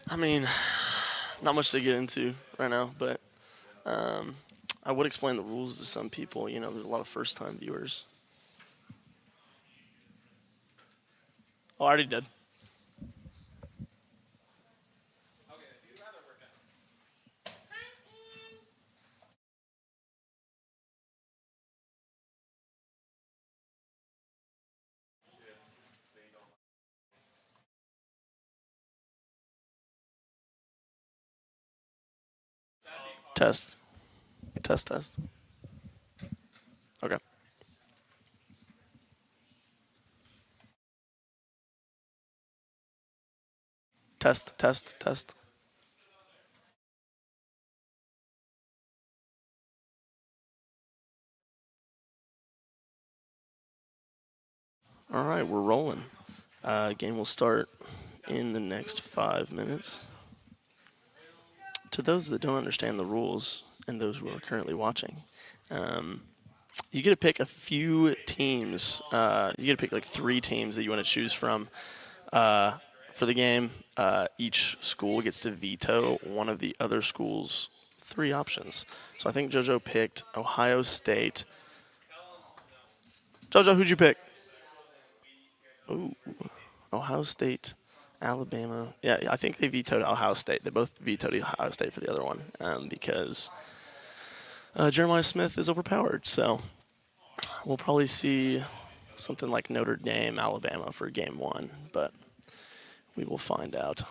I mean, not much to get into right now, but um, I would explain the rules to some people. You know, there's a lot of first-time viewers. Oh, I already did. Test. Test, test. Okay. Test, test, test. All right, we're rolling. Game will start in the next 5 minutes. To those that don't understand the rules and those who are currently watching, um, you get to pick a few teams. You get to pick like 3 teams that you want to choose from for the game. Each school gets to veto one of the other school's 3 options. So I think JoJo picked Ohio State. JoJo, who'd you pick? Ooh, Ohio State, Alabama. Yeah, I think they vetoed Ohio State. They both vetoed Ohio State for the other one because Jeremiah Smith is overpowered. So we'll probably see something like Notre Dame, Alabama for game 1, but we will find out.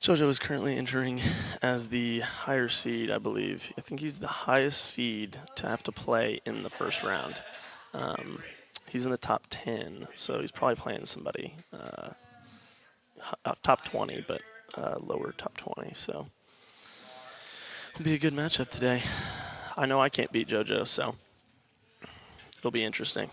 JoJo is currently entering as the higher seed, I believe. I think he's the highest seed to have to play in the first round. He's in the top 10, so he's probably playing somebody top 20, but lower top 20. So it'll be a good matchup today. I know I can't beat JoJo, so it'll be interesting.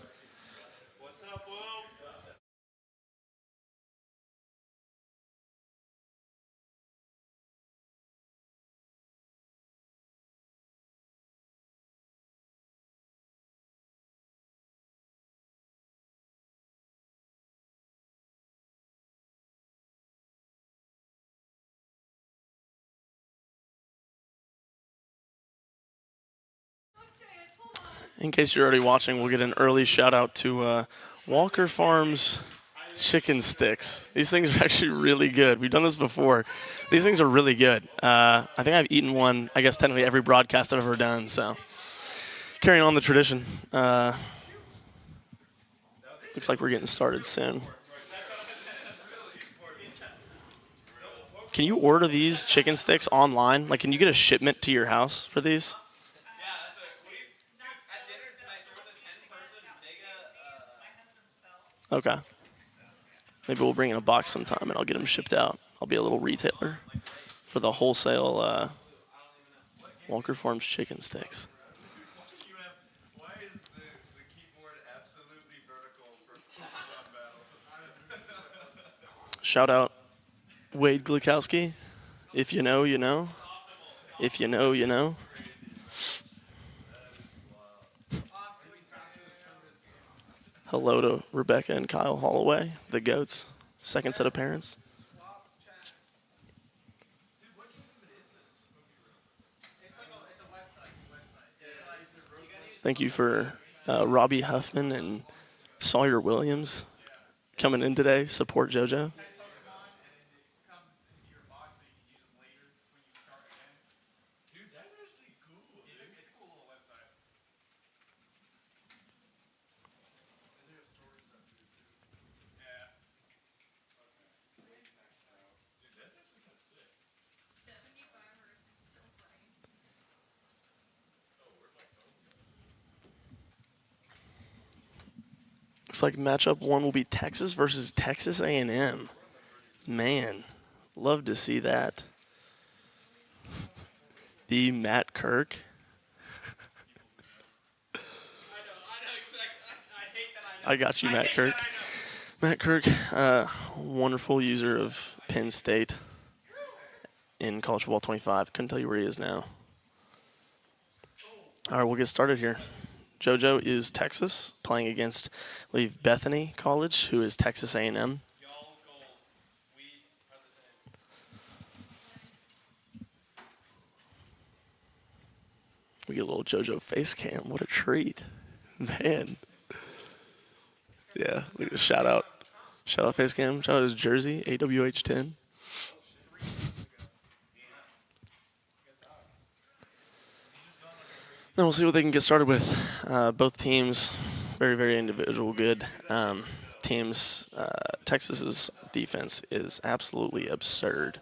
In case you're already watching, we'll get an early shout out to Walker Farms chicken sticks. These things are actually really good. We've done this before. These things are really good. I think I've eaten one, I guess, technically every broadcast I've ever done. So carrying on the tradition. Looks like we're getting started soon. Can you order these chicken sticks online? Like, can you get a shipment to your house for these? Okay. Maybe we'll bring in a box sometime and I'll get them shipped out. I'll be a little retailer for the wholesale Walker Farms chicken sticks. Shout out Wade Glikowski. If you know, you know. If you know, you know. Hello to Rebecca and Kyle Holloway, the GOATs, second set of parents. Thank you for Robbie Huffman and Sawyer Williams coming in today. Support JoJo. Looks like matchup 1 will be Texas versus Texas A&M. Man, love to see that. The Matt Kirk. I got you, Matt Kirk. Matt Kirk, wonderful user of Penn State. in college football 25. Couldn't tell you where he is now. All right, we'll get started here. JoJo is Texas, playing against, I believe, Bethany College, who is Texas A&M. We get a little JoJo face cam. What a treat. Man. Yeah, look at the shout out. Shout out face cam. Shout out his jersey, AWH10. Then we'll see what they can get started with. Both teams, very, very individual good teams. Texas's defense is absolutely absurd.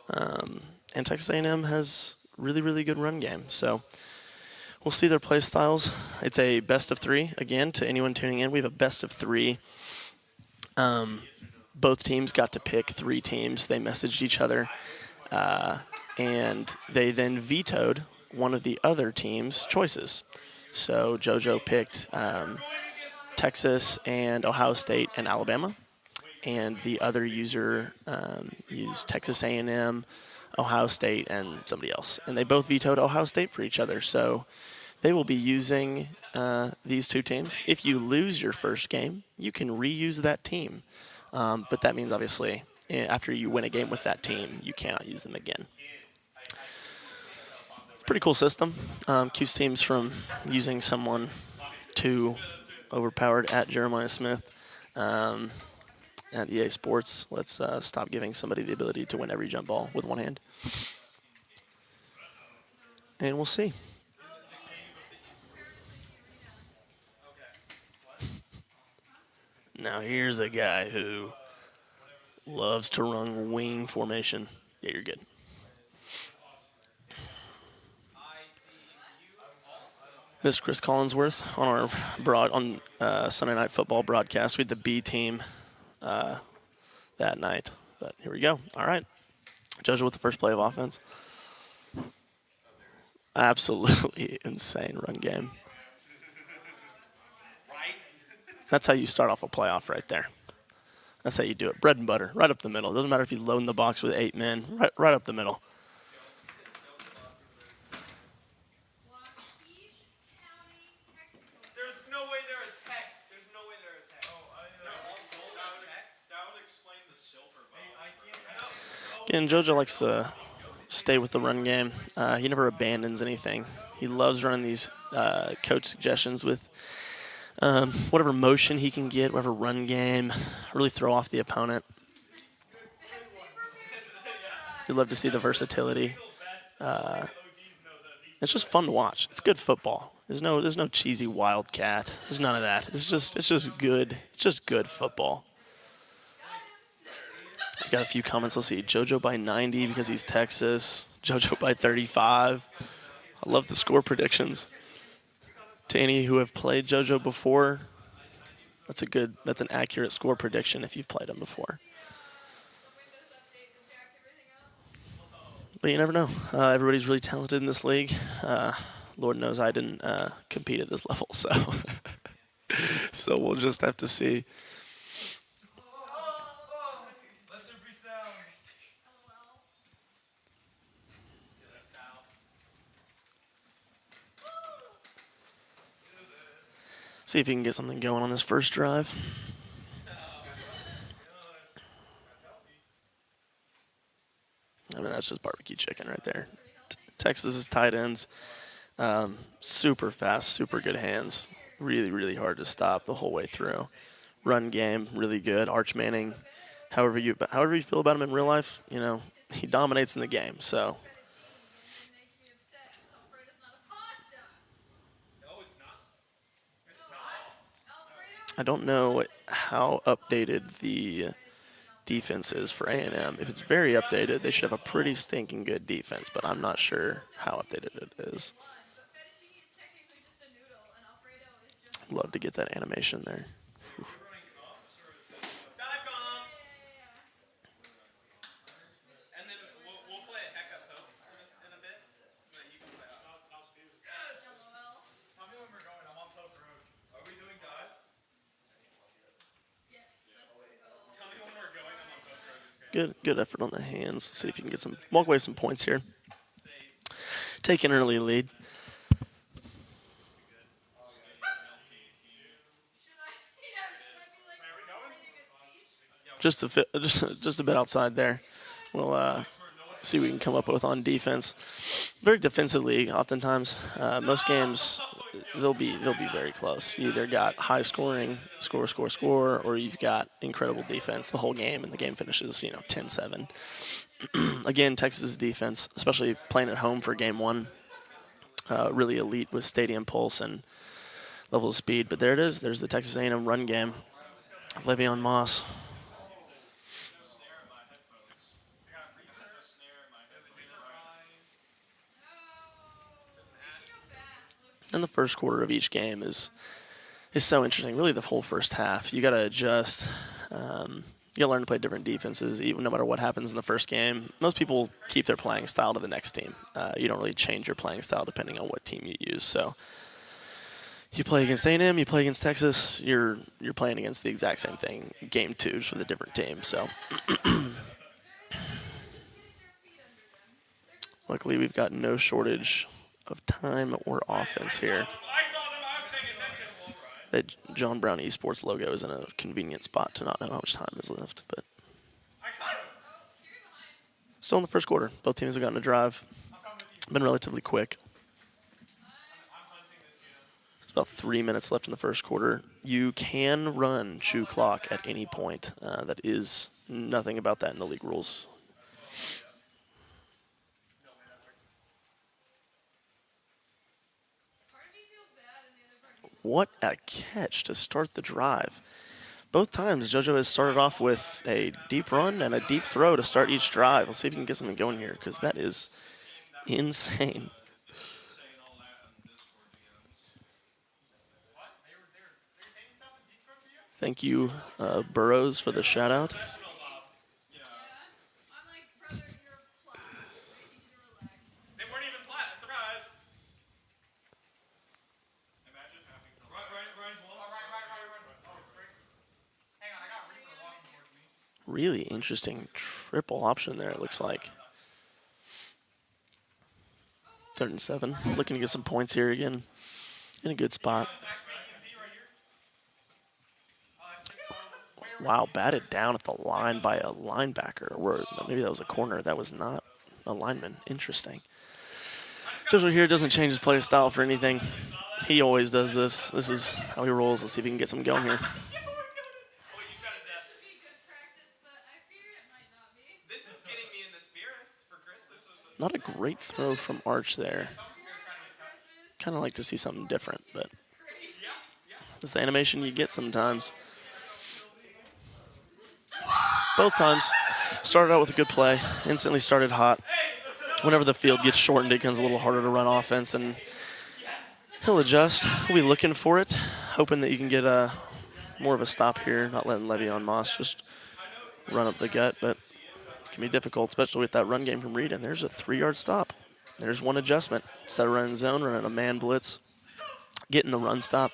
And Texas A&M has really, really good run game. So we'll see their play styles. It's a best of 3. Again, to anyone tuning in, we have a best of 3. Both teams got to pick 3 teams. They messaged each other. And they then vetoed one of the other team's choices. So JoJo picked Texas and Ohio State and Alabama. And the other user used Texas A&M, Ohio State, and somebody else. And they both vetoed Ohio State for each other. So they will be using these 2 teams. If you lose your first game, you can reuse that team. But that means, obviously, after you win a game with that team, you cannot use them again. Pretty cool system. Keeps teams from using someone too overpowered at Jeremiah Smith at EA Sports. Let's stop giving somebody the ability to win every jump ball with one hand. And we'll see. Now here's a guy who loves to run wing formation. Yeah, you're good. This is Chris Collinsworth on our Sunday Night Football broadcast. We had the B team that night. But here we go. All right. JoJo with the first play of offense. Absolutely insane run game. That's how you start off a playoff right there. That's how you do it. Bread and butter, right up the middle. It doesn't matter if you load in the box with 8 men, right up the middle. There's no way they're a tech. There's no way they're a tech. That would explain the silver ball. Again, JoJo likes to stay with the run game. He never abandons anything. He loves running these coach suggestions with whatever motion he can get, whatever run game, really throw off the opponent. You'd love to see the versatility. It's just fun to watch. It's good football. There's no cheesy wildcat. There's none of that. It's just good. It's just good football. We got a few comments. Let's see. JoJo by 90 because he's Texas. JoJo by 35. I love the score predictions. To any who have played JoJo before, that's an accurate score prediction if you've played him before. But you never know. Everybody's really talented in this league. Lord knows I didn't compete at this level, so so we'll just have to see. See if he can get something going on this first drive. I mean, that's just barbecue chicken right there. Texas's tight ends, super fast, super good hands. Really, really hard to stop the whole way through. Run game, really good. Arch Manning, however you feel about him in real life, he dominates in the game. So I don't know how updated the defense is for A&M. If it's very updated, they should have a pretty stinking good defense, but I'm not sure how updated it is. Love to get that animation there. Good effort on the hands. Let's see if you can get walk away with some points here. Take an early lead. Just a bit outside there. We'll see what we can come up with on defense. Very defensive league. Oftentimes, most games they'll be very close. You either got high scoring, score, or you've got incredible defense the whole game, and the game finishes 10-7. Again, Texas' defense, especially playing at home for game one, really elite with stadium pulse and level of speed. But there it is. There's the Texas A&M run game. Le'Veon Moss. And the first quarter of each game is so interesting. Really, the whole first half. You got to adjust. You got to learn to play different defenses, even no matter what happens in the first game. Most people keep their playing style to the next team. You don't really change your playing style depending on what team you use. So you play against A&M, you play against Texas, you're playing against the exact same thing. Game two, just with a different team. So luckily, we've got no shortage of time or offense here. That John Brown Esports logo is in a convenient spot to not know how much time is left, but still in the first quarter. Both teams have gotten a drive. Been relatively quick. There's about 3 minutes left in the first quarter. You can run chew clock at any point. That is nothing about that in the league rules. What a catch to start the drive. Both times, JoJo has started off with a deep run and a deep throw to start each drive. Let's see if we can get something going here, because that is insane. Thank you, Burrows, for the shout-out. Really interesting triple option there, it looks like. 3rd and 7. Looking to get some points here again. In a good spot. Wow, batted down at the line by a linebacker. Or maybe that was a corner. That was not a lineman. Interesting. Joshua here doesn't change his play style for anything. He always does this. This is how he rolls. Let's see if we can get some going here. Not a great throw from Arch there. Kind of like to see something different, but it's the animation you get sometimes. Both times started out with a good play, instantly started hot. Whenever the field gets shortened, it becomes a little harder to run offense, and he'll adjust. He'll be looking for it, hoping that you can get more of a stop here, not letting Le'Veon Moss just run up the gut, but it can be difficult, especially with that run game from Reed. And there's a 3-yard stop. There's one adjustment. Instead of running zone, running a man blitz, getting the run stop.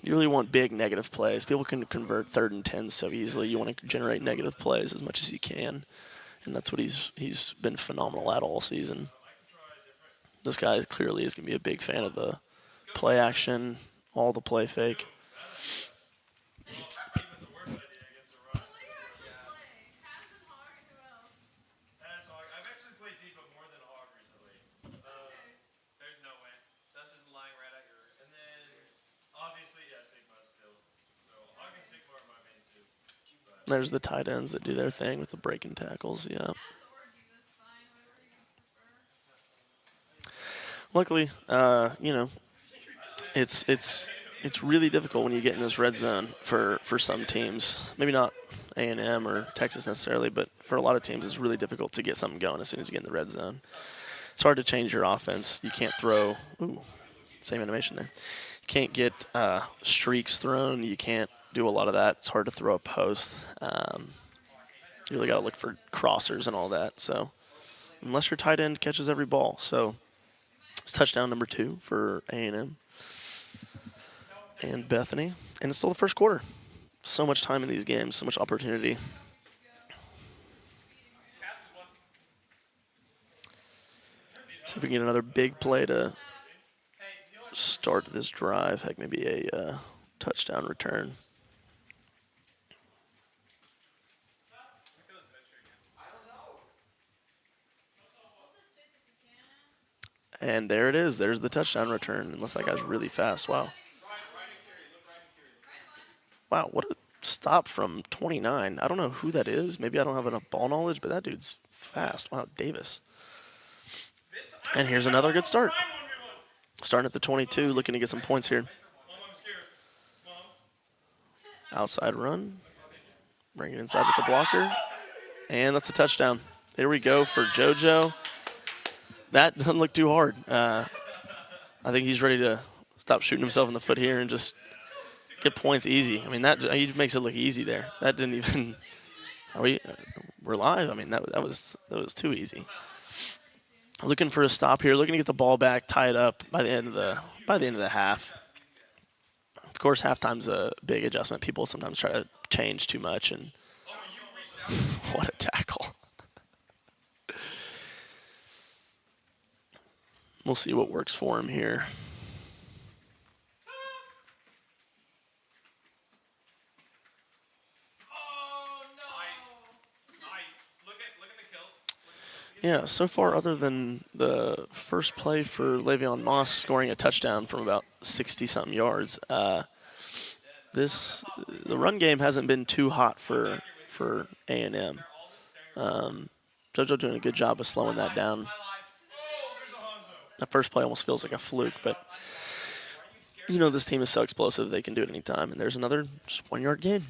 You really want big negative plays. People can convert 3rd and 10 so easily. You want to generate negative plays as much as you can. And that's what he's been phenomenal at all season. This guy clearly is going to be a big fan of the play action, all the play fake. There's the tight ends that do their thing with the breaking tackles, yeah. Luckily, it's really difficult when you get in this red zone for some teams. Maybe not A&M or Texas necessarily, but for a lot of teams, it's really difficult to get something going as soon as you get in the red zone. It's hard to change your offense. You can't throw. Ooh, same animation there. You can't get streaks thrown. You can't do a lot of that. It's hard to throw a post. You really got to look for crossers and all that. So unless your tight end catches every ball. So it's touchdown number 2 for A&M and Bethany. And it's still the first quarter. So much time in these games, so much opportunity. See if we can get another big play to start this drive. Heck, maybe a touchdown return. And there it is. There's the touchdown return, unless that guy's really fast. Wow. Wow, what a stop from 29. I don't know who that is. Maybe I don't have enough ball knowledge, but that dude's fast. Wow, Davis. And here's another good start. Starting at the 22, looking to get some points here. Outside run. Bring it inside with the blocker. And that's a touchdown. There we go for JoJo. That doesn't look too hard. I think he's ready to stop shooting himself in the foot here and just get points easy. I mean, that he makes it look easy there. That didn't even. We're live. I mean, that was too easy. Looking for a stop here. Looking to get the ball back, tie it up by the end of the half. Of course, halftime's a big adjustment. People sometimes try to change too much, and what a tackle. We'll see what works for him here. Yeah, so far, other than the first play for Le'Veon Moss scoring a touchdown from about 60-something yards, the run game hasn't been too hot for A&M. JoJo doing a good job of slowing that down. That first play almost feels like a fluke, but you know this team is so explosive they can do it anytime. And there's another just 1 yard gain.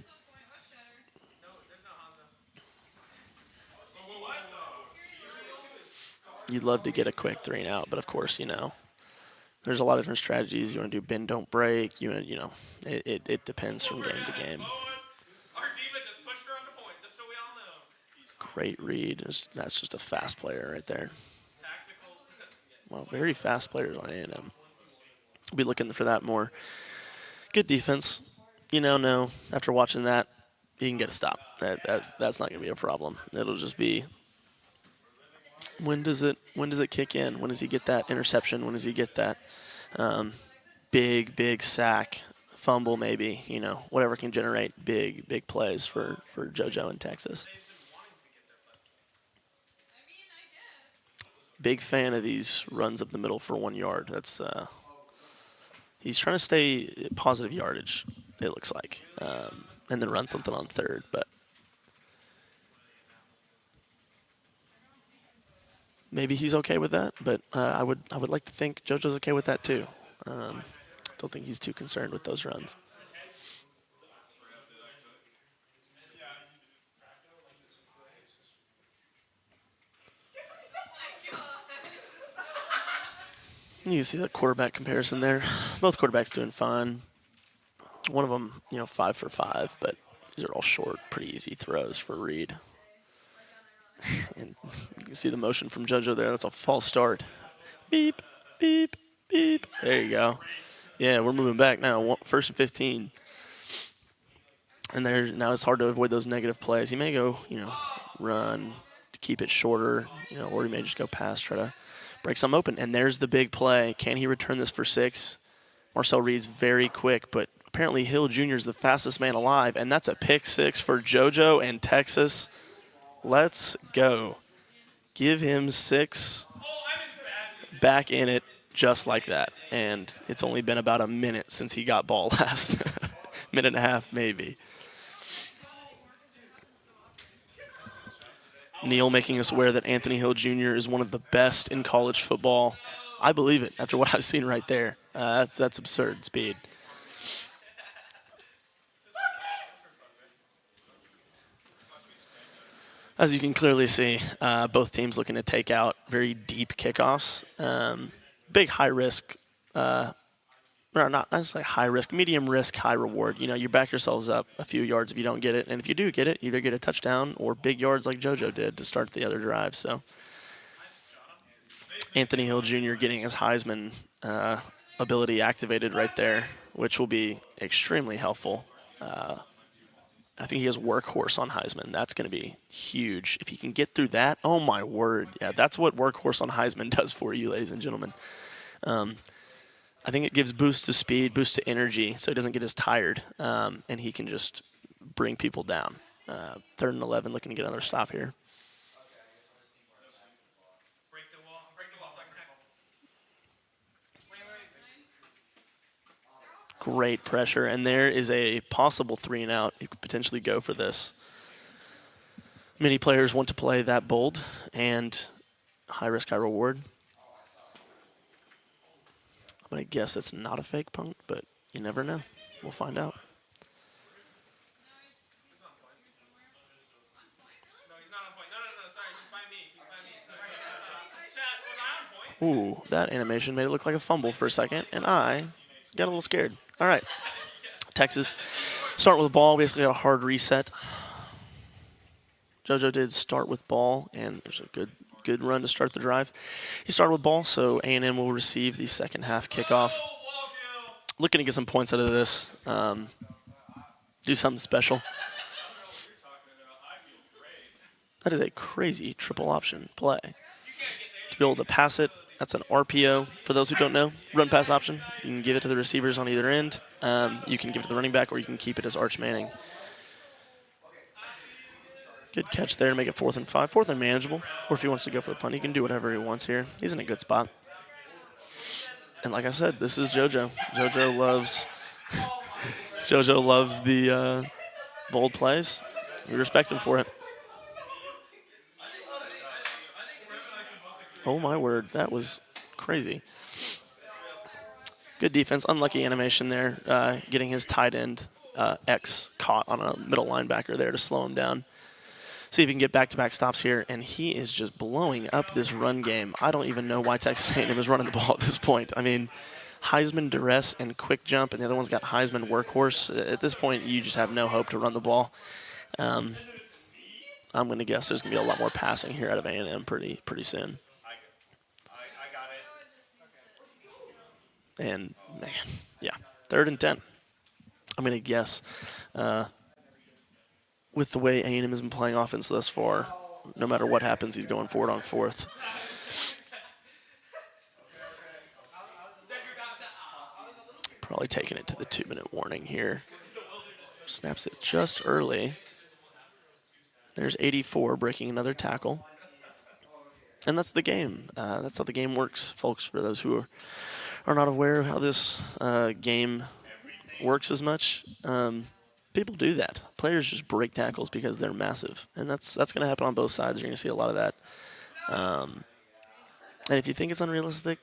You'd love to get a quick 3 and out, but of course, you know, there's a lot of different strategies. You want to do bend, don't break. You know, it depends from game to game. Great read. That's just a fast player right there. Well, very fast players on A&M. We'll be looking for that more. Good defense. You know, after watching that, you can get a stop. That's not going to be a problem. It'll just be, when does it kick in? When does he get that interception? When does he get that big sack, fumble maybe? You know, whatever can generate big plays for JoJo in Texas. Big fan of these runs up the middle for 1 yard. That's he's trying to stay positive yardage, it looks like, and then run something on third. But maybe he's okay with that. But I would like to think JoJo's okay with that too. Don't think he's too concerned with those runs. You can see that quarterback comparison there. Both quarterbacks doing fine. One of them, 5 for 5, but these are all short, pretty easy throws for Reed. And you can see the motion from JoJo there. That's a false start. Beep, beep, beep. There you go. Yeah, we're moving back now. 1st and 15. And now it's hard to avoid those negative plays. He may go, run to keep it shorter, or he may just go pass, try to break some open. And there's the big play. Can he return this for 6? Marcel Reed's very quick, but apparently Hill Jr. is the fastest man alive, and that's a pick 6 for JoJo and Texas. Let's go. Give him 6. Back in it just like that. And it's only been about a minute since he got ball last. Minute and a half, maybe. Neil making us aware that Anthony Hill Jr. is one of the best in college football. I believe it after what I've seen right there. That's absurd speed. As you can clearly see, both teams looking to take out very deep kickoffs. Big high risk, or not necessarily high risk, medium risk, high reward. You back yourselves up a few yards if you don't get it. And if you do get it, either get a touchdown or big yards like JoJo did to start the other drive. So Anthony Hill Jr. getting his Heisman ability activated right there, which will be extremely helpful I think he has workhorse on Heisman. That's going to be huge. If he can get through that, oh my word. Yeah, that's what workhorse on Heisman does for you, ladies and gentlemen. I think it gives boost to speed, boost to energy, so he doesn't get as tired, and he can just bring people down. 3rd and 11, looking to get another stop here. Break the wall. Break the wall. Second tackle. Great pressure, and there is a possible 3 and out. He could potentially go for this. Many players want to play that bold and high risk, high reward. I'm going to guess it's not a fake punt, but you never know. We'll find out. No, he's not on point. No. Sorry, he's by me. Chat, was I on point? Ooh, that animation made it look like a fumble for a second, and I got a little scared. All right, Texas. Start with the ball. Basically got a hard reset. JoJo did start with ball, and there's a good run to start the drive. He started with ball, so A&M will receive the second half kickoff. Looking to get some points out of this. Do something special. That is a crazy triple option play. To be able to pass it, that's an RPO. For those who don't know, run pass option. You can give it to the receivers on either end. You can give it to the running back, or you can keep it as Arch Manning. Good catch there to make it 4th and 5. 4th and manageable. Or if he wants to go for the punt, he can do whatever he wants here. He's in a good spot. And like I said, this is JoJo. JoJo loves the bold plays. We respect him for it. Oh my word, that was crazy. Good defense. Unlucky animation there, getting his tight end X caught on a middle linebacker there to slow him down. See if he can get back-to-back stops here, and he is just blowing up this run game. I don't even know why Texas A&M is running the ball at this point. I mean, Heisman duress and quick jump, and the other one's got Heisman workhorse. At this point, you just have no hope to run the ball. I'm going to guess there's going to be a lot more passing here out of A&M pretty soon. And, man, yeah, 3rd and 10. I'm going to guess with the way A&M has been playing offense thus far, no matter what happens, he's going forward on 4th. Probably taking it to the 2-minute warning here. Snaps it just early. There's 84 breaking another tackle. And that's the game. That's how the game works, folks, for those who are not aware of how this game works as much. People do that. Players just break tackles because they're massive. And that's going to happen on both sides. You're going to see a lot of that. And if you think it's unrealistic,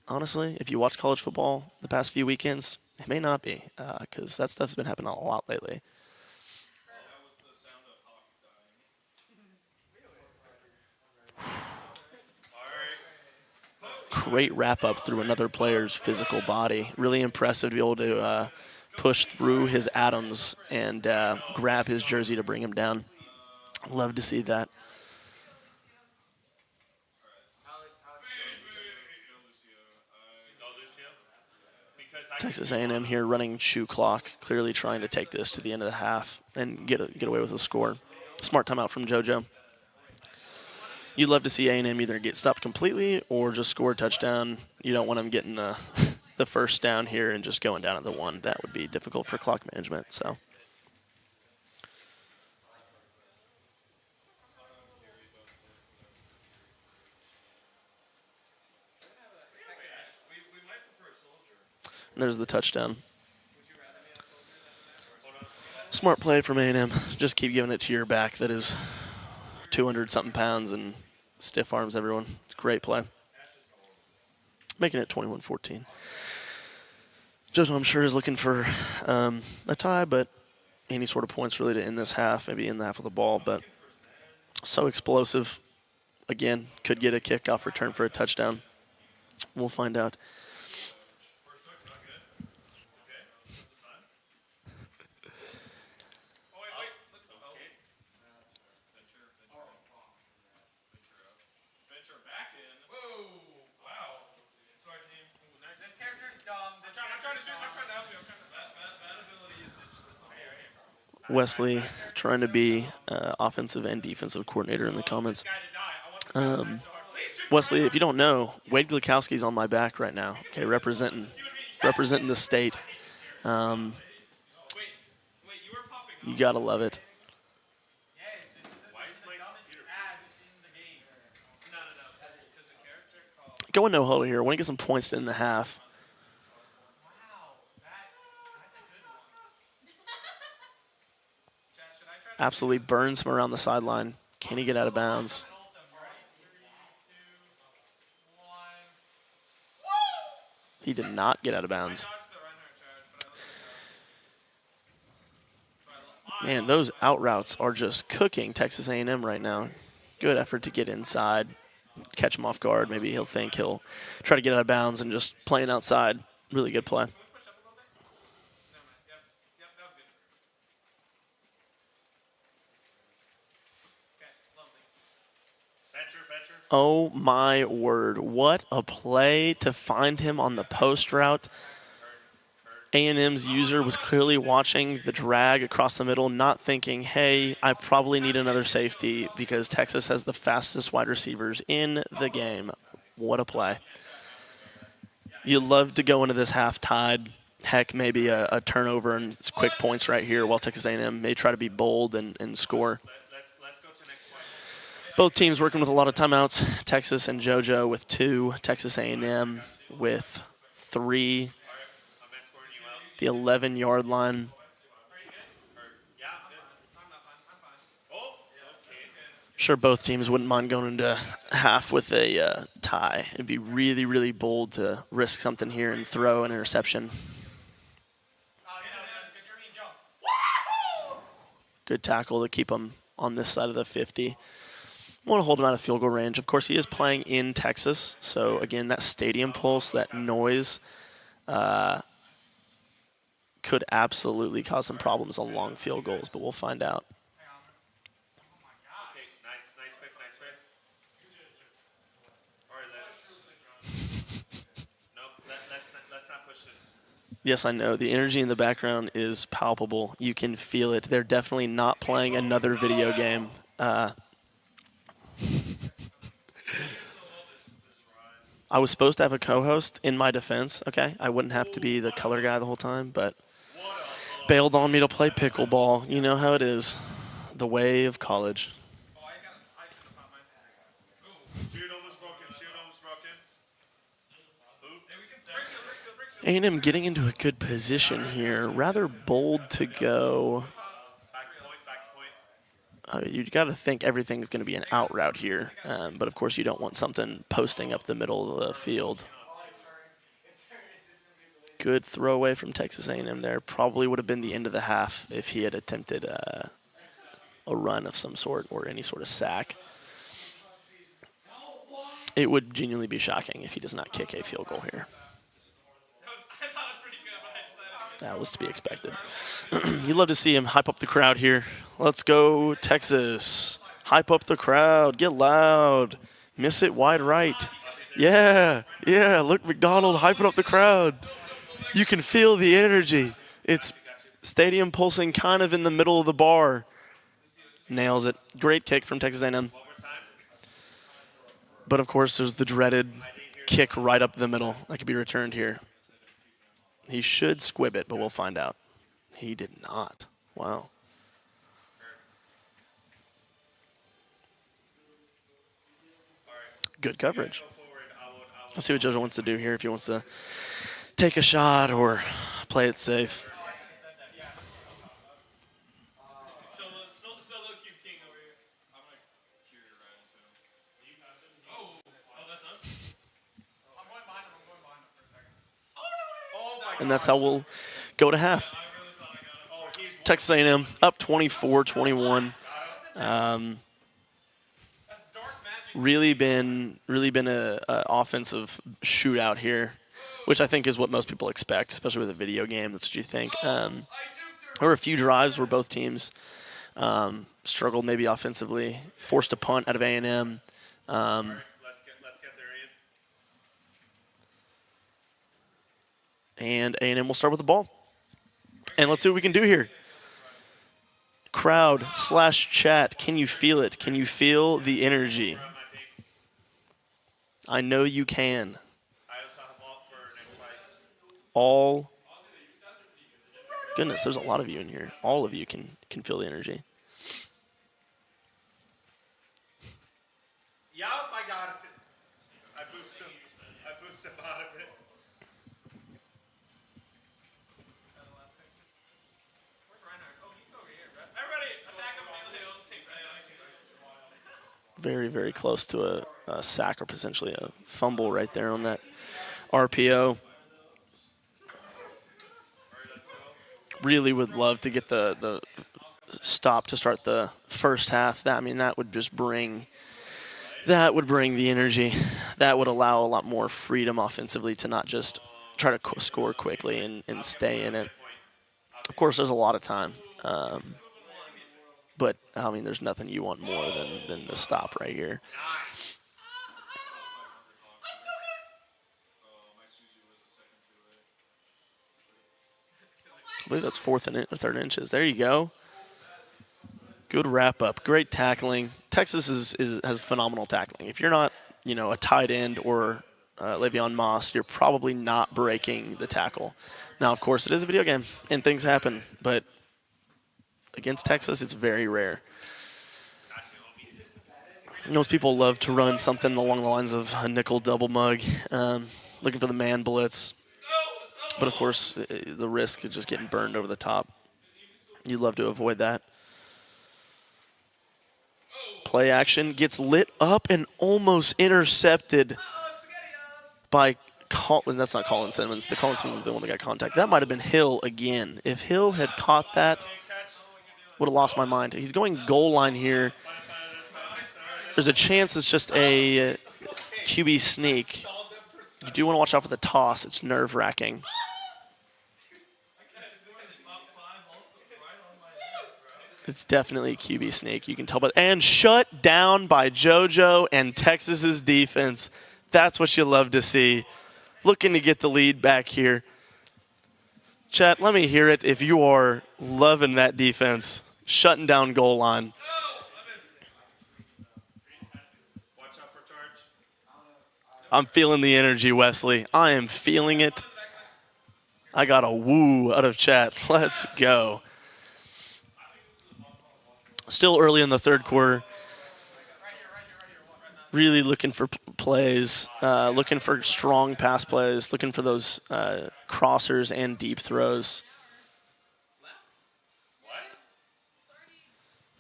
honestly, if you watch college football the past few weekends, it may not be, because that stuff's been happening a lot lately. Great wrap-up through another player's physical body. Really impressive to be able to push through his atoms and grab his jersey to bring him down. Love to see that. Texas A&M here running shoe clock, clearly trying to take this to the end of the half and get away with a score. Smart timeout from JoJo. You'd love to see A&M either get stopped completely or just score a touchdown. You don't want them getting the first down here and just going down at the 1. That would be difficult for clock management. So. And there's the touchdown. Smart play from A&M. Just keep giving it to your back that is 200-something pounds and stiff arms everyone. It's a great play. Making it 21-14. JoJo, I'm sure, is looking for a tie, but any sort of points really to end this half, maybe in the half of the ball. But so explosive. Again, could get a kickoff return for a touchdown. We'll find out. Wesley trying to be offensive and defensive coordinator in the comments. Wesley, if you don't know, Wade Glikowski's on my back right now. Okay, representing the state. You gotta love it. Going no huddle here. I want to get some points in the half. Absolutely burns him around the sideline. Can he get out of bounds? He did not get out of bounds. Man, those out routes are just cooking Texas A&M right now. Good effort to get inside, catch him off guard. Maybe he'll think he'll try to get out of bounds and just playing outside. Really good play. Oh my word, what a play to find him on the post route. A&M's user was clearly watching the drag across the middle, not thinking, hey, I probably need another safety because Texas has the fastest wide receivers in the game. What a play. You love to go into this half tied. Heck, maybe a turnover and quick points right here while Texas A&M may try to be bold and score. Both teams working with a lot of timeouts. Texas and JoJo with 2. Texas A&M with 3. The 11-yard line. Sure, both teams wouldn't mind going into half with a tie. It'd be really, really bold to risk something here and throw an interception. Good tackle to keep him on this side of the 50. Want to hold him out of field goal range. Of course, he is playing in Texas, so again, that stadium pulse, that noise, could absolutely cause some problems on long field goals, but we'll find out. Okay, nice pick. All right, let's not push this. Yes, I know. The energy in the background is palpable. You can feel it. They're definitely not playing another video game. I was supposed to have a co-host in my defense, okay? I wouldn't have to be the color guy the whole time, but bailed on me to play pickleball. You know how it is. The way of college. A&M getting into a good position here. Rather bold to go. You got to think everything's going to be an out route here, but of course you don't want something posting up the middle of the field. Good throwaway from Texas A&M there. Probably would have been the end of the half if he had attempted a run of some sort or any sort of sack. It would genuinely be shocking if he does not kick a field goal here. That was to be expected. You'd love to see him hype up the crowd here. Let's go, Texas. Hype up the crowd. Get loud. Miss it wide right. Yeah. Look, McDonald hyping up the crowd. You can feel the energy. It's stadium pulsing kind of in the middle of the bar. Nails it. Great kick from Texas A&M. But, of course, there's the dreaded kick right up the middle that could be returned here. He should squib it, but we'll find out. He did not. Wow. Good coverage. Let's see what JoJo wants to do here, if he wants to take a shot or play it safe. And that's how we'll go to half. Texas A&M up 24-21. Really been a offensive shootout here, which I think is what most people expect, especially with a video game. That's what you think. There were a few drives where both teams struggled maybe offensively, forced a punt out of A&M. And A&M will start with the ball. And let's see what we can do here. Crowd / chat, can you feel it? Can you feel the energy? I know you can. All, goodness, there's a lot of you in here. All of you can feel the energy. Yup, I got it. I boosted him out of it. Where's Reinhardt? Oh, he's over here, bro. Everybody, attack him from the hills. Take Very, very close to a sack or potentially a fumble right there on that RPO. Really would love to get the stop to start the first half. That would just bring the energy. That would allow a lot more freedom offensively to not just try to score quickly and stay in it. Of course, there's a lot of time. But, there's nothing you want more than the stop right here. I believe that's third inches. There you go. Good wrap up. Great tackling. Texas has phenomenal tackling. If you're not, a tight end or Le'Veon Moss, you're probably not breaking the tackle. Now, of course, it is a video game and things happen, but against Texas, it's very rare. Most people love to run something along the lines of a nickel double mug, looking for the man blitz. But, of course, the risk of just getting burned over the top. You'd love to avoid that. Play action gets lit up and almost intercepted by that's not Colin Simmons. The Colin Simmons is the one that got contact. That might have been Hill again. If Hill had caught that, would have lost my mind. He's going goal line here. There's a chance it's just a QB sneak. You do want to watch out for the toss. It's nerve-wracking. It's definitely a QB sneak. You can tell. And shut down by JoJo and Texas's defense. That's what you love to see. Looking to get the lead back here. Chat, let me hear it if you are loving that defense. Shutting down goal line. I'm feeling the energy, Wesley. I am feeling it. I got a woo out of chat. Let's go. Still early in the third quarter. Really looking for plays, looking for strong pass plays, looking for those crossers and deep throws.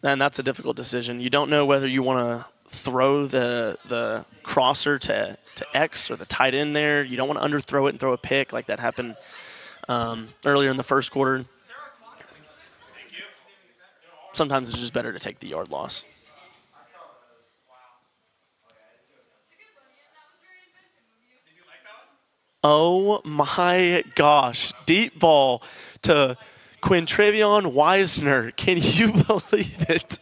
And that's a difficult decision. You don't know whether you want to throw the crosser to X or the tight end there. You don't want to underthrow it and throw a pick like that happened earlier in the first quarter. Sometimes it's just better to take the yard loss. Oh my gosh. Deep ball to Quintravion Wisner. Can you believe it?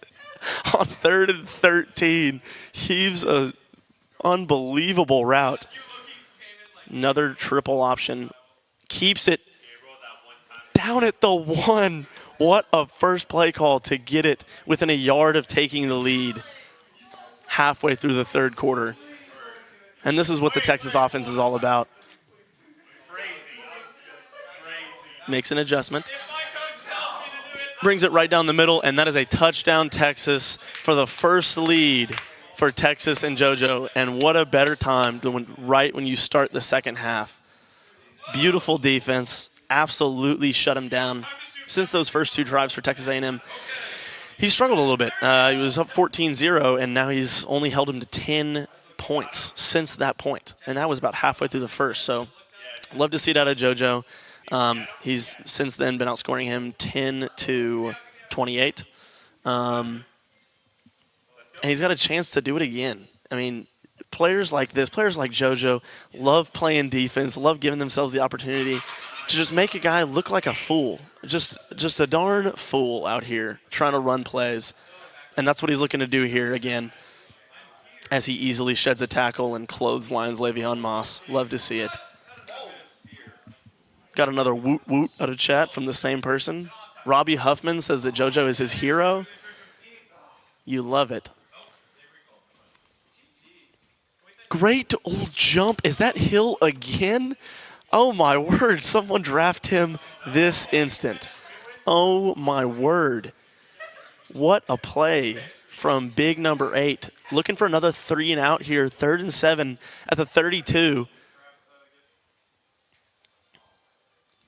On 3rd and 13. Heaves a unbelievable route. Another triple option. Keeps it down at the 1. What a first play call to get it within a yard of taking the lead halfway through the third quarter. And this is what the Texas offense is all about. Makes an adjustment. Brings it right down the middle, and that is a touchdown Texas for the first lead for Texas and JoJo. And what a better time than right when you start the second half. Beautiful defense. Absolutely shut him down. Since those first two drives for Texas A&M, he struggled a little bit. He was up 14-0, and now he's only held him to 10 points since that point. And that was about halfway through the first. So love to see it out of JoJo. He's since then been outscoring him 10-28. And he's got a chance to do it again. I mean, players like this, players like JoJo, love playing defense, love giving themselves the opportunity to just make a guy look like a fool. Just a darn fool out here trying to run plays. And that's what he's looking to do here again as he easily sheds a tackle and clotheslines Le'Veon Moss. Love to see it. Got another woot woot out of chat from the same person. Robbie Huffman says that JoJo is his hero. You love it. Great old jump. Is that Hill again? Oh, my word. Someone draft him this instant. Oh, my word. What a play from big number 8. Looking for another 3 and out here. 3rd and 7 at the 32.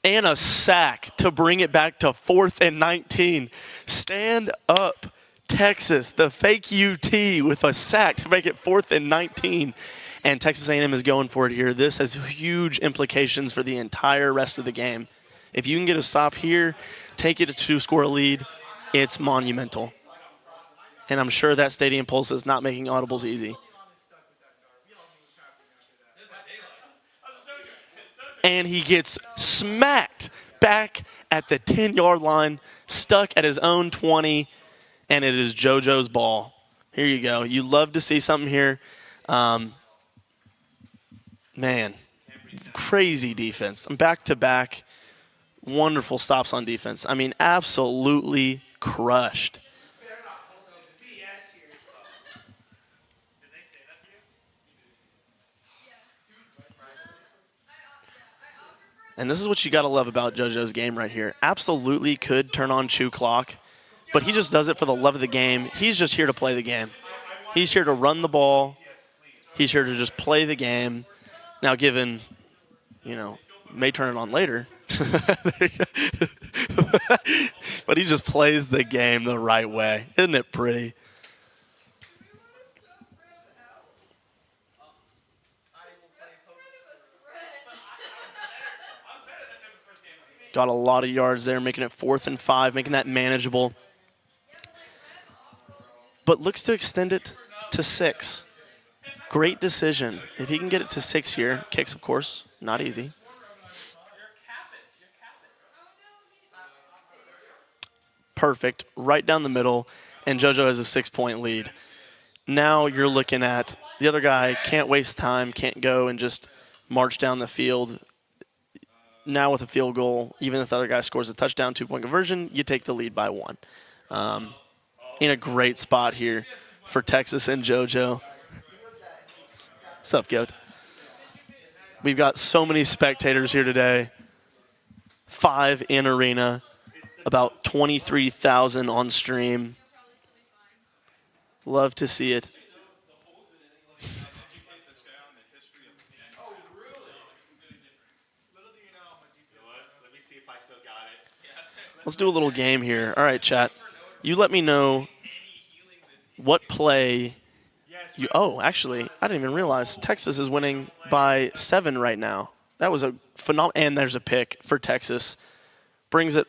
And a sack to bring it back to 4th and 19. Stand up, Texas. The fake UT with a sack to make it 4th and 19. And Texas A&M is going for it here. This has huge implications for the entire rest of the game. If you can get a stop here, take it to 2-score lead, it's monumental. And I'm sure that stadium pulse is not making audibles easy. And he gets smacked back at the 10-yard line, stuck at his own 20, and it is JoJo's ball. Here you go. You love to see something here. Man, crazy defense. Back-to-back, wonderful stops on defense. I mean, absolutely crushed. And this is what you got to love about JoJo's game right here. Absolutely could turn on chew clock, but he just does it for the love of the game. He's just here to play the game. He's here to run the ball. He's here to just play the game. Now, given, may turn it on later. But he just plays the game the right way. Isn't it pretty? Got a lot of yards there, making it 4th and 5, making that manageable. But looks to extend it to 6. Great decision. If he can get it to 6 here, kicks, of course, not easy. Perfect, right down the middle, and JoJo has a 6-point lead. Now you're looking at the other guy can't waste time, can't go and just march down the field. Now with a field goal, even if the other guy scores a touchdown, 2-point conversion, you take the lead by 1. In a great spot here for Texas and JoJo. What's up, Goat? We've got so many spectators here today. 5 in arena, about 23,000 on stream. Love to see it. Let's do a little game here. All right, chat. You let me know what play you. Oh, actually, I didn't even realize Texas is winning by 7 right now. That was a phenomenal. And there's a pick for Texas. Brings it,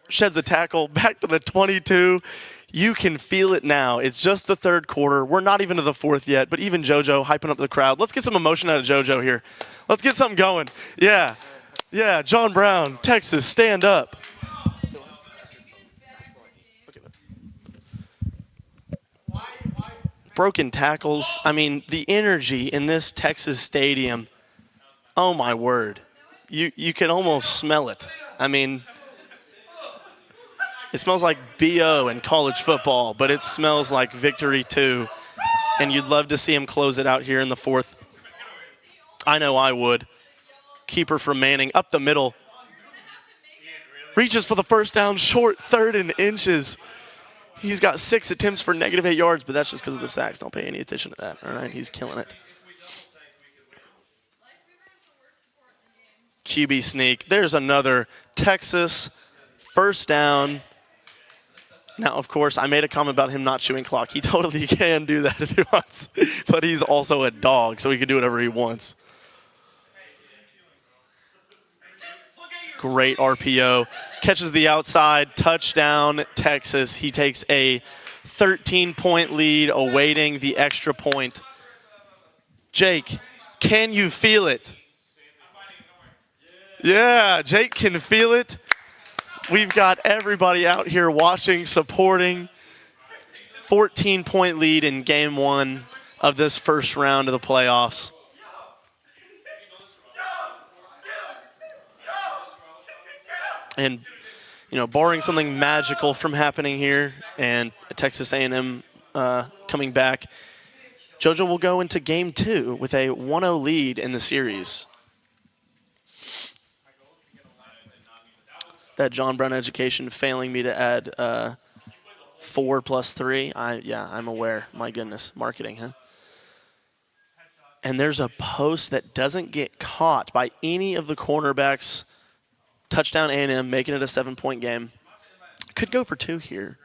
sheds a tackle back to the 22. You can feel it now. It's just the 3rd quarter. We're not even to the 4th yet, but even JoJo hyping up the crowd. Let's get some emotion out of JoJo here. Let's get something going. Yeah. Yeah, John Brown, Texas, stand up. Broken tackles. I mean, the energy in this Texas stadium, oh my word. You can almost smell it. I mean, it smells like BO in college football, but it smells like victory too. And you'd love to see him close it out here in the 4th. I know I would. Keeper from Manning, up the middle. Reaches for the first down, short, 3rd and inches. He's got 6 attempts for -8 yards, but that's just because of the sacks. Don't pay any attention to that. All right, he's killing it. QB sneak. There's another Texas first down. Now, of course, I made a comment about him not chewing clock. He totally can do that if he wants, but he's also a dog, so he can do whatever he wants. Great RPO. Catches the outside. Touchdown, Texas. He takes a 13-point lead, awaiting the extra point. Jake, can you feel it? Yeah, Jake can feel it. We've got everybody out here watching, supporting. 14-point lead in game 1 of this first round of the playoffs. And barring something magical from happening here and Texas A&M coming back, JoJo will go into game 2 with a 1-0 lead in the series. That John Brown education failing me to add 4 plus 3. I'm aware. My goodness, marketing, huh? And there's a post that doesn't get caught by any of the cornerbacks. Touchdown A&M, making it a 7-point game. Could go for 2 here.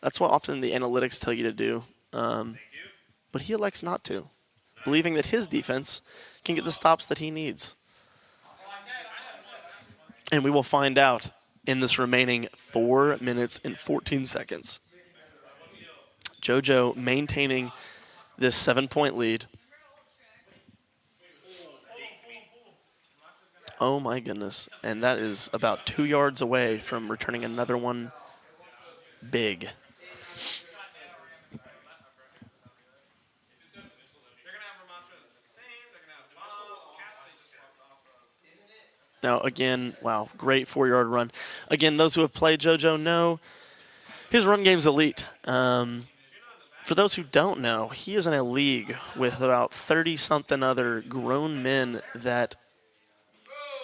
That's what often the analytics tell you to do. But he elects not to, believing that his defense can get the stops that he needs. And we will find out in this remaining 4 minutes and 14 seconds. JoJo maintaining this 7-point lead. Oh my goodness. And that is about 2 yards away from returning another one big. Now, again, wow, great 4-yard run. Again, those who have played JoJo know his run game's elite. For those who don't know, he is in a league with about 30-something other grown men that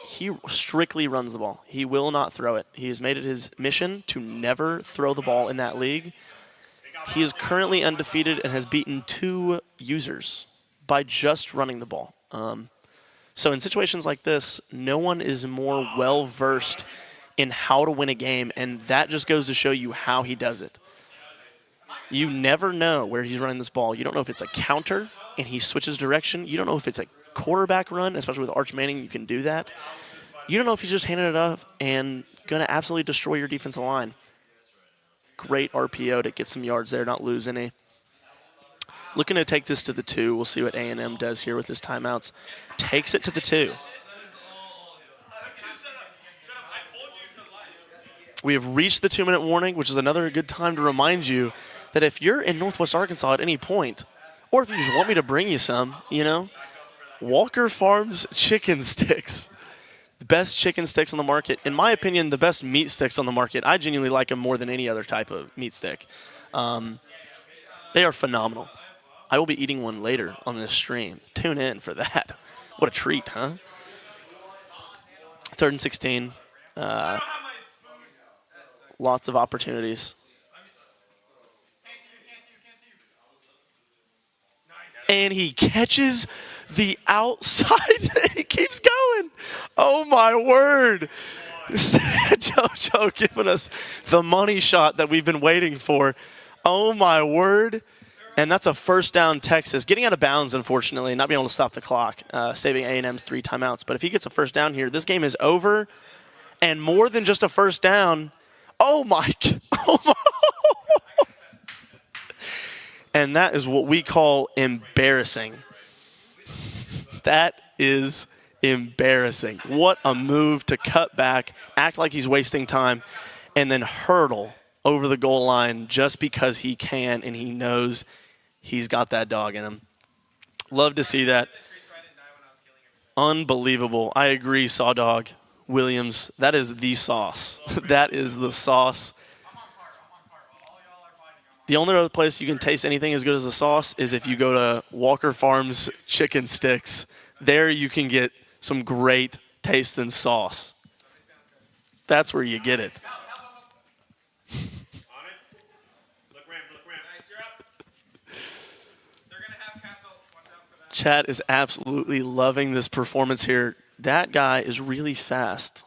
he strictly runs the ball. He will not throw it. He has made it his mission to never throw the ball in that league. He is currently undefeated and has beaten 2 users by just running the ball. So in situations like this, no one is more well-versed in how to win a game, and that just goes to show you how he does it. You never know where he's running this ball. You don't know if it's a counter and he switches direction. You don't know if it's a quarterback run, especially with Arch Manning, you can do that. You don't know if he's just handing it up and going to absolutely destroy your defensive line. Great RPO to get some yards there, not lose any. Looking to take this to the 2. We'll see what A&M does here with his timeouts. Takes it to the 2. We have reached the 2-minute warning, which is another good time to remind you that if you're in Northwest Arkansas at any point, or if you just want me to bring you some, Walker Farms chicken sticks. The best chicken sticks on the market. In my opinion, the best meat sticks on the market. I genuinely like them more than any other type of meat stick. They are phenomenal. I will be eating one later on this stream. Tune in for that. What a treat, huh? 3rd and 16. Lots of opportunities. And he catches the outside. He keeps going. Oh, my word. JoJo giving us the money shot that we've been waiting for. Oh, my word. And that's a first down Texas. Getting out of bounds, unfortunately, not being able to stop the clock, saving A&M's 3 timeouts. But if he gets a first down here, this game is over. And more than just a first down. Oh, my. And that is what we call embarrassing. That is embarrassing. What a move to cut back, act like he's wasting time, and then hurdle over the goal line just because he can and he knows he's got that dog in him. Love to see that. Unbelievable. I agree, Sawdog Williams. That is the sauce. That is the sauce. The only other place you can taste anything as good as the sauce is if you go to Walker Farms Chicken Sticks. There you can get some great taste and sauce. That's where you get it. Chad is absolutely loving this performance here. That guy is really fast.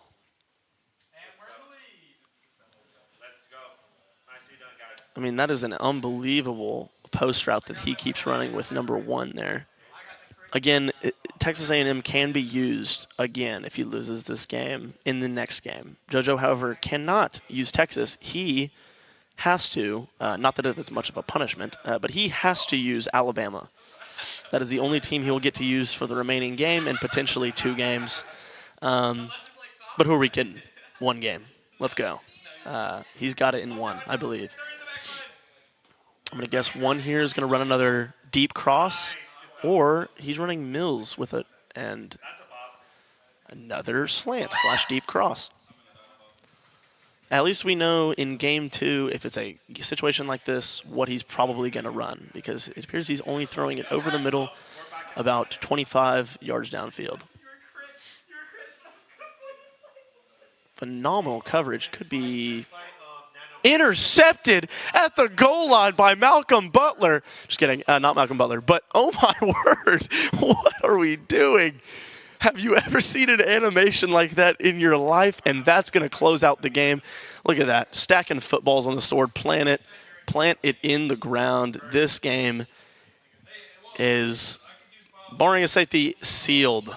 I mean, that is an unbelievable post route that he keeps running with number 1 there. Again, Texas A&M can be used again if he loses this game in the next game. JoJo, however, cannot use Texas. He has to, not that it's much of a punishment, but he has to use Alabama. That is the only team he will get to use for the remaining game and potentially 2 games. But who are we kidding? 1 game. Let's go. He's got it in 1, I believe. I'm going to guess 1 here is going to run another deep cross, or he's running Mills with it, and another slant / deep cross. at least we know in game 2, if it's a situation like this, what he's probably going to run, because it appears he's only throwing it over the middle about 25 yards downfield. Phenomenal coverage. Could be intercepted at the goal line by Malcolm Butler. Just kidding, not Malcolm Butler, but oh my word, what are we doing? Have you ever seen an animation like that in your life? And that's going to close out the game. Look at that, stacking footballs on the sword, plant it in the ground. This game is, barring a safety, sealed.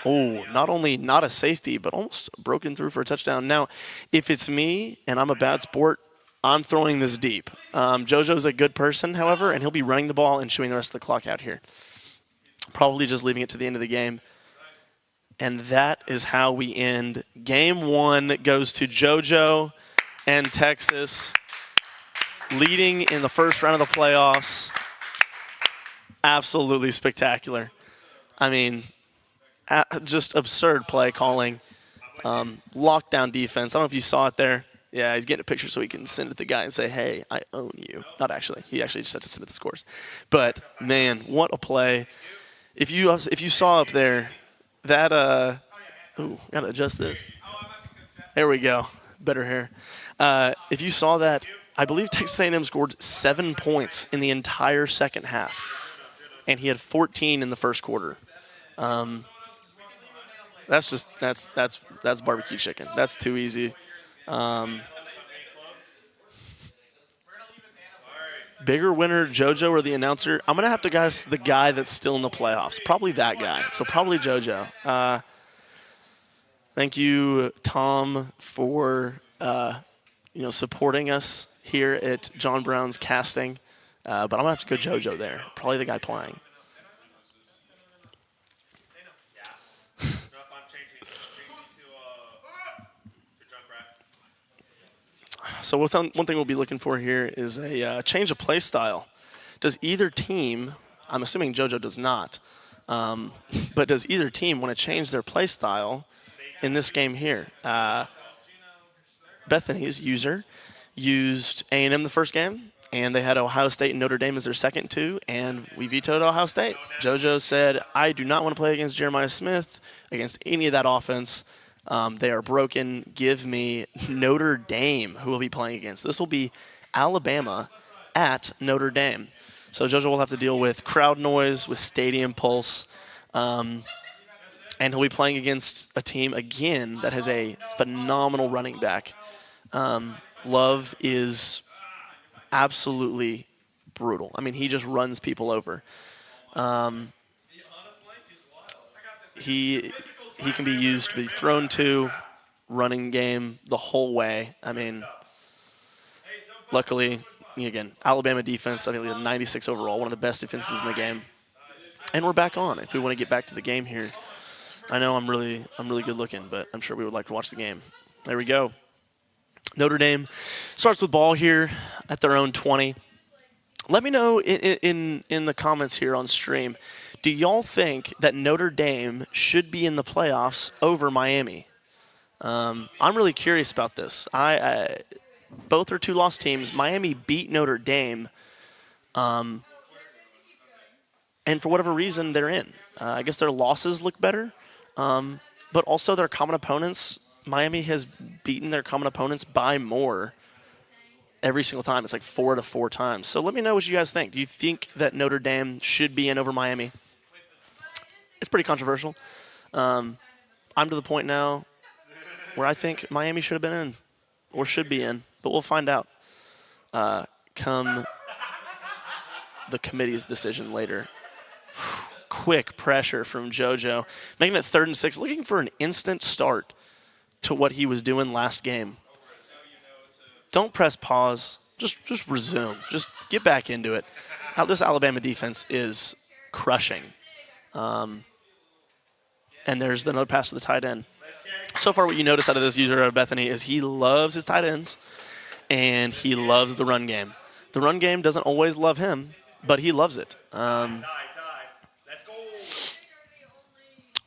Oh, not only not a safety, but almost broken through for a touchdown. Now, if it's me and I'm a bad sport, I'm throwing this deep. JoJo's a good person, however, and he'll be running the ball and chewing the rest of the clock out here. Probably just leaving it to the end of the game. And that is how we end. Game 1 goes to JoJo and Texas, leading in the first round of the playoffs. Absolutely spectacular. I mean, just absurd play calling. Lockdown defense. I don't know if you saw it there. Yeah, he's getting a picture so he can send it to the guy and say, hey, I own you. Not actually. He actually just had to submit the scores. But, man, what a play. If you saw up there, that gotta adjust this. There we go. Better hair. If you saw that, I believe Texas A&M scored 7 points in the entire second half. And he had 14 in the first quarter. That's barbecue chicken. That's too easy. Bigger winner, JoJo or the announcer? I'm going to have to guess the guy that's still in the playoffs. Probably that guy. So probably JoJo. Thank you, Tom, for supporting us here at John Brown's casting. But I'm going to have to go JoJo there. Probably the guy playing. So one thing we'll be looking for here is a change of play style. Does either team, I'm assuming JoJo does not, but does either team want to change their play style in this game here? Bethany's user used A&M the first game, and they had Ohio State and Notre Dame as their second two, and we vetoed Ohio State. JoJo said, I do not want to play against Jeremiah Smith, against any of that offense. They are broken. Give me Notre Dame, who will be playing against. This will be Alabama at Notre Dame. So JoJo will have to deal with crowd noise, with stadium pulse, and he'll be playing against a team, again, that has a phenomenal running back. Love is absolutely brutal. I mean, he just runs people over. He can be used to be thrown to, running game the whole way. I mean, luckily, again, Alabama defense, I think they're 96 overall, one of the best defenses in the game. And we're back on. If we want to get back to the game here, I know I'm really good looking, but I'm sure we would like to watch the game. There we go. Notre Dame starts with ball here at their own 20. Let me know in the comments here on stream, do y'all think that Notre Dame should be in the playoffs over Miami? I'm really curious about this. Both are two-loss teams. Miami beat Notre Dame, and for whatever reason, they're in. I guess their losses look better, but also their common opponents. Miami has beaten their common opponents by more every single time. It's like 4 to 4 times. So let me know what you guys think. Do you think that Notre Dame should be in over Miami? It's pretty controversial. I'm to the point now where I think Miami should have been in or should be in, but we'll find out come the committee's decision later. Quick pressure from JoJo, making it 3rd and 6, looking for an instant start to what he was doing last game. Don't press pause. Just resume. Just get back into it. This Alabama defense is crushing. And there's another pass to the tight end. So far what you notice out of this user out of Bethany is he loves his tight ends, and he loves the run game. The run game doesn't always love him, but he loves it. I'm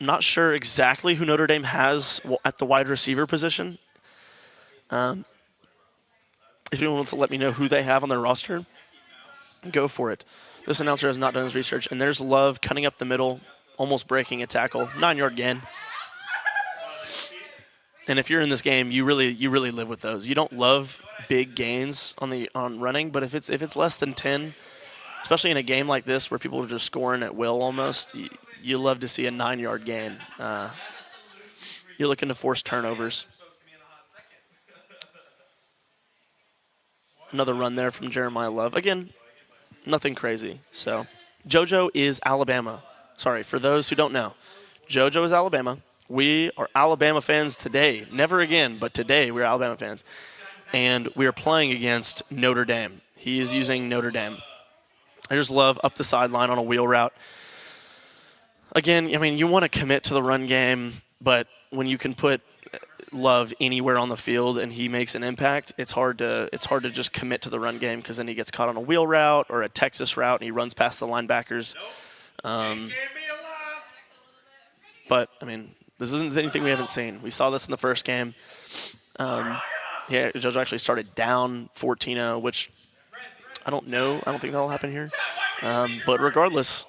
not sure exactly who Notre Dame has at the wide receiver position. If anyone wants to let me know who they have on their roster, go for it. This announcer has not done his research, and there's Love cutting up the middle, almost breaking a tackle. 9-yard gain. And if you're in this game, you really live with those. You don't love big gains on running, but if it's less than 10, especially in a game like this where people are just scoring at will almost, you love to see a 9-yard gain. You're looking to force turnovers. Another run there from Jeremiah Love. Again, nothing crazy. So, JoJo is Alabama. Sorry, for those who don't know. JoJo is Alabama. We are Alabama fans today. Never again, but today we're Alabama fans. And we are playing against Notre Dame. He is using Notre Dame. I just love up the sideline on a wheel route. Again, I mean, you want to commit to the run game, but when you can put Love anywhere on the field and he makes an impact, it's hard to just commit to the run game because then he gets caught on a wheel route or a Texas route and he runs past the linebackers. But, I mean, this isn't anything we haven't seen. We saw this in the first game. JoJo actually started down 14-0, which I don't know. I don't think that'll happen here. But regardless,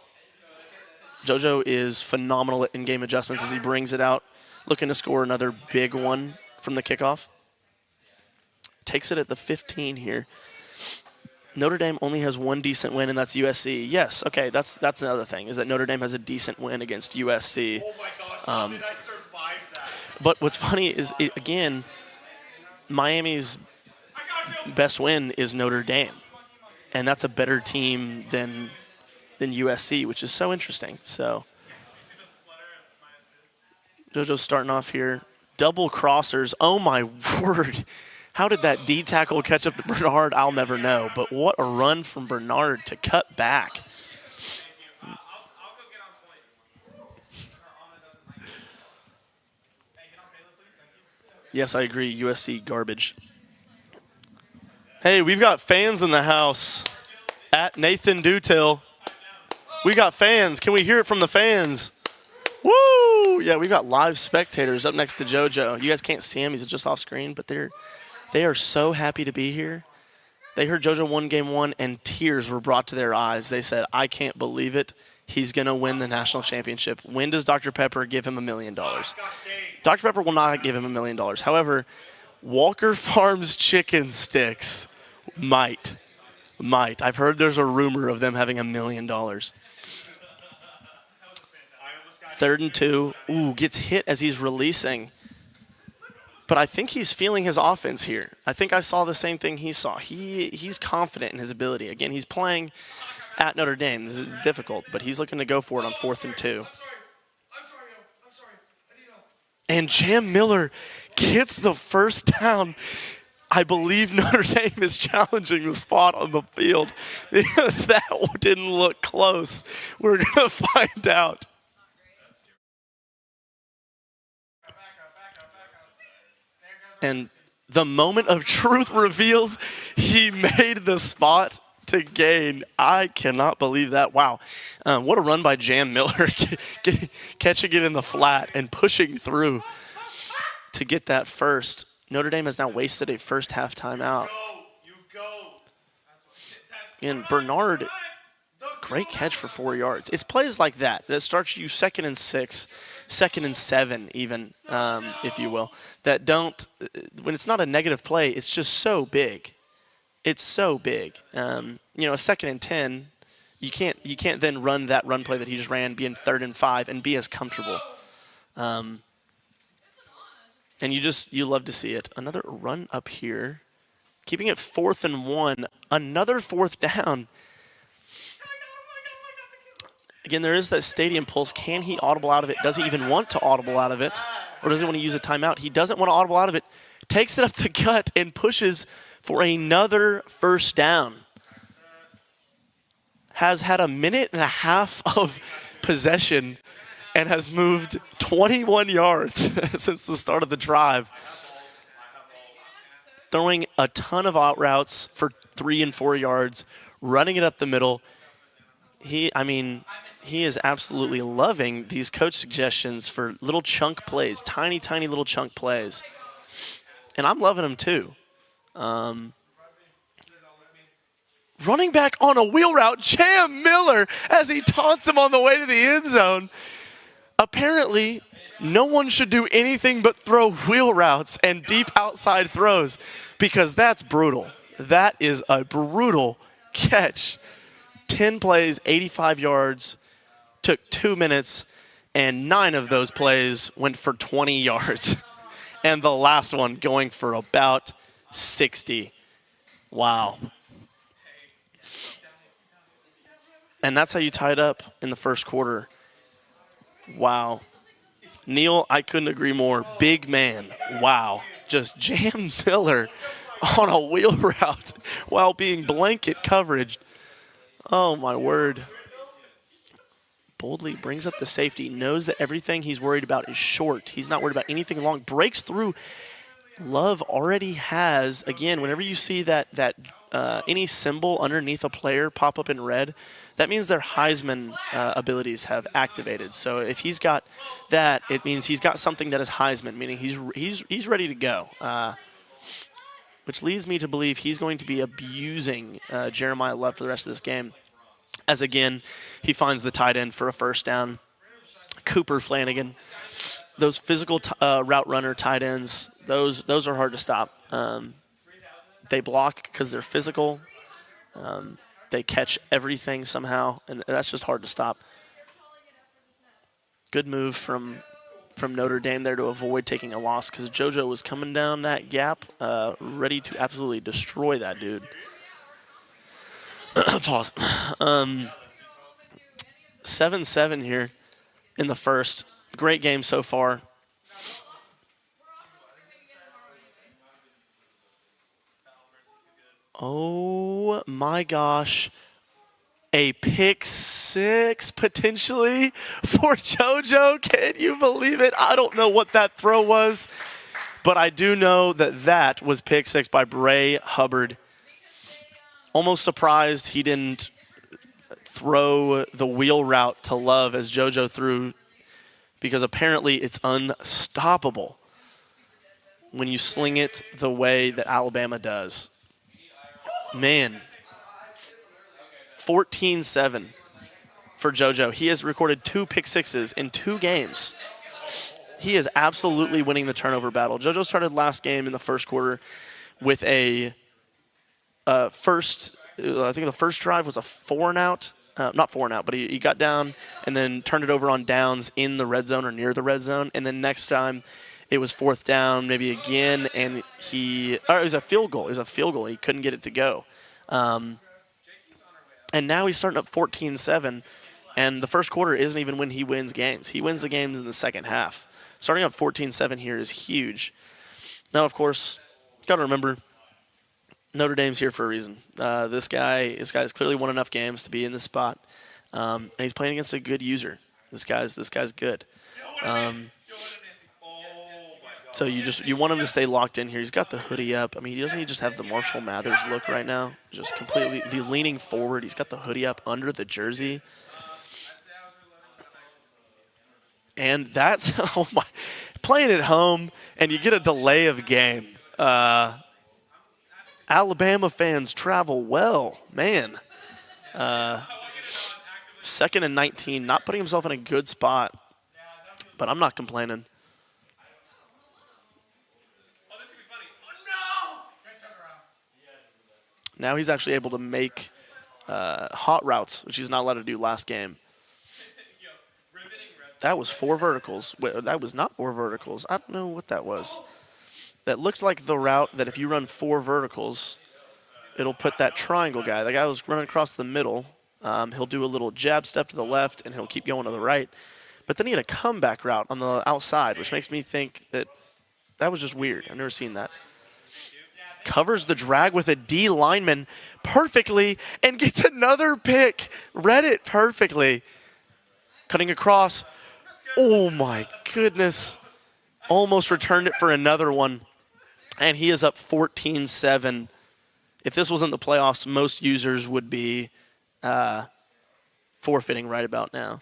JoJo is phenomenal at in-game adjustments as he brings it out, looking to score another big one from the kickoff. Takes it at the 15 here. Notre Dame only has one decent win, and that's USC. Yes, okay, that's another thing, is that Notre Dame has a decent win against USC. Oh my gosh, how did I survive that? But what's funny is, again, Miami's best win is Notre Dame. And that's a better team than USC, which is so interesting. So JoJo's starting off here. Double crossers. Oh, my word. How did that D tackle catch up to Bernard? I'll never know. But what a run from Bernard to cut back. Yes, I agree. USC garbage. Hey, we've got fans in the house at Nathan Dutill. We got fans. Can we hear it from the fans? Woo! Yeah, we've got live spectators up next to JoJo. You guys can't see him. He's just off screen, but they are so happy to be here. They heard JoJo won game one, and tears were brought to their eyes. They said, I can't believe it. He's going to win the national championship. When does Dr. Pepper give him $1 million? Dr. Pepper will not give him $1 million. However, Walker Farms chicken sticks might. I've heard there's a rumor of them having $1 million. 3rd and 2. Ooh, gets hit as he's releasing. But I think he's feeling his offense here. I think I saw the same thing he saw. He's confident in his ability. Again, he's playing at Notre Dame. This is difficult, but he's looking to go for it on 4th and 2. I'm sorry. And Jam Miller gets the first down. I believe Notre Dame is challenging the spot on the field because that didn't look close. We're going to find out. And the moment of truth reveals he made the spot to gain. I cannot believe that. Wow. What a run by Jam Miller, catching it in the flat and pushing through to get that first. Notre Dame has now wasted a first half timeout. You go. And Bernard, great catch for 4 yards. It's plays like that starts you 2nd and 6, 2nd and 7 even, if you will, that don't, when it's not a negative play, it's just so big. It's so big. A 2nd and 10, you can't then run that run play that he just ran, be in 3rd and 5, and be as comfortable. And you love to see it. Another run up here, keeping it 4th and 1. Another 4th down. Again, there is that stadium pulse. Can he audible out of it? Does he even want to audible out of it? Or does he want to use a timeout? He doesn't want to audible out of it. Takes it up the gut and pushes for another first down. Has had a minute and a half of possession and has moved 21 yards since the start of the drive. Throwing a ton of out routes for 3 and 4 yards, running it up the middle. He is absolutely loving these coach suggestions for little chunk plays, tiny little chunk plays. and I'm loving him too. Running back on a wheel route, Jam Miller, as he taunts him on the way to the end zone. Apparently, no one should do anything but throw wheel routes and deep outside throws because that's brutal. That is a brutal catch. 10 plays, 85 yards, took 2 minutes, and 9 of those plays went for 20 yards. And the last one going for about 60. Wow. And that's how you tied up in the first quarter. Wow. Neil, I couldn't agree more. Big man. Wow. Just Jam Miller on a wheel route while being blanket coverage. Oh, my word. Boldly brings up the safety, knows that everything he's worried about is short. He's not worried about anything long. Breaks through. Love already has, again, whenever you see that any symbol underneath a player pop up in red, that means their Heisman abilities have activated. So if he's got that, it means he's got something that is Heisman, meaning he's ready to go. Which leads me to believe he's going to be abusing Jeremiah Love for the rest of this game. As again, he finds the tight end for a first down. Cooper Flanagan. Those physical route runner tight ends, those are hard to stop. They block because they're physical. They catch everything somehow, and that's just hard to stop. Good move from Notre Dame there to avoid taking a loss because JoJo was coming down that gap, ready to absolutely destroy that dude. Pause. 7-7 here in the first. Great game so far. Oh my gosh. A pick six potentially for JoJo. Can you believe it? I don't know what that throw was, but I do know that was pick six by Bray Hubbard. Almost surprised he didn't throw the wheel route to Love as JoJo threw, because apparently it's unstoppable when you sling it the way that Alabama does. Man, 14-7 for JoJo. He has recorded 2 pick sixes in 2 games. He is absolutely winning the turnover battle. JoJo started last game in the first quarter with a I think the first drive was a 4-and-out. Not 4-and-out, but he got down and then turned it over on downs in the red zone or near the red zone. And then next time it was 4th down, maybe again, and it was a field goal. It was a field goal. He couldn't get it to go. And now he's starting up 14-7, and the first quarter isn't even when he wins games. He wins the games in the second half. Starting up 14-7 here is huge. Now, of course, got to remember, Notre Dame's here for a reason. This guy's clearly won enough games to be in this spot, and he's playing against a good user. This guy's good. So you want him to stay locked in here. He's got the hoodie up. I mean, doesn't he just have the Marshall Mathers look right now? Just completely leaning forward. He's got the hoodie up under the jersey. And that's playing at home, and you get a delay of game. Alabama fans travel well, man. 2nd and 19, not putting himself in a good spot, but I'm not complaining. Now he's actually able to make hot routes, which he's not allowed to do last game. That was 4 verticals. Wait, that was not 4 verticals. I don't know what that was. That looked like the route that if you run 4 verticals, it'll put that triangle guy. The guy was running across the middle. He'll do a little jab step to the left, and he'll keep going to the right. But then he had a comeback route on the outside, which makes me think that was just weird. I've never seen that. Covers the drag with a D lineman perfectly and gets another pick. Read it perfectly. Cutting across. Oh, my goodness. Almost returned it for another one. And he is up 14-7. If this wasn't the playoffs, most users would be forfeiting right about now.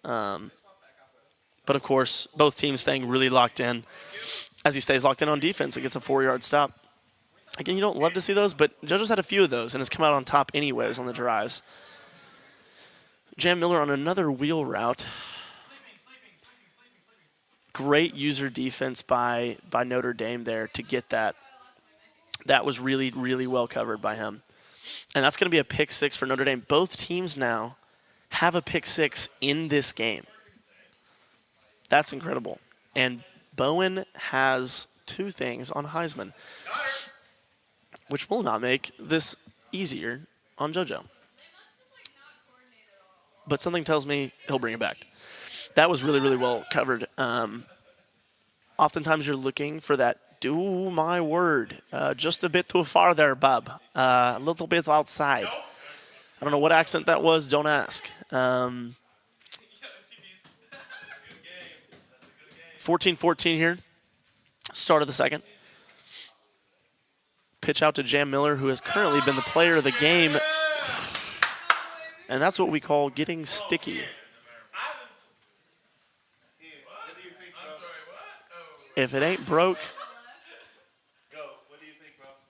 But, of course, both teams staying really locked in. as he stays locked in on defense and gets a 4-yard stop. Again, you don't love to see those, but JoJo's had a few of those and has come out on top anyways on the drives. Jam Miller on another wheel route. Great user defense by Notre Dame there to get that. That was really, really well covered by him. And that's going to be a pick 6 for Notre Dame. Both teams now have a pick 6 in this game. That's incredible. And Bowen has 2 things on Heisman, which will not make this easier on JoJo. But something tells me he'll bring it back. That was really, really well covered. Oftentimes you're looking for that, do my word, just a bit too far there, bub. A little bit outside. I don't know what accent that was, don't ask. 14-14 here, start of the second. Pitch out to Jam Miller, who has currently been the player of the game. And that's what we call getting sticky. If it ain't broke,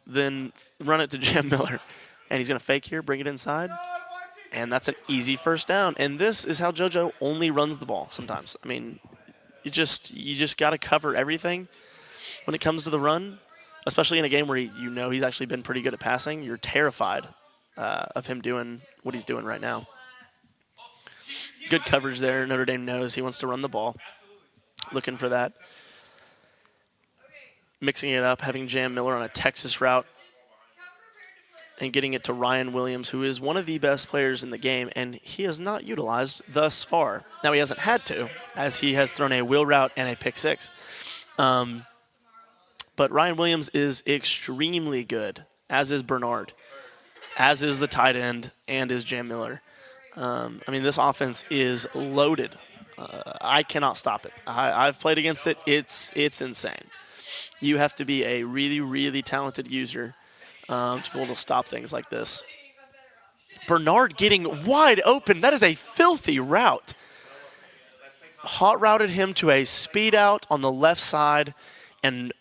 then run it to Jam Miller. And he's going to fake here, bring it inside. And that's an easy first down. And this is how JoJo only runs the ball sometimes. I mean, you just got to cover everything when it comes to the run, especially in a game where you know he's actually been pretty good at passing. You're terrified of him doing what he's doing right now. Good coverage there. Notre Dame knows he wants to run the ball. Looking for that. Mixing it up, having Jam Miller on a Texas route and getting it to Ryan Williams, who is one of the best players in the game, and he has not utilized thus far. Now, he hasn't had to, as he has thrown a wheel route and a pick 6. But Ryan Williams is extremely good, as is Bernard, as is the tight end, and is Jam Miller. I mean, this offense is loaded. I cannot stop it. I've played against it. It's insane. You have to be a really, really talented user to be able to stop things like this. Bernard getting wide open. That is a filthy route. Hot routed him to a speed out on the left side and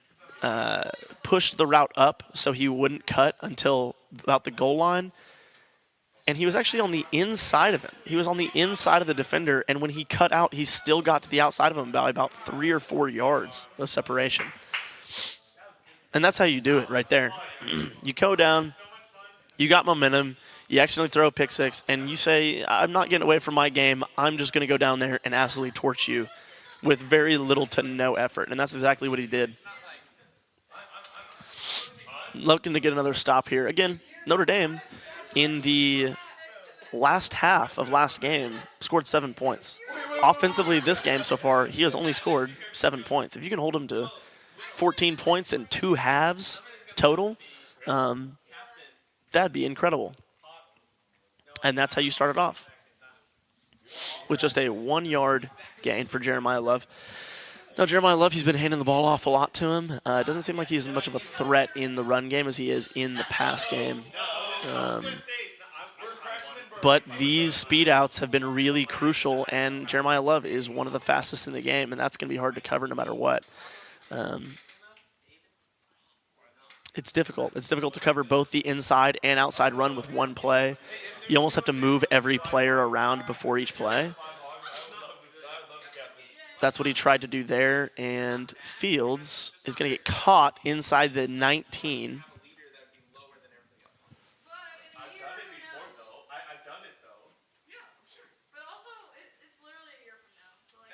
pushed the route up so he wouldn't cut until about the goal line. And he was actually on the inside of him. He was on the inside of the defender, and when he cut out, he still got to the outside of him by about 3 or 4 yards of separation. And that's how you do it right there. You go down, you got momentum, you accidentally throw a pick 6, and you say, I'm not getting away from my game. I'm just going to go down there and absolutely torch you with very little to no effort. And that's exactly what he did. Looking to get another stop here. Again, Notre Dame, in the last half of last game, scored 7 points. Offensively, this game so far, he has only scored 7 points. If you can hold him to 14 points in 2 halves total, that'd be incredible. And that's how you start it off, with just a 1-yard gain for Jeremiah Love. Now, Jeremiah Love, he's been handing the ball off a lot to him. It doesn't seem like he's much of a threat in the run game as he is in the pass game. But these speed outs have been really crucial, and Jeremiah Love is one of the fastest in the game, and that's going to be hard to cover no matter what. It's difficult. It's difficult to cover both the inside and outside run with one play. You almost have to move every player around before each play. That's what he tried to do there, and Fields is going to get caught inside the 19.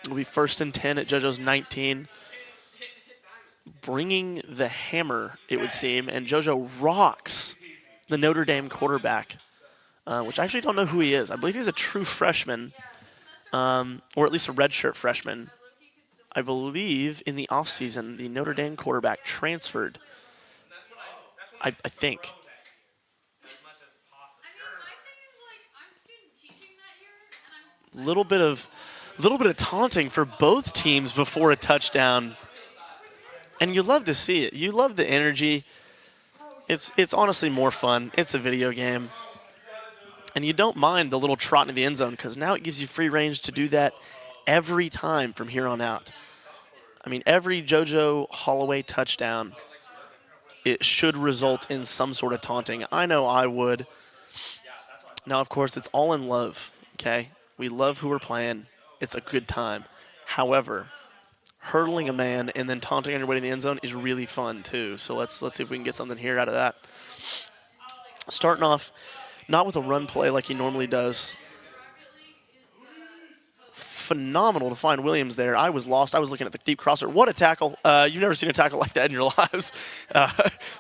It'll be 1st and 10 at JoJo's 19. Bringing the hammer, it would seem, and JoJo rocks the Notre Dame quarterback, which I actually don't know who he is. I believe he's a true freshman, or at least a redshirt freshman. I believe in the offseason, the Notre Dame quarterback transferred, I think. Little bit of taunting for both teams before a touchdown. And you love to see it. You love the energy. It's honestly more fun. It's a video game. And you don't mind the little trot into the end zone because now it gives you free range to do that every time from here on out. I mean, every JoJo Holloway touchdown, it should result in some sort of taunting. I know I would. Now, of course, it's all in love, okay? We love who we're playing. It's a good time. However, hurdling a man and then taunting everybody in the end zone is really fun, too. So let's see if we can get something here out of that. Starting off, not with a run play like he normally does. Phenomenal to find Williams there. I was lost. I was looking at the deep crosser. What a tackle. You've never seen a tackle like that in your lives.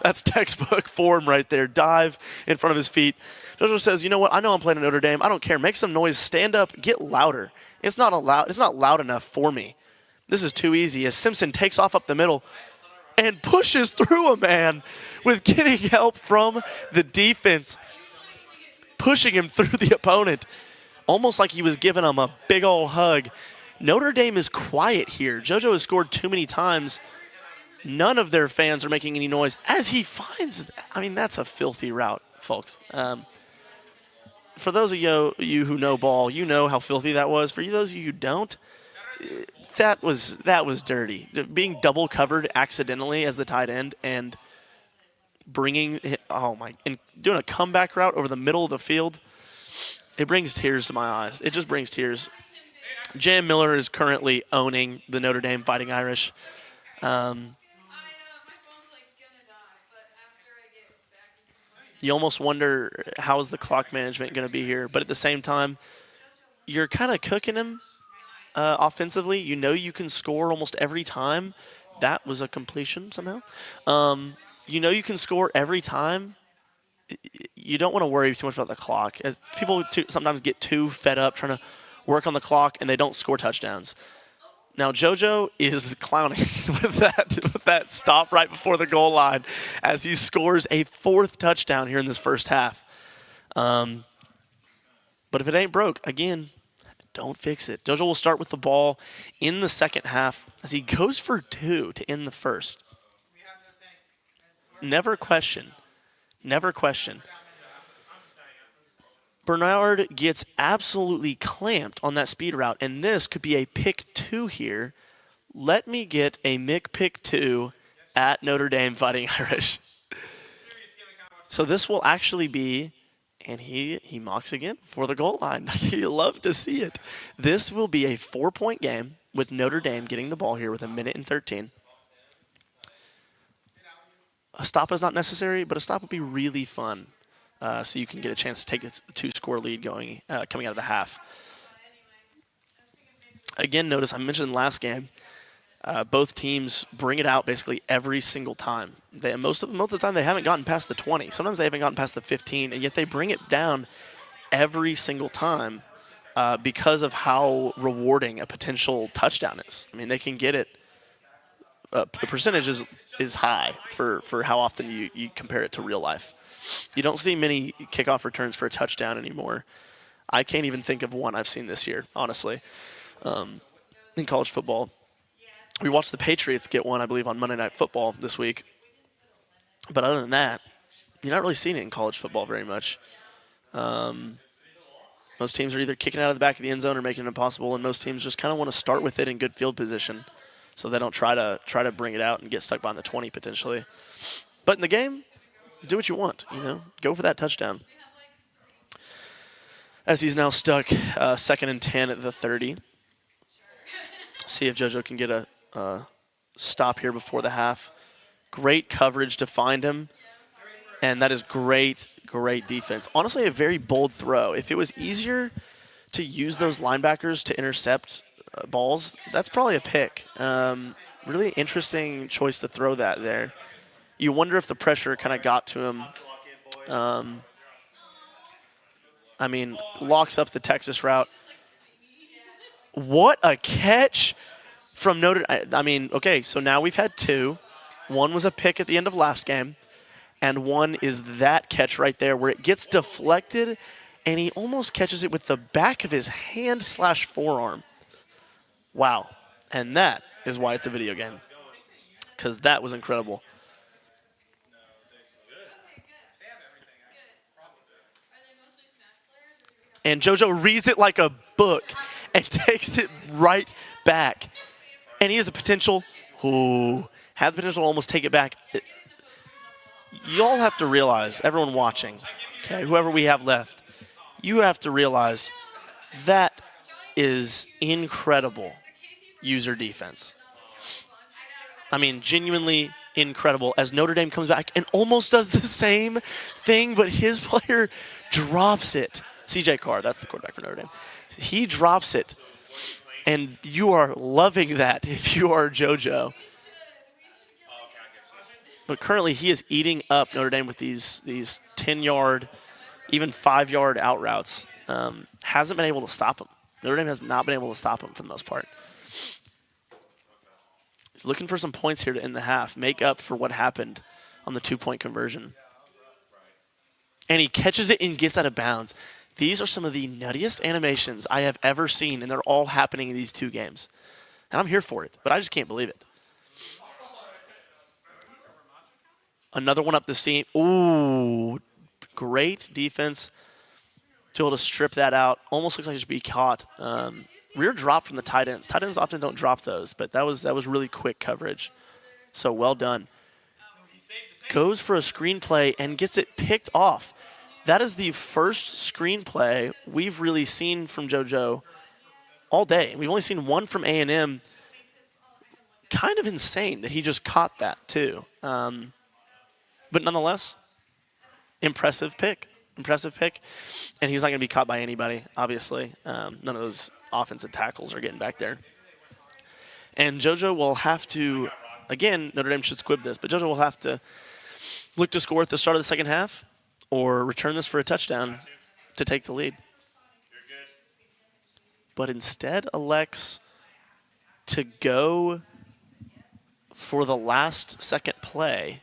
That's textbook form right there. Dive in front of his feet. JoJo says, you know what? I know I'm playing at Notre Dame. I don't care. Make some noise. Stand up. Get louder. It's not loud enough for me. This is too easy as Simpson takes off up the middle and pushes through a man with getting help from the defense, pushing him through the opponent. Almost like he was giving him a big old hug. Notre Dame is quiet here. JoJo has scored too many times. None of their fans are making any noise as he finds. I mean, that's a filthy route, folks. For those of you who know ball, you know how filthy that was. For those of you who don't, that was dirty. Being double covered accidentally as the tight end and doing a comeback route over the middle of the field. It brings tears to my eyes. It just brings tears. J.M. Miller is currently owning the Notre Dame Fighting Irish. You almost wonder, how is the clock management going to be here? But at the same time, you're kind of cooking him offensively. You know you can score almost every time. That was a completion somehow. You know you can score every time. You don't want to worry too much about the clock. As people sometimes get too fed up trying to work on the clock and they don't score touchdowns. Now JoJo is clowning with that stop right before the goal line as he scores a 4th touchdown here in this first half. But if it ain't broke, again, don't fix it. JoJo will start with the ball in the second half as he goes for 2 to end the first. Never question. Bernard gets absolutely clamped on that speed route, and this could be a pick 2 here. Let me get a Mick pick 2 at Notre Dame Fighting Irish. So this will actually be, and he mocks again for the goal line. You love to see it. This will be a 4-point game with Notre Dame getting the ball here with 1:13. A stop is not necessary, but a stop would be really fun. So you can get a chance to take a 2-score lead coming out of the half. Again, notice I mentioned last game, both teams bring it out basically every single time. Most of the time they haven't gotten past the 20. Sometimes they haven't gotten past the 15, and yet they bring it down every single time because of how rewarding a potential touchdown is. I mean, they can get it. The percentage is high for how often you compare it to real life. You don't see many kickoff returns for a touchdown anymore. I can't even think of one I've seen this year, honestly, in college football. We watched the Patriots get one, I believe, on Monday Night Football this week. But other than that, you're not really seeing it in college football very much. Most teams are either kicking out of the back of the end zone or making it impossible, and most teams just kind of want to start with it in good field position so they don't try to bring it out and get stuck behind the 20 potentially. But in the game, do what you want, go for that touchdown. As he's now stuck 2nd and 10 at the 30. See if JoJo can get a stop here before the half. Great coverage to find him, and that is great defense. Honestly, a very bold throw. If it was easier to use those linebackers to intercept balls, that's probably a pick. Really interesting choice to throw that there. You wonder if the pressure kind of got to him. Locks up the Texas route. What a catch from Notre Dame. Okay, so now we've had 2. One was a pick at the end of last game, and one is that catch right there where it gets deflected, and he almost catches it with the back of his hand/forearm. Wow. And that is why it's a video game, because that was incredible. And JoJo reads it like a book and takes it right back. And he has the potential, had the potential to almost take it back. You all have to realize, everyone watching, okay, whoever we have left, you have to realize that is incredible user defense. I mean, genuinely incredible as Notre Dame comes back and almost does the same thing, but his player drops it. CJ Carr, that's the quarterback for Notre Dame. He drops it, and you are loving that if you are JoJo. But currently, he is eating up Notre Dame with these 10-yard, even 5-yard out routes. Hasn't been able to stop him. Notre Dame has not been able to stop him for the most part. He's looking for some points here to end the half, make up for what happened on the 2-point conversion. And he catches it and gets out of bounds. These are some of the nuttiest animations I have ever seen, and they're all happening in these two games. And I'm here for it, but I just can't believe it. Another one up the seam. Ooh, great defense to be able to strip that out. Almost looks like it should be caught. Rear drop from the tight ends. Tight ends often don't drop those, but that was really quick coverage. So well done. Goes for a screenplay and gets it picked off. That is the first screenplay we've really seen from JoJo all day. We've only seen one from A&M. Kind of insane that he just caught that too. But nonetheless, impressive pick. And he's not going to be caught by anybody, obviously. None of those offensive tackles are getting back there. And JoJo will have to, again, Notre Dame should squib this, but JoJo will have to look to score at the start of the second half or return this for a touchdown to take the lead. But instead elects to go for the last second play.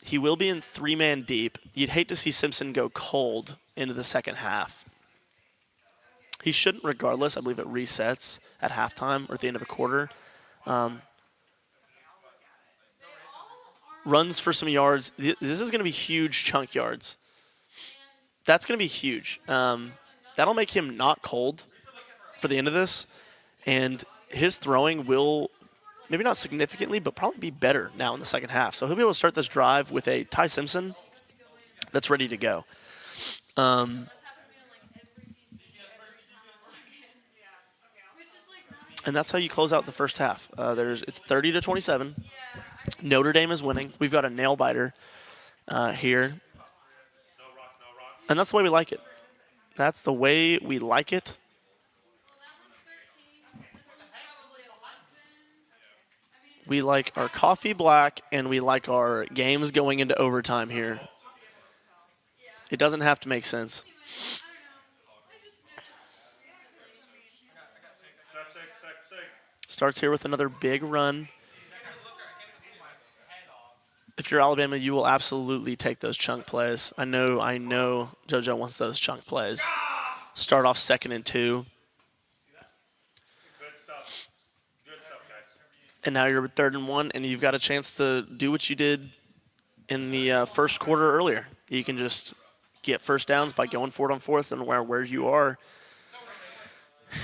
He will be in 3-man deep. You'd hate to see Simpson go cold into the second half. He shouldn't regardless. I believe it resets at halftime or at the end of a quarter. Runs for some yards. This is going to be huge chunk yards. That's going to be huge. That'll make him not cold for the end of this. And his throwing will, maybe not significantly, but probably be better now in the second half. So he'll be able to start this drive with a Ty Simpson that's ready to go. And that's how you close out the first half. It's 30-27. Notre Dame is winning. We've got a nail biter here. And that's the way we like it. That's the way we like it. We like our coffee black, and we like our games going into overtime here. It doesn't have to make sense. Starts here with another big run. If you're Alabama, you will absolutely take those chunk plays. I know JoJo wants those chunk plays. Start off 2nd and 2. Good stuff, guys. And now you're 3rd and 1, and you've got a chance to do what you did in the first quarter earlier. You can just get first downs by going for it on 4th and where you are.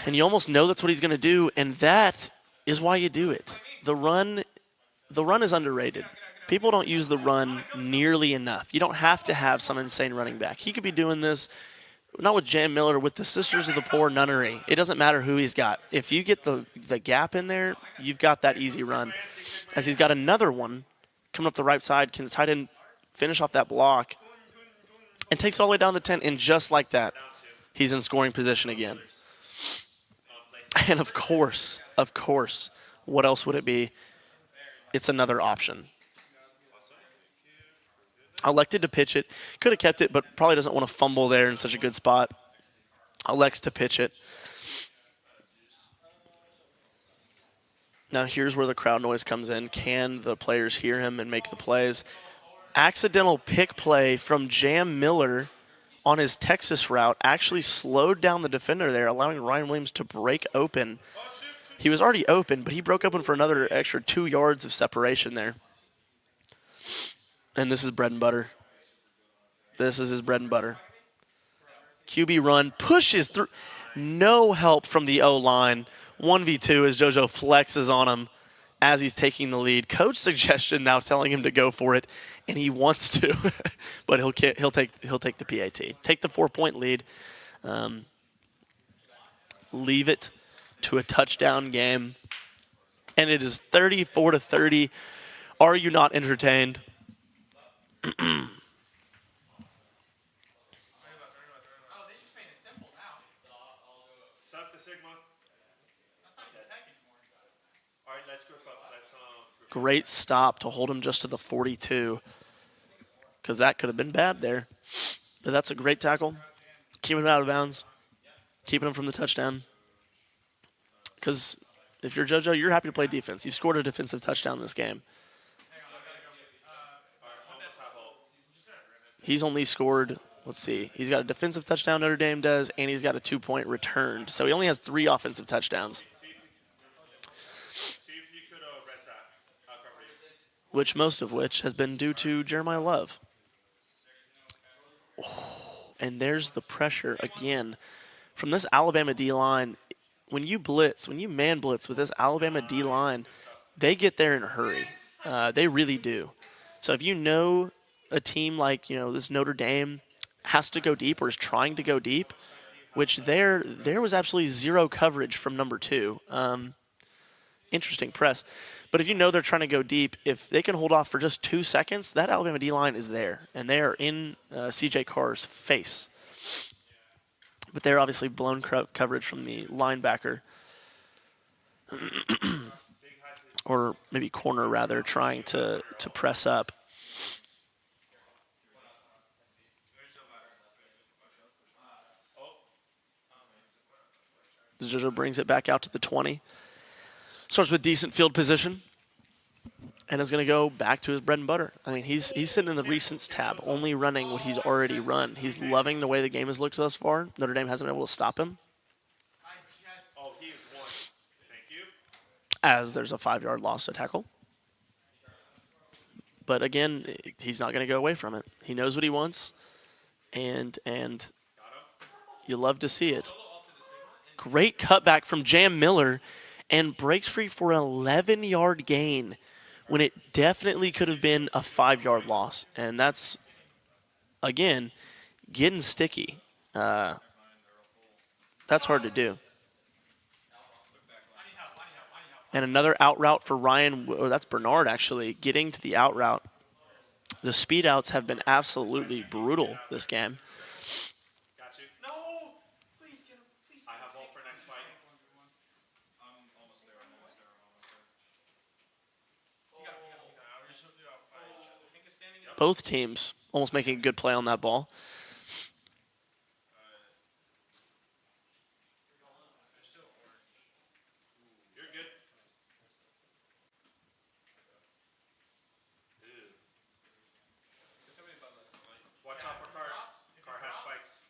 And you almost know that's what he's going to do, and that is why you do it. The run is underrated. People don't use the run nearly enough. You don't have to have some insane running back. He could be doing this, not with Jam Miller, with the Sisters of the Poor Nunnery. It doesn't matter who he's got. If you get the gap in there, you've got that easy run. As he's got another one coming up the right side, can the tight end finish off that block and takes it all the way down to 10, and just like that, he's in scoring position again. And of course, what else would it be? It's another option. Elected to pitch it. Could have kept it, but probably doesn't want to fumble there in such a good spot. Elects to pitch it. Now here's where the crowd noise comes in. Can the players hear him and make the plays? Accidental pick play from Jam Miller on his Texas route actually slowed down the defender there, allowing Ryan Williams to break open. He was already open, but he broke open for another extra 2 yards of separation there. And this is bread and butter. This is his bread and butter. QB run, pushes through. No help from the O-line. 1v2 as JoJo flexes on him as he's taking the lead. Coach suggestion now telling him to go for it, and he wants to, but he'll take the PAT, take the 4-point lead, leave it to a touchdown game, and it is 34-30. Are you not entertained? Suck the Sigma. All right, let's group up. Great stop to hold him just to the 42, because that could have been bad there. But that's a great tackle. Keeping him out of bounds. Keeping him from the touchdown. Because if you're JoJo, you're happy to play defense. You've scored a defensive touchdown this game. He's only scored, let's see, he's got a defensive touchdown, Notre Dame does, and he's got a 2-point returned. So he only has 3 offensive touchdowns. See if you could rest that. Cover you. Which most of which has been due to Jeremiah Love. Oh, and there's the pressure again from this Alabama D-line. When you man blitz with this Alabama D-line, they get there in a hurry. They really do. So if you know a team like, this Notre Dame has to go deep or is trying to go deep, which there was absolutely zero coverage from number 2. Interesting press. But if you know they're trying to go deep, if they can hold off for just 2 seconds, that Alabama D-line is there, and they are in C.J. Carr's face. But they're obviously blown coverage from the linebacker, or maybe corner rather, trying to press up. JoJo brings it back out to the 20. Starts with decent field position. And is going to go back to his bread and butter. I mean, he's sitting in the recents tab, only running what he's already run. He's loving the way the game has looked thus far. Notre Dame hasn't been able to stop him. Oh, he is one. Thank you. As there's a 5-yard loss to tackle. But again, he's not going to go away from it. He knows what he wants, and you love to see it. Great cutback from Jam Miller, and breaks free for an 11-yard gain when it definitely could have been a 5-yard loss. And that's, again, getting sticky. That's hard to do. And another out route for Ryan. Oh, that's Bernard, actually, getting to the out route. The speed outs have been absolutely brutal this game. Got you. No! Please get him. Please. I have hope for next fight. Both teams almost making a good play on that ball. You're good. Ew. Watch out for Carr. Carr has spikes.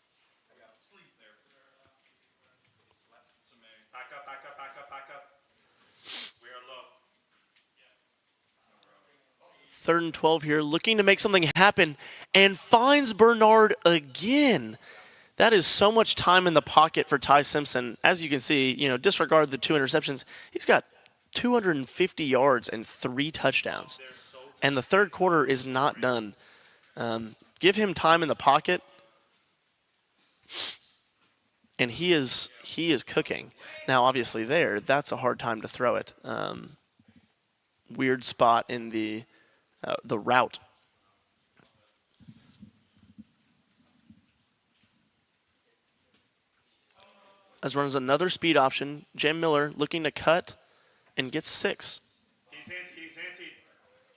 Back up, back up, back up, back up. We are low. 3rd and 12 here, looking to make something happen, and finds Bernard again. That is so much time in the pocket for Ty Simpson. As you can see, disregard the 2 interceptions. He's got 250 yards and 3 touchdowns. And the third quarter is not done. Give him time in the pocket, and he is cooking. Now, obviously that's a hard time to throw it. Weird spot in the route. As runs another speed option. Jam Miller looking to cut and gets 6. He's anti.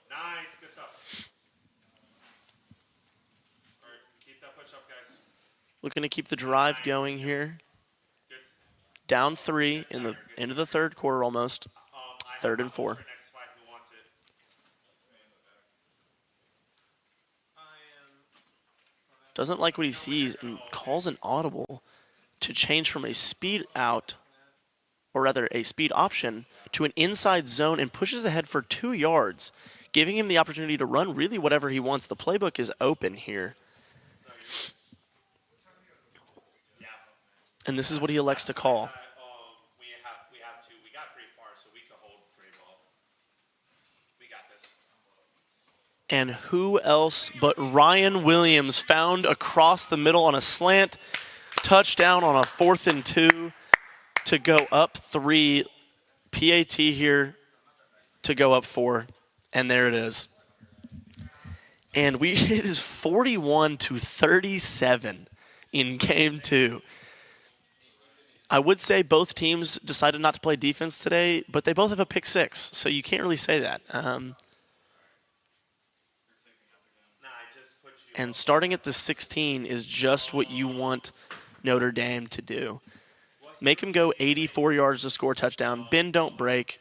Nice, good stuff. All right, keep that push up, guys. Looking to keep the drive going here. Good. Down 3 in the end of the third quarter almost. I 3rd have and 4. hope for next fight. Who wants it? Doesn't like what he sees and calls an audible to change from a speed out, or rather a speed option, to an inside zone, and pushes ahead for 2 yards, giving him the opportunity to run really whatever he wants. The playbook is open here. And this is what he elects to call. We have to. And who else but Ryan Williams found across the middle on a slant touchdown on a 4th and 2 to go up 3. PAT here to go up 4. And there it is. And it is 41-37 in game 2. I would say both teams decided not to play defense today, but they both have a pick 6, so you can't really say that. And starting at the 16 is just what you want Notre Dame to do. Make them go 84 yards to score a touchdown. Bend, don't break.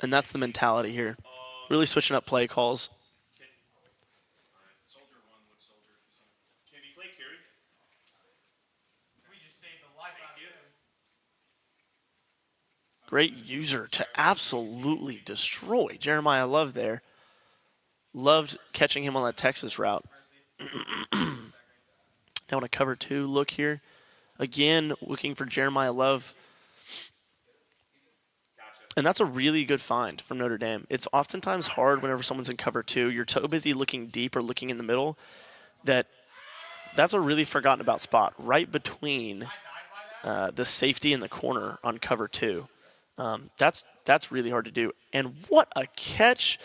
And that's the mentality here. Really switching up play calls. Can you play Curie? Great user to absolutely destroy Jeremiah Love there. Loved catching him on that Texas route. Now on a cover 2 look here. Again, looking for Jeremiah Love. And that's a really good find from Notre Dame. It's oftentimes hard whenever someone's in cover 2. You're so busy looking deep or looking in the middle that's a really forgotten about spot right between the safety and the corner on cover 2. That's really hard to do. And what a catch.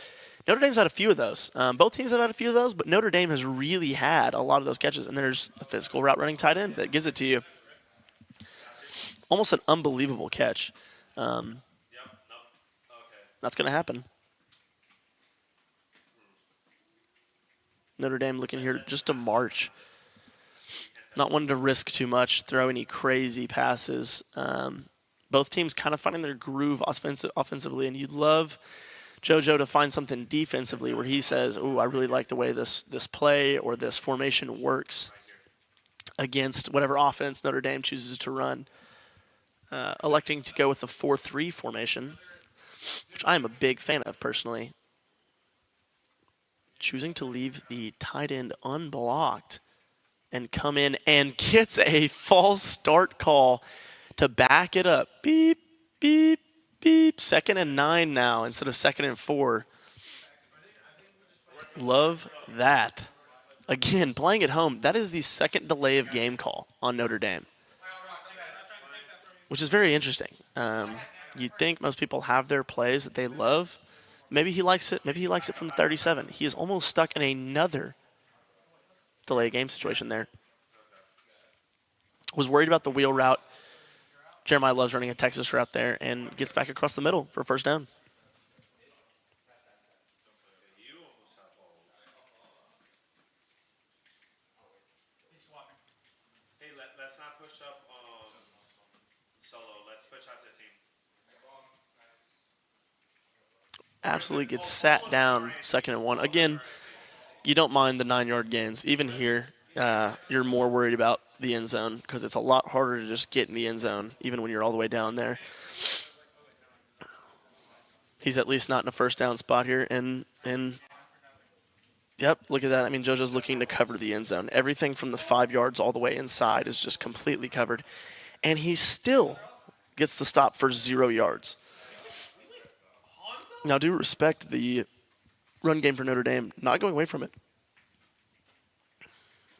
Notre Dame's had a few of those. Both teams have had a few of those, but Notre Dame has really had a lot of those catches. And there's a physical route running tight end that gives it to you. Almost an unbelievable catch. That's going to happen. Notre Dame looking here just to march. Not wanting to risk too much, throw any crazy passes. Both teams kind of finding their groove offensively, and you'd love JoJo to find something defensively where he says, "Ooh, I really like the way this play or this formation works against whatever offense Notre Dame chooses to run." Electing to go with the 4-3 formation, which I am a big fan of personally. Choosing to leave the tight end unblocked and come in and gets a false start call to back it up. Beep, beep, beep. 2nd and 9 now instead of 2nd and 4. Love that. Again, playing at home, that is the second delay of game call on Notre Dame, which is very interesting. You'd think most people have their plays that they love. Maybe he likes it. Maybe he likes it from 37. He is almost stuck in another delay game situation there. Was worried about the wheel route. Jeremiah Love's running a Texas route there and gets back across the middle for a first down. Hey, let's not push up solo. Let's push out to the team. Absolutely gets sat down 2nd and 1. Again, you don't mind the 9-yard gains. Even here, you're more worried about the end zone because it's a lot harder to just get in the end zone, even when you're all the way down there. He's at least not in a first down spot here. And yep, look at that. I mean, JoJo's looking to cover the end zone. Everything from the 5 yards all the way inside is just completely covered. And he still gets the stop for 0 yards. Now, do respect the run game for Notre Dame, not going away from it.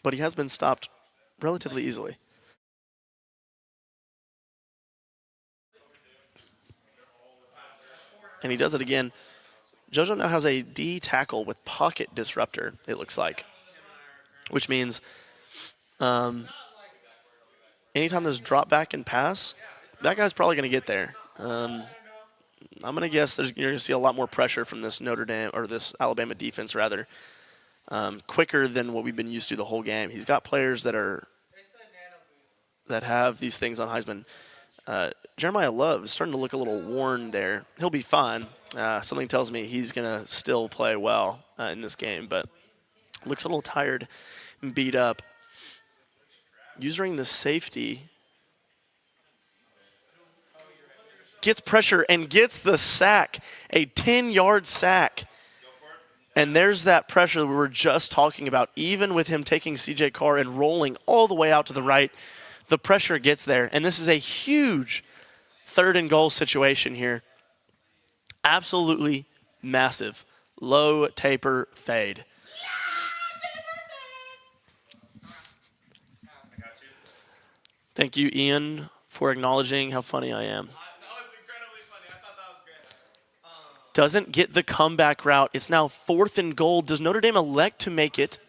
But he has been stopped relatively easily. And he does it again. JoJo now has a D tackle with pocket disruptor, it looks like. Which means anytime there's drop back and pass, that guy's probably going to get there. I'm going to guess you're going to see a lot more pressure from this Notre Dame, or this Alabama defense rather, quicker than what we've been used to the whole game. He's got players that have these things on Heisman. Jeremiah Love is starting to look a little worn there. He'll be fine. Something tells me he's going to still play well in this game, but looks a little tired and beat up. Using the safety. Gets pressure and gets the sack, a 10-yard sack. And there's that pressure that we were just talking about. Even with him taking C.J. Carr and rolling all the way out to the right, the pressure gets there. And this is a huge 3rd and goal situation here. Absolutely massive. Low taper fade. I got you. Thank you, Ian, for acknowledging how funny I am. That was incredibly funny. I thought that was great. Doesn't get the comeback route. It's now 4th and goal. Does Notre Dame elect to make it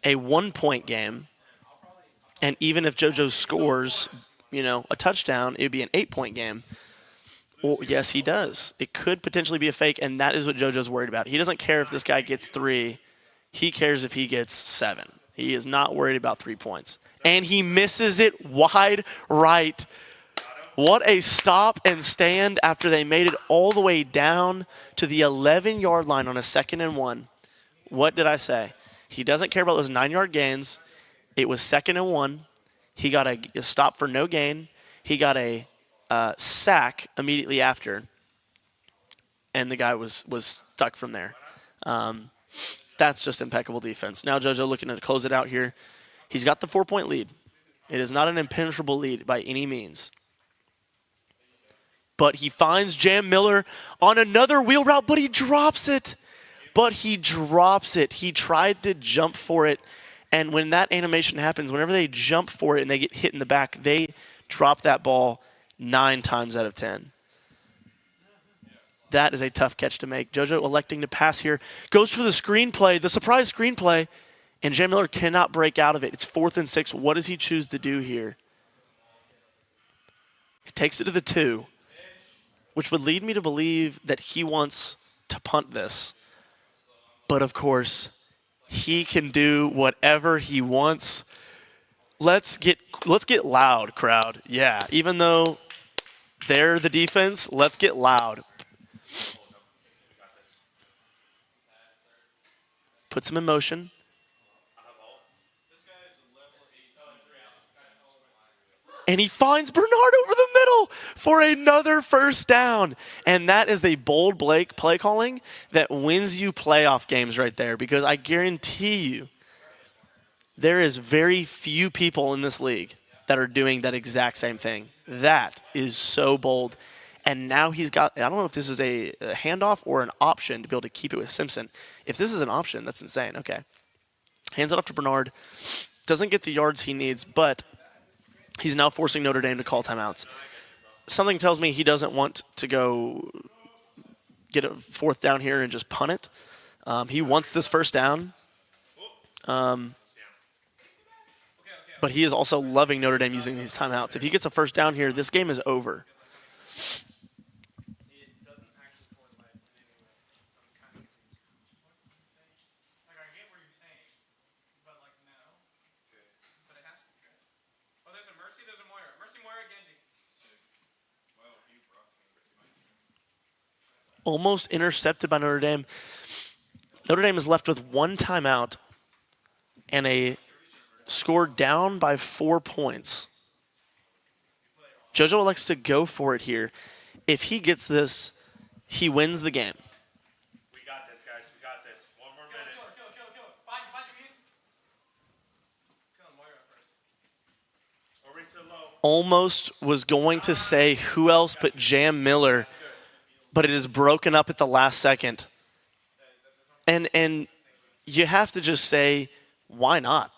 No, you're good. a 1-point game? And even if JoJo scores, a touchdown, it would be an 8-point game. Well, yes, he does. It could potentially be a fake, and that is what JoJo's worried about. He doesn't care if this guy gets 3. He cares if he gets 7. He is not worried about 3 points. And he misses it wide right. What a stop and stand after they made it all the way down to the 11-yard line on a 2nd and 1. What did I say? He doesn't care about those 9-yard gains. It was 2nd and 1. He got a stop for no gain. He got a sack immediately after, and the guy was stuck from there. That's just impeccable defense. Now JoJo looking to close it out here. He's got the 4-point lead. It is not an impenetrable lead by any means. But he finds Jam Miller on another wheel route, but he drops it. He tried to jump for it, and when that animation happens, whenever they jump for it and they get hit in the back, they drop that ball 9 times out of 10. That is a tough catch to make. JoJo electing to pass here. Goes for the screenplay, the surprise screenplay, and Jam Miller cannot break out of it. It's 4th and 6. What does he choose to do here? He takes it to the 2, which would lead me to believe that he wants to punt this. But of course, he can do whatever he wants. Let's get loud, crowd. Yeah, even though they're the defense, let's get loud. Puts him in motion. And he finds Bernard over the middle for another first down. And that is the bold Blake play calling that wins you playoff games right there. Because I guarantee you, there is very few people in this league that are doing that exact same thing. That is so bold. And now he's got, I don't know if this is a handoff or an option to be able to keep it with Simpson. If this is an option, that's insane. Okay. Hands it off to Bernard. Doesn't get the yards he needs, but he's now forcing Notre Dame to call timeouts. Something tells me he doesn't want to go get a 4th down here and just punt it. He wants this first down. But he is also loving Notre Dame using these timeouts. If he gets a first down here, this game is over. Almost intercepted by Notre Dame. Notre Dame is left with 1 timeout and a score down by 4 points. JoJo elects to go for it here. If he gets this, he wins the game. We got this, guys. We got this. 1 more minute. Kill it. Find your beat. Kill Moira first. Or we so low. Almost was going to say who else but Jam Miller, but it is broken up at the last second. And you have to just say, why not?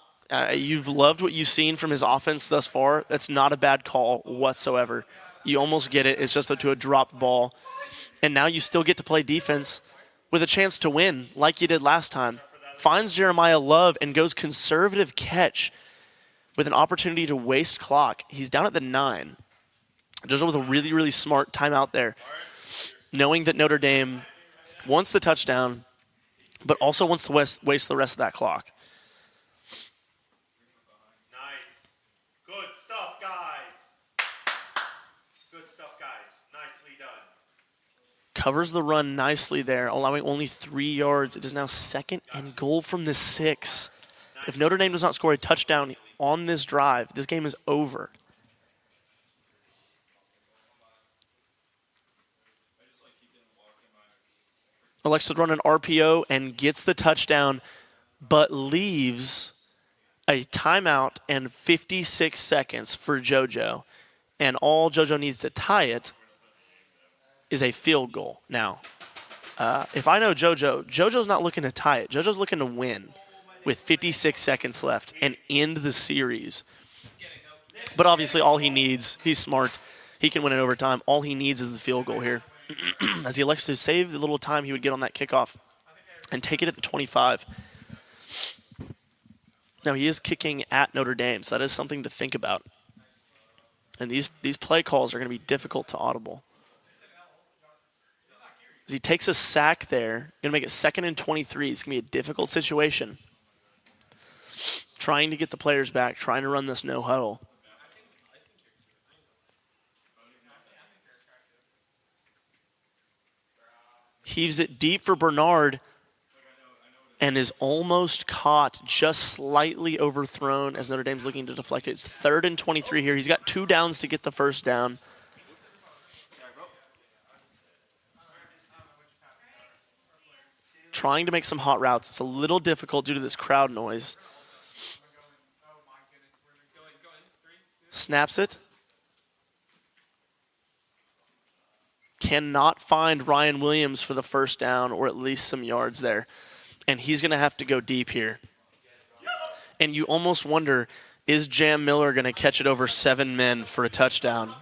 You've loved what you've seen from his offense thus far. That's not a bad call whatsoever. You almost get it. It's just to a dropped ball. And now you still get to play defense with a chance to win like you did last time. Finds Jeremiah Love and goes conservative catch with an opportunity to waste clock. He's down at the 9. JoJo with a really, really smart timeout there, knowing that Notre Dame wants the touchdown, but also wants to waste the rest of that clock. Nice. Good stuff, guys. Good stuff, guys. Nicely done. Covers the run nicely there, allowing only 3 yards. It is now 2nd and goal from the 6. If Notre Dame does not score a touchdown on this drive, this game is over. Elects to run an RPO and gets the touchdown, but leaves a timeout and 56 seconds for JoJo. And all JoJo needs to tie it is a field goal. Now, if I know JoJo's not looking to tie it. JoJo's looking to win with 56 seconds left and end the series. But obviously all he needs, he's smart, he can win in overtime. All he needs is the field goal here. As he elects to save the little time he would get on that kickoff and take it at the 25. Now, he is kicking at Notre Dame, so that is something to think about. And these play calls are going to be difficult to audible. As he takes a sack there, going to make it 2nd and 23. It's going to be a difficult situation. Trying to get the players back, trying to run this no huddle. Heaves it deep for Bernard and is almost caught, just slightly overthrown as Notre Dame's looking to deflect it. It's 3rd and 23 here. He's got 2 downs to get the first down. Trying to make some hot routes. It's a little difficult due to this crowd noise. Snaps it. Cannot find Ryan Williams for the first down or at least some yards there. And he's going to have to go deep here. And you almost wonder, is Jam Miller going to catch it over 7 men for a touchdown?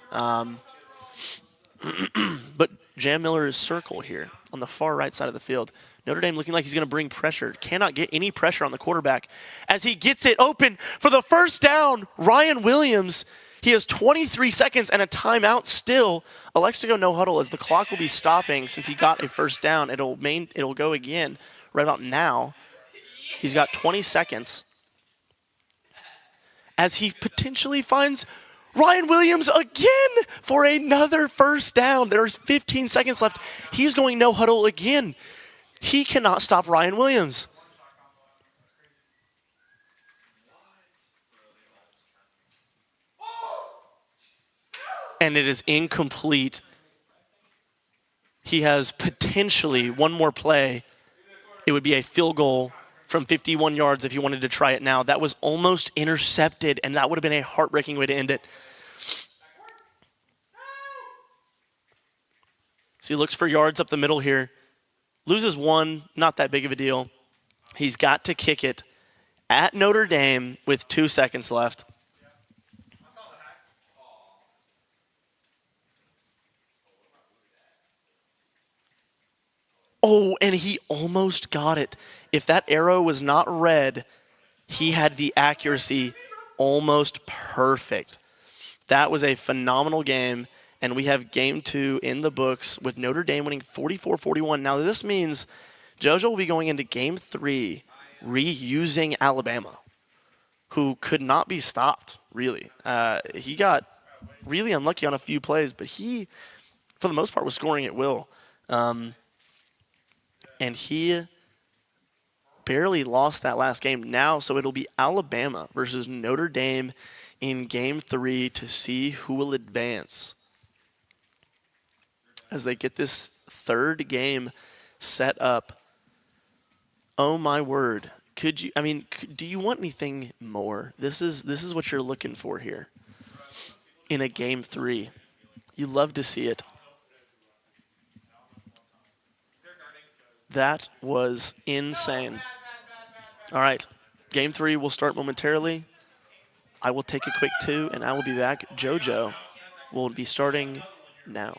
But Jam Miller is circle here on the far right side of the field. Notre Dame looking like he's going to bring pressure. Cannot get any pressure on the quarterback. As he gets it open for the first down, Ryan Williams, he has 23 seconds and a timeout still. Elects to go no huddle as the clock will be stopping since he got a first down. It'll go again right about now. He's got 20 seconds. As he potentially finds Ryan Williams again for another first down. There's 15 seconds left. He's going no huddle again. He cannot stop Ryan Williams. And it is incomplete. He has potentially one more play. It would be a field goal from 51 yards if he wanted to try it now. That was almost intercepted, and that would have been a heartbreaking way to end it. So he looks for yards up the middle here. Loses 1, not that big of a deal. He's got to kick it at Notre Dame with 2 seconds left. Oh, and he almost got it. If that arrow was not red, he had the accuracy almost perfect. That was a phenomenal game, and we have game 2 in the books with Notre Dame winning 44-41. Now, this means JoJo will be going into game 3 reusing Alabama, who could not be stopped, really. He got really unlucky on a few plays, but he, for the most part, was scoring at will. And he barely lost that last game now, so it'll be Alabama versus Notre Dame in game 3 to see who will advance as they get this 3rd game set up. Oh my word. Do you want anything more? This is what you're looking for here in a game 3. You love to see it. That was insane. All right, game 3 will start momentarily. I will take a quick 2, and I will be back. JoJo will be starting now.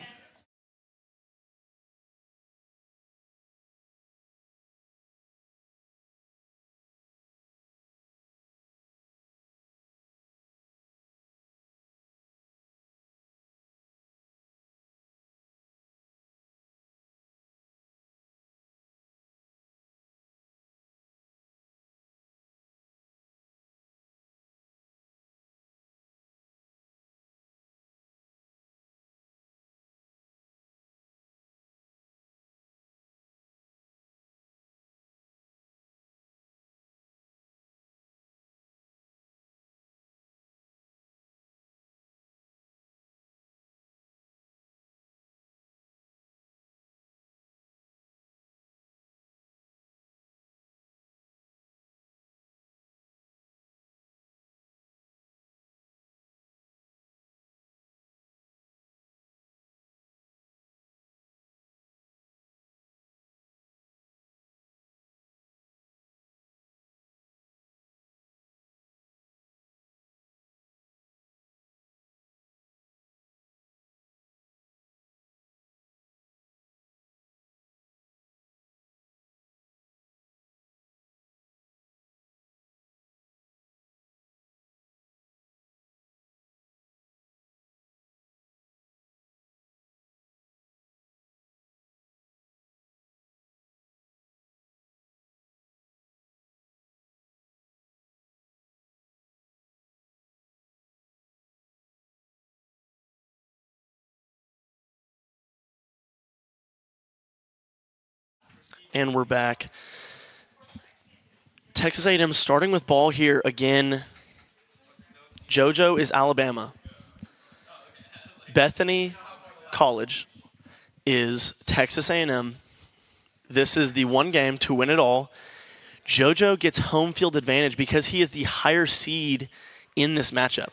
And we're back. Texas A&M starting with ball here again. JoJo is Alabama. Bethany College is Texas A&M. This is the one game to win it all. JoJo gets home field advantage because he is the higher seed in this matchup.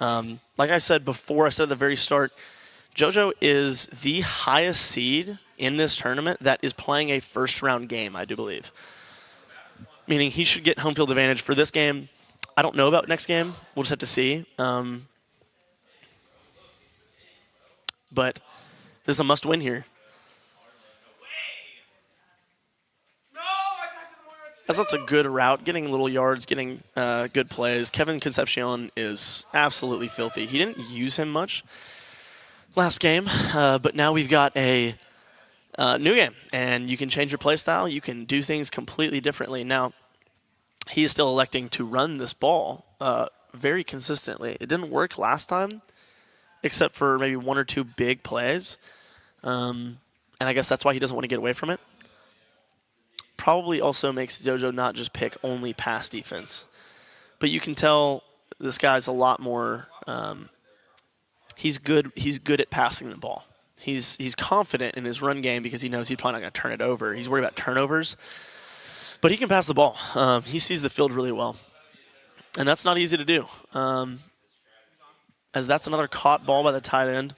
Like I said before, I said at the very start, JoJo is the highest seed in this tournament that is playing a first-round game, I do believe. Meaning he should get home field advantage for this game. I don't know about next game. We'll just have to see. But this is a must-win here. That's a good route, getting little yards, getting good plays. Kevin Concepcion is absolutely filthy. He didn't use him much last game, but now we've got a new game, and you can change your play style. You can do things completely differently. Now, he is still electing to run this ball very consistently. It didn't work last time, except for maybe one or two big plays, and I guess that's why he doesn't want to get away from it. Probably also makes JoJo not just pick only pass defense. But you can tell this guy's a lot more he's good at passing the ball. He's confident in his run game because he knows he's probably not going to turn it over. He's worried about turnovers. But he can pass the ball. He sees the field really well. And that's not easy to do. As that's another caught ball by the tight end.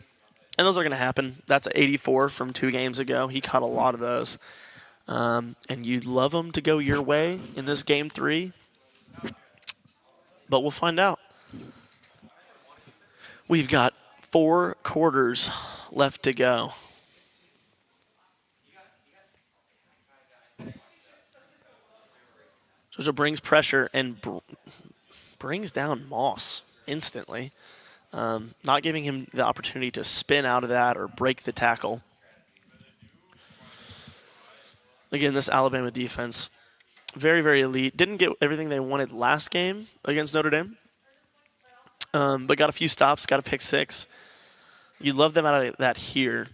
And those are going to happen. That's an 84 from 2 games ago. He caught a lot of those. And you'd love them to go your way in this game 3. But we'll find out. We've got 4 quarters left to go. JoJo brings pressure and brings down Moss instantly, not giving him the opportunity to spin out of that or break the tackle. Again, this Alabama defense, very, very elite. Didn't get everything they wanted last game against Notre Dame, but got a few stops, got a pick 6. You'd love them out of that here.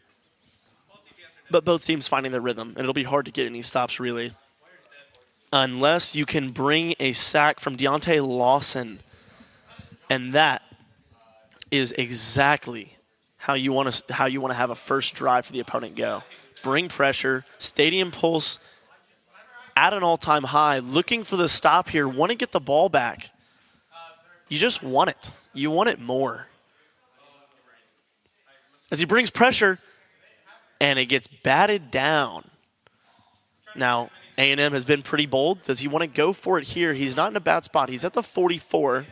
But both teams finding their rhythm, and it'll be hard to get any stops, really, unless you can bring a sack from Deontay Lawson. And that is exactly how you want to have a first drive for the opponent go. Bring pressure, stadium pulse at an all-time high, looking for the stop here, want to get the ball back. You just want it. You want it more. As he brings pressure, and it gets batted down. Now, A&M has been pretty bold. Does he want to go for it here? He's not in a bad spot. He's at the 44.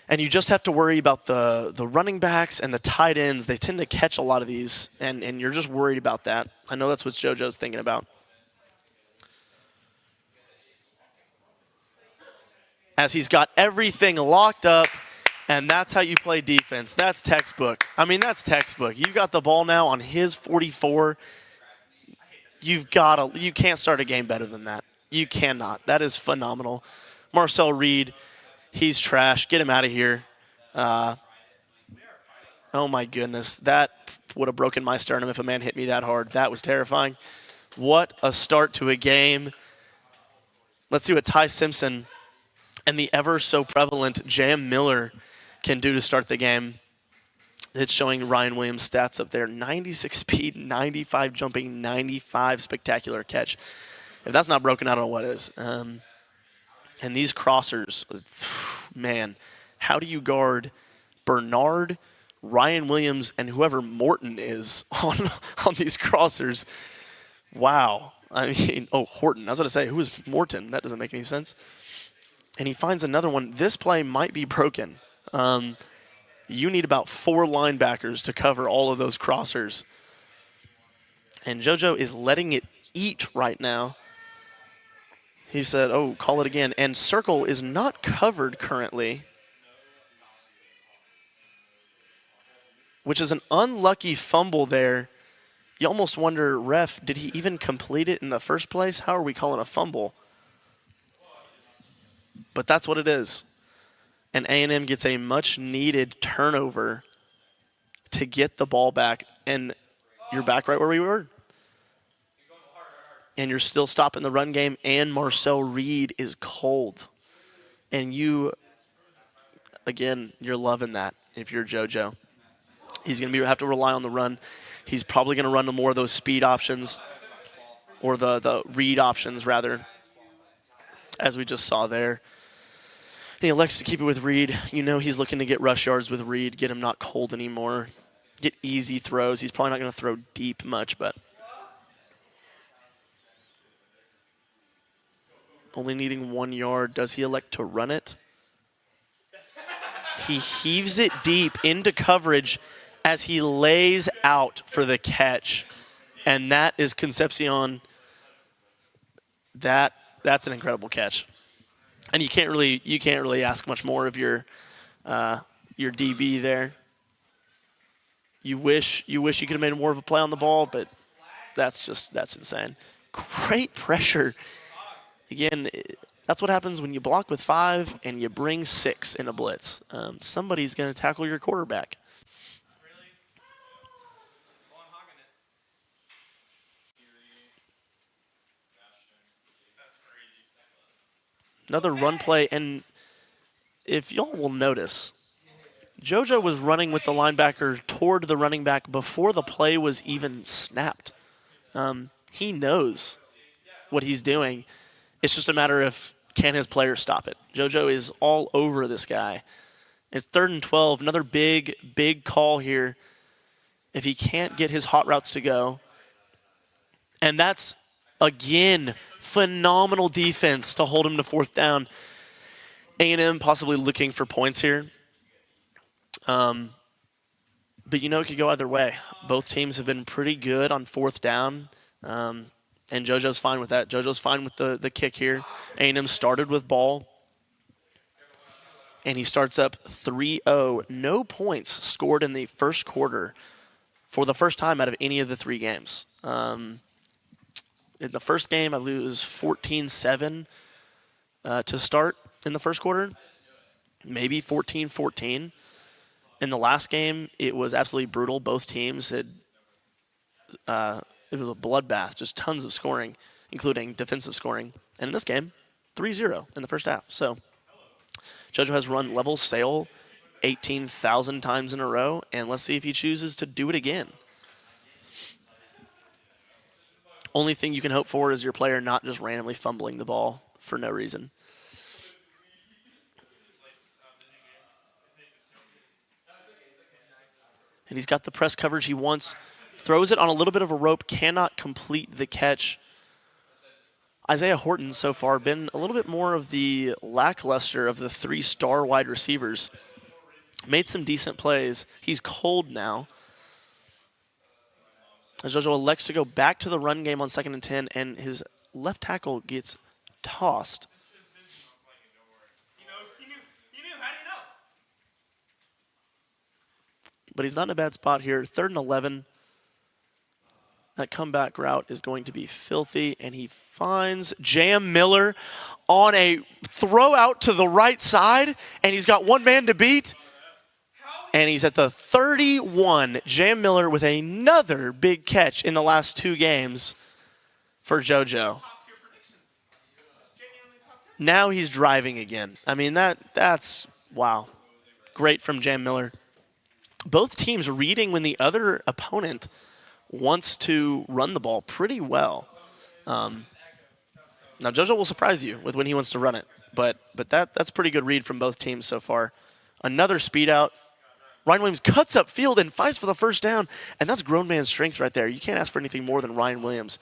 And you just have to worry about the running backs and the tight ends. They tend to catch a lot of these, and you're just worried about that. I know that's what JoJo's thinking about. As he's got everything locked up, and that's how you play defense. That's textbook. I mean, that's textbook. You've got the ball now on his 44. You can't start a game better than that. You cannot. That is phenomenal. Marcel Reed, he's trash. Get him out of here. Oh, my goodness. That would have broken my sternum if a man hit me that hard. That was terrifying. What a start to a game. Let's see what Ty Simpson and the ever-so-prevalent Jam Miller can do to start the game. It's showing Ryan Williams' stats up there. 96 speed, 95 jumping, 95 spectacular catch. If that's not broken, I don't know what is. And these crossers, man, how do you guard Bernard, Ryan Williams, and whoever Morton is on these crossers? Wow. I mean, Horton. I was about to say, who is Morton? That doesn't make any sense. And he finds another one. This play might be broken. You need about 4 linebackers to cover all of those crossers. And JoJo is letting it eat right now. He said, call it again. And circle is not covered currently, which is an unlucky fumble there. You almost wonder, ref, did he even complete it in the first place? How are we calling a fumble? But that's what it is. And A&M gets a much-needed turnover to get the ball back. And you're back right where we were. and you're still stopping the run game, and Marcel Reed is cold. And you, again, you're loving that if you're JoJo. He's going to have to rely on the run. He's probably going to run to more of those speed options, or the read options, rather, as we just saw there. He elects to keep it with Reed. You know he's looking to get rush yards with Reed, get him not cold anymore, get easy throws. He's probably not going to throw deep much, but only needing 1 yard. Does he elect to run it? He heaves it deep into coverage as he lays out for the catch. And that is Concepcion. That's an incredible catch. And you can't really ask much more of your DB there. You wish you could have made more of a play on the ball, but that's insane. Great pressure. Again, that's what happens when you block with 5 and you bring 6 in a blitz. Somebody's going to tackle your quarterback. Another run play, and if y'all will notice, JoJo was running with the linebacker toward the running back before the play was even snapped. He knows what he's doing. It's just a matter of, can his players stop it? JoJo is all over this guy. It's 3rd and 12, another big call here if he can't get his hot routes to go. And that's, again, phenomenal defense to hold him to 4th down. A&M possibly looking for points here. But you know it could go either way. Both teams have been pretty good on 4th down. And JoJo's fine with that. JoJo's fine with the kick here. A&M started with ball. And he starts up 3-0. No points scored in the first quarter for the first time out of any of the 3 games. In the first game, I believe it was 14-7 to start in the first quarter. Maybe 14-14. In the last game, it was absolutely brutal. Both teams had it was a bloodbath, just tons of scoring, including defensive scoring. And in this game, 3-0 in the first half. So JoJo has run level sail 18,000 times in a row, and let's see if he chooses to do it again. Only thing you can hope for is your player not just randomly fumbling the ball for no reason. And he's got the press coverage he wants. Throws it on a little bit of a rope, cannot complete the catch. Isaiah Horton so far been a little bit more of the lackluster of the 3-star wide receivers. Made some decent plays. He's cold now. As JoJo elects to go back to the run game on 2nd and 10, and his left tackle gets tossed. But he's not in a bad spot here. 3rd and 11. That comeback route is going to be filthy, and he finds Jam Miller on a throw out to the right side, and he's got one man to beat. And he's at the 31. Jam Miller with another big catch in the last 2 games for JoJo. Now he's driving again. I mean, that's wow. Great from Jam Miller. Both teams reading when the other opponent wants to run the ball pretty well. Now JoJo will surprise you with when he wants to run it, but that's a pretty good read from both teams so far. Another speed out. Ryan Williams cuts up field and fights for the first down, and that's grown man strength right there. You can't ask for anything more than Ryan Williams,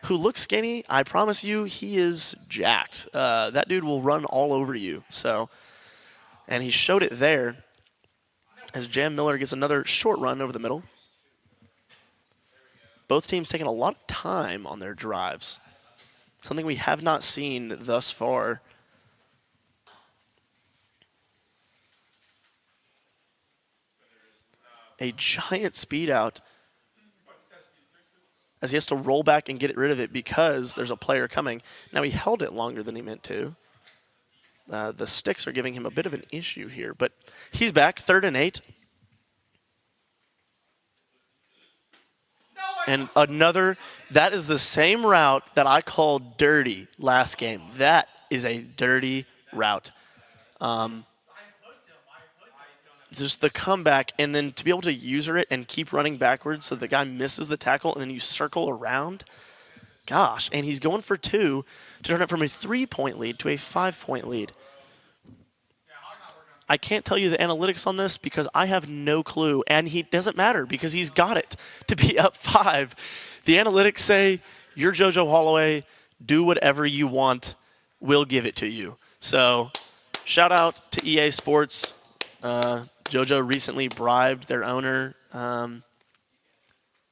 who looks skinny. I promise you, he is jacked. That dude will run all over you. And he showed it there as Jam Miller gets another short run over the middle. Both teams taking a lot of time on their drives, something we have not seen thus far. A giant speed out as he has to roll back and get rid of it because there's a player coming. Now he held it longer than he meant to. The sticks are giving him a bit of an issue here, but he's back, 3rd and 8. And that is the same route that I called dirty last game. That is a dirty route. Just the comeback, and then to be able to user it and keep running backwards so the guy misses the tackle, and then you circle around. Gosh, and he's going for 2 to turn it from a 3-point lead to a 5-point lead. I can't tell you the analytics on this because I have no clue, and he doesn't matter because he's got it to be up 5. The analytics say, you're JoJo Holloway, do whatever you want, we'll give it to you. So shout out to EA Sports. JoJo recently bribed their owner.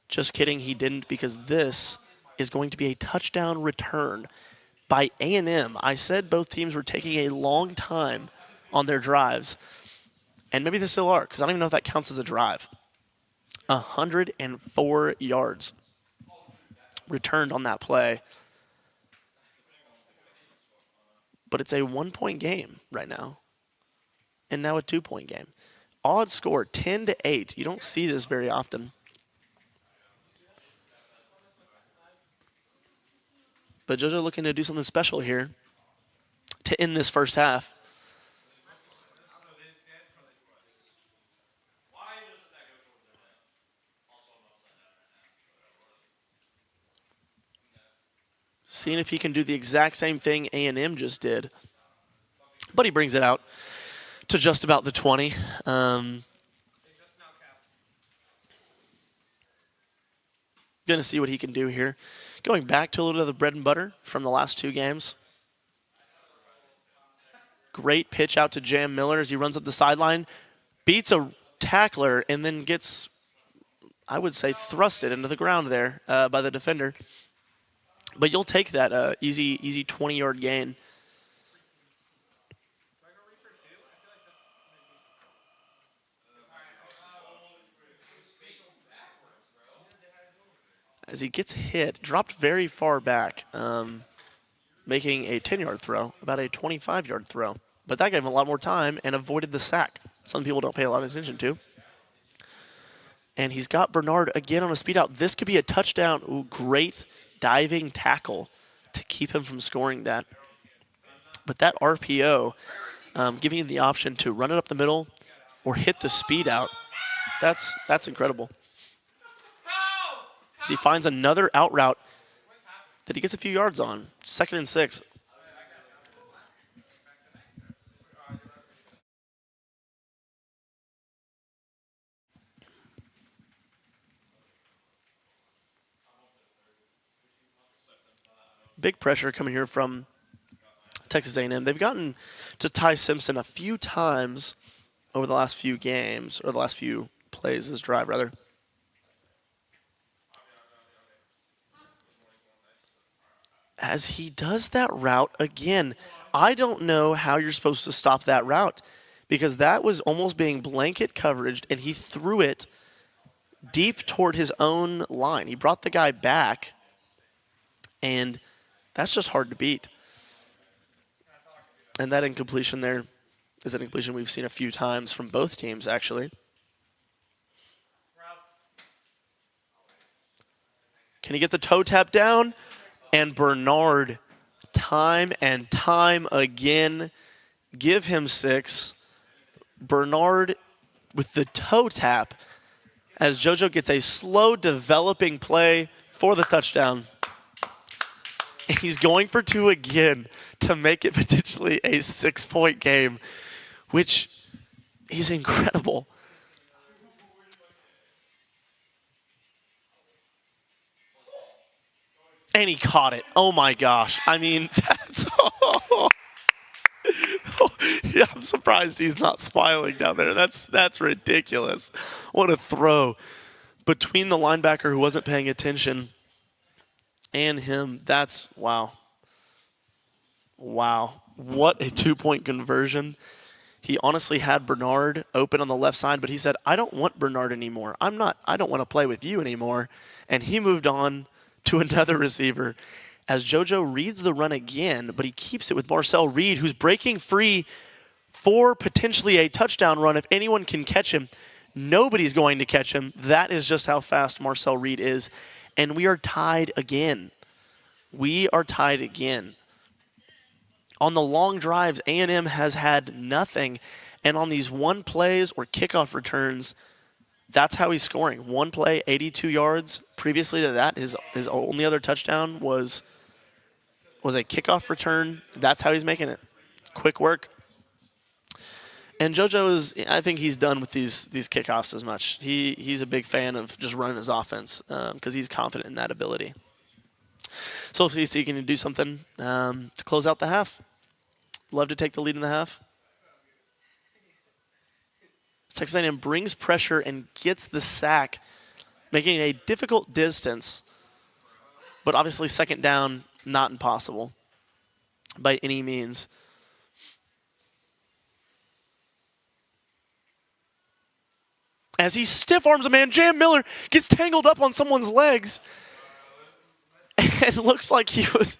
Just kidding, he didn't, because this is going to be a touchdown return by A&M. I said both teams were taking a long time on their drives, and maybe they still are, because I don't even know if that counts as a drive. 104 yards returned on that play. But it's a 1-point game right now, and now a 2-point game. Odd score, 10-8. You don't see this very often. But JoJo looking to do something special here to end this first half. Seeing if he can do the exact same thing A&M just did. But he brings it out to just about the 20. Going to see what he can do here. Going back to a little bit of the bread and butter from the last 2 games. Great pitch out to Jam Miller as he runs up the sideline. Beats a tackler and then gets, I would say, thrusted into the ground there by the defender. But you'll take that easy 20-yard gain. As he gets hit, dropped very far back, making a 10-yard throw, about a 25-yard throw. But that gave him a lot more time and avoided the sack. Some people don't pay a lot of attention to. And he's got Bernard again on a speed out. This could be a touchdown. Ooh, great diving tackle to keep him from scoring that. But that RPO, giving you the option to run it up the middle or hit the speed out, that's incredible. As he finds another out route that he gets a few yards on. 2nd and 6. Big pressure coming here from Texas A&M. They've gotten to Ty Simpson a few times over the last few games, or the last few plays, this drive, rather. As he does that route again, I don't know how you're supposed to stop that route, because that was almost being blanket coveraged, and he threw it deep toward his own line. He brought the guy back, and that's just hard to beat. And that incompletion there is an incompletion we've seen a few times from both teams, actually. Can he get the toe tap down? And Bernard, time and time again, give him 6. Bernard with the toe tap as JoJo gets a slow developing play for the touchdown. And he's going for 2 again to make it potentially a 6-point game, which is incredible. And he caught it. Oh my gosh. I mean, that's yeah, I'm surprised he's not smiling down there. That's ridiculous. What a throw. Between the linebacker who wasn't paying attention and him, that's wow. Wow. What a 2-point conversion. He honestly had Bernard open on the left side, but he said, I don't want Bernard anymore. I don't want to play with you anymore. And he moved on to another receiver as JoJo reads the run again, but he keeps it with Marcel Reed, who's breaking free for potentially a touchdown run if anyone can catch him. Nobody's going to catch him. That is just how fast Marcel Reed is. and we are tied again. We are tied again. On the long drives, A&M has had nothing, and on these one plays or kickoff returns, that's how he's scoring. One play, 82 yards. Previously to that, his only other touchdown was a kickoff return. That's how he's making it. Quick work. And JoJo I think he's done with these kickoffs as much. He's a big fan of just running his offense because he's confident in that ability. So if he's seeking to do something to close out the half, love to take the lead in the half. Texas A&M brings pressure and gets the sack, making it a difficult distance, but obviously second down, not impossible by any means. As he stiff arms a man, Jam Miller gets tangled up on someone's legs, and looks like he was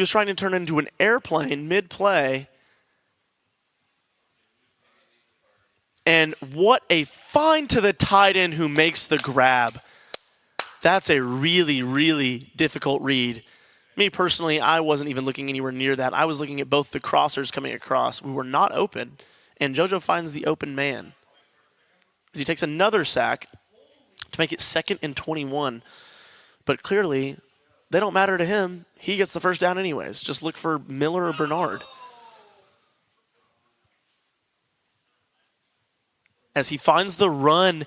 trying to turn into an airplane mid-play. And what a find to the tight end who makes the grab. That's a really, really difficult read. Me personally, I wasn't even looking anywhere near that. I was looking at both the crossers coming across. We were not open, and JoJo finds the open man. As he takes another sack to make it 2nd and 21. But clearly, they don't matter to him. He gets the first down anyways. Just look for Miller or Bernard. As he finds the run,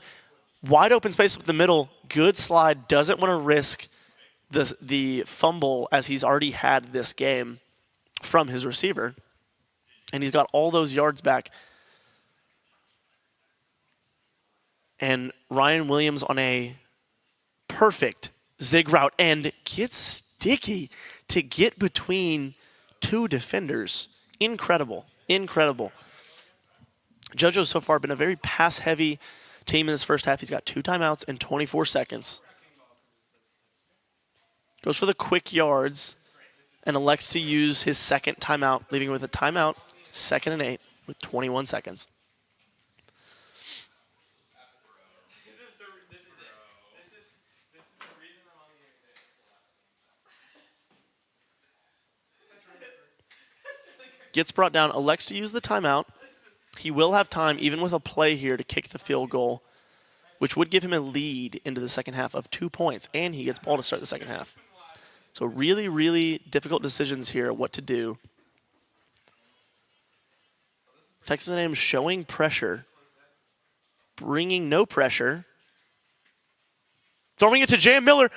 wide open space up the middle, good slide, doesn't want to risk the fumble as he's already had this game from his receiver. And he's got all those yards back. And Ryan Williams on a perfect zig route and gets sticky to get between two defenders. Incredible, incredible. JoJo's so far been a very pass-heavy team in this first half. He's got 2 timeouts and 24 seconds. Goes for the quick yards and elects to use his second timeout, leaving with a timeout, 2nd and 8 with 21 seconds. Gets brought down, elects to use the timeout. He will have time, even with a play here, to kick the field goal, which would give him a lead into the second half of 2 points, and he gets ball to start the second half. So really, really difficult decisions here, what to do. Texas A&M showing pressure, bringing no pressure, throwing it to Jam Miller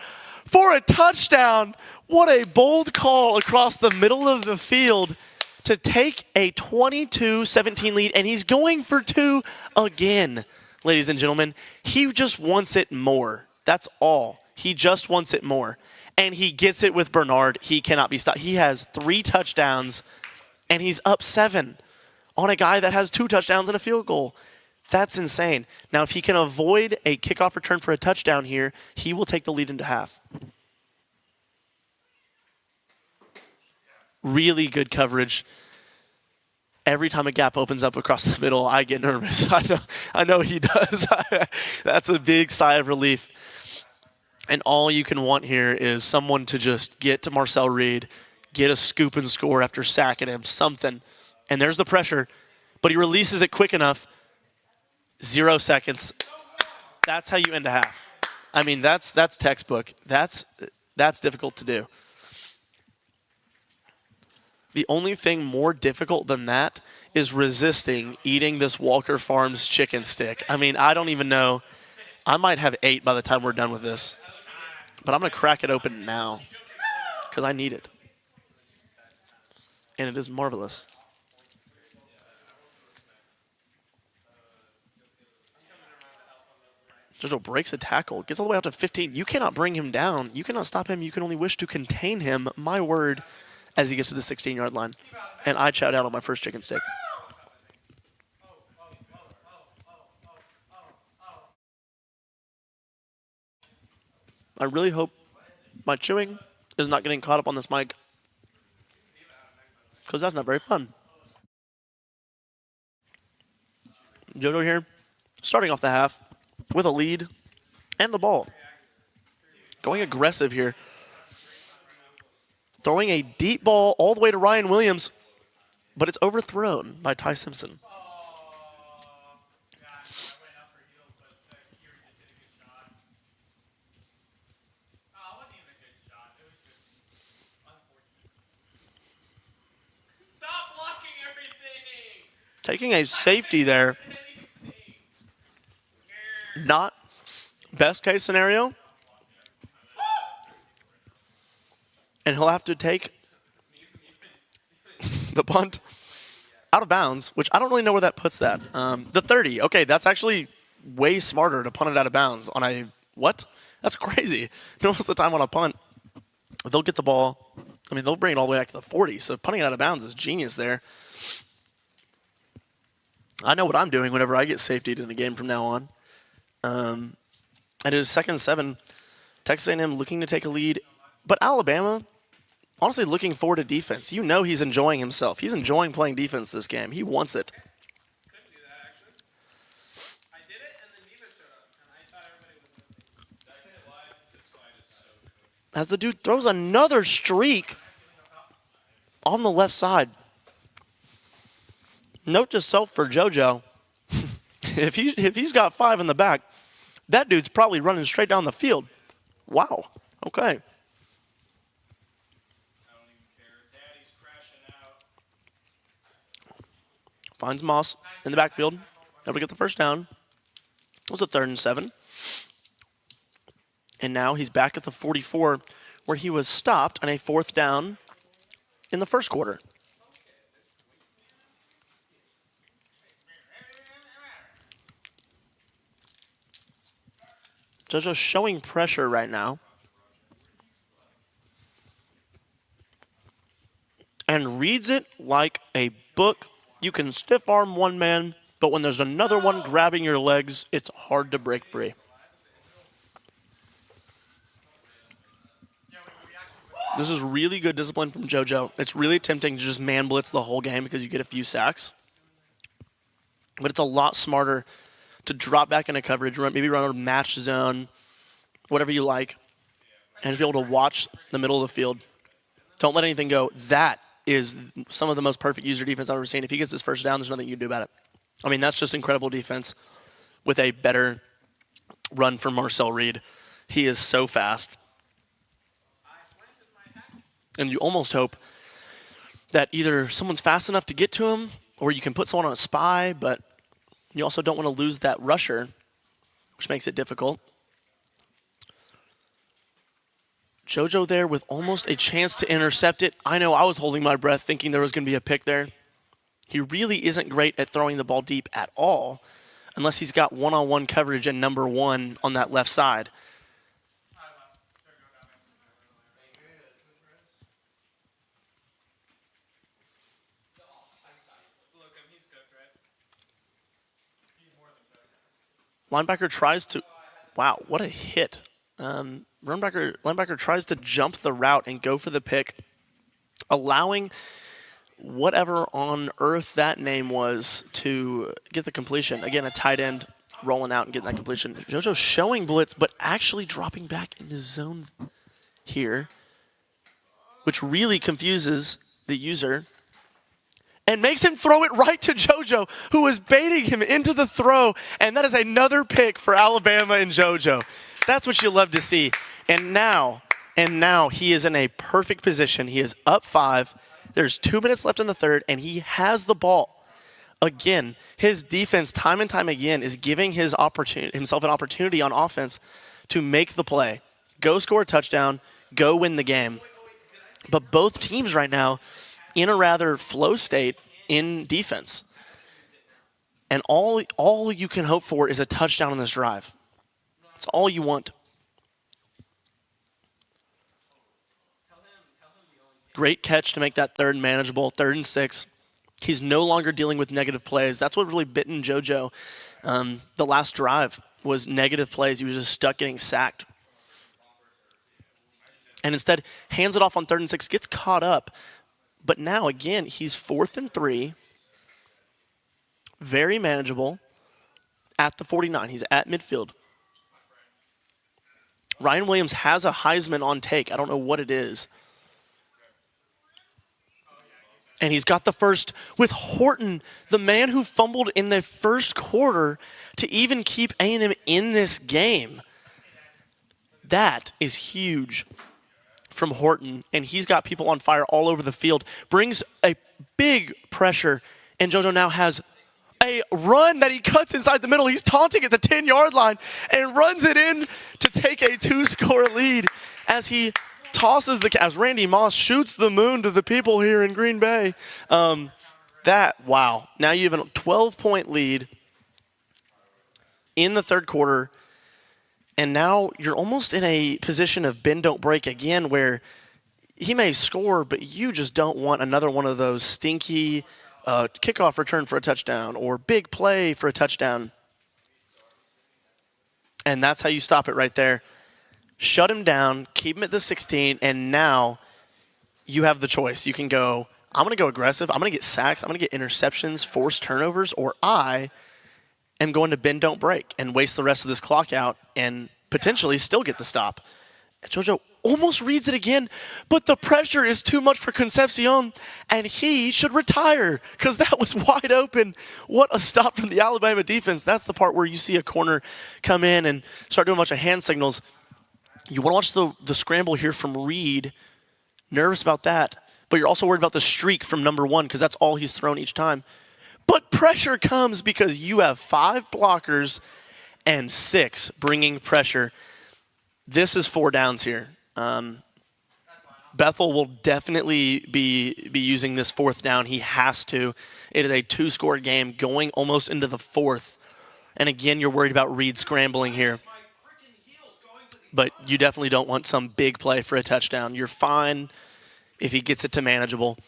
for a touchdown. What a bold call across the middle of the field to take a 22-17 lead, and he's going for 2 again, ladies and gentlemen. He just wants it more. That's all. He just wants it more. And he gets it with Bernard. He cannot be stopped. He has 3 touchdowns, and he's up 7 on a guy that has 2 touchdowns and a field goal. That's insane. Now, if he can avoid a kickoff return for a touchdown here, he will take the lead into half. Really good coverage. Every time a gap opens up across the middle, I get nervous. I know he does. That's a big sigh of relief. And all you can want here is someone to just get to Marcel Reed, get a scoop and score after sacking him, something. And there's the pressure. But he releases it quick enough. 0 seconds. That's how you end a half. I mean, that's textbook. That's difficult to do. The only thing more difficult than that is resisting eating this Walker Farms chicken stick. I mean, I don't even know. I might have 8 by the time we're done with this. But I'm going to crack it open now because I need it. And it is marvelous. JoJo breaks a tackle, gets all the way out to 15. You cannot bring him down. You cannot stop him. You can only wish to contain him. My word. As he gets to the 16-yard line. And I chowed out on my first chicken stick. I really hope my chewing is not getting caught up on this mic. Because that's not very fun. JoJo here, starting off the half with a lead and the ball. going aggressive here. Throwing a deep ball all the way to Ryan Williams, but it's overthrown by Ty Simpson. Oh, gosh, I went up for heels, but Kiri just did a good shot. Oh, it wasn't even a good shot. It was just unfortunate. Stop blocking everything! Taking a safety there. Not best case scenario. And he'll have to take the punt out of bounds, which I don't really know where that puts that. The 30. Okay, that's actually way smarter to punt it out of bounds on a what? That's crazy. Most of the time on a punt, they'll get the ball. I mean, they'll bring it all the way back to the 40. So punting it out of bounds is genius there. I know what I'm doing whenever I get safetied in a game from now on. And it is 2nd and 7. Texas A&M looking to take a lead. But Alabama, honestly looking forward to defense. You know he's enjoying himself. He's enjoying playing defense this game. He wants it. Couldn't do that, actually. I did it, and then Neva showed up, and I thought everybody was listening. That's it live. This slide is so good. As the dude throws another streak on the left side. Note to self for JoJo. if he's got 5 in the back, that dude's probably running straight down the field. Wow. Okay. I don't even care. Daddy's crashing out. Finds Moss in the backfield. Able to get the first down. It was a 3rd and 7. And now he's back at the 44 where he was stopped on a 4th down in the first quarter. JoJo showing pressure right now. And reads it like a book. You can stiff arm one man, but when there's another one grabbing your legs, it's hard to break free. This is really good discipline from JoJo. It's really tempting to just man blitz the whole game because you get a few sacks. But it's a lot smarter to drop back into coverage, maybe run a match zone, whatever you like, and just be able to watch the middle of the field. Don't let anything go. That is some of the most perfect user defense I've ever seen. If he gets his first down, there's nothing you can do about it. I mean, that's just incredible defense with a better run from Marcel Reed. He is so fast. And you almost hope that either someone's fast enough to get to him or you can put someone on a spy, but you also don't want to lose that rusher, which makes it difficult. JoJo there with almost a chance to intercept it. I know I was holding my breath thinking there was going to be a pick there. He really isn't great at throwing the ball deep at all unless he's got one-on-one coverage and number 1 on that left side. Linebacker tries to, wow, what a hit. Linebacker tries to jump the route and go for the pick, allowing whatever on earth that name was to get the completion. Again, a tight end rolling out and getting that completion. JoJo showing blitz, but actually dropping back into zone here, which really confuses the user. And makes him throw it right to JoJo, who was baiting him into the throw. And that is another pick for Alabama and JoJo. That's what you love to see. And now he is in a perfect position. He is up 5. There's 2 minutes left in the third, and he has the ball. Again, his defense, time and time again, is giving himself an opportunity on offense to make the play. Go score a touchdown, go win the game. But both teams right now in a rather flow state in defense. And all you can hope for is a touchdown on this drive. That's all you want. Great catch to make that third manageable, 3rd and 6. He's no longer dealing with negative plays. That's what really bitten JoJo. The last drive was negative plays. He was just stuck getting sacked. And instead, hands it off on 3rd and 6, gets caught up. But now, again, he's 4th and 3. Very manageable at the 49. He's at midfield. Ryan Williams has a Heisman on take. I don't know what it is. And he's got the first with Horton, the man who fumbled in the first quarter to even keep A&M in this game. That is huge from Horton, and he's got people on fire all over the field. Brings a big pressure, and JoJo now has a run that he cuts inside the middle. He's taunting at the 10-yard line and runs it in to take a 2-score lead as he tosses as Randy Moss shoots the moon to the people here in Green Bay. Wow. Now you have a 12-point lead in the third quarter, and now you're almost in a position of bend, don't break again, where he may score, but you just don't want another one of those stinky kickoff return for a touchdown or big play for a touchdown. And that's how you stop it right there. Shut him down, keep him at the 16, and now you have the choice. You can go, I'm going to go aggressive. I'm going to get sacks. I'm going to get interceptions, force turnovers, or I am going to bend, don't break, and waste the rest of this clock out and potentially still get the stop. JoJo almost reads it again, but the pressure is too much for Concepcion, and he should retire because that was wide open. What a stop from the Alabama defense. That's the part where you see a corner come in and start doing a bunch of hand signals. You want to watch the scramble here from Reed. Nervous about that. But you're also worried about the streak from number 1 because that's all he's thrown each time. But pressure comes because you have 5 blockers and 6 bringing pressure. This is 4 downs here. Bethel will definitely be using this 4th down. He has to. It is a 2-score game going almost into the 4th. And again, you're worried about Reed scrambling here. But you definitely don't want some big play for a touchdown. You're fine if he gets it to manageable.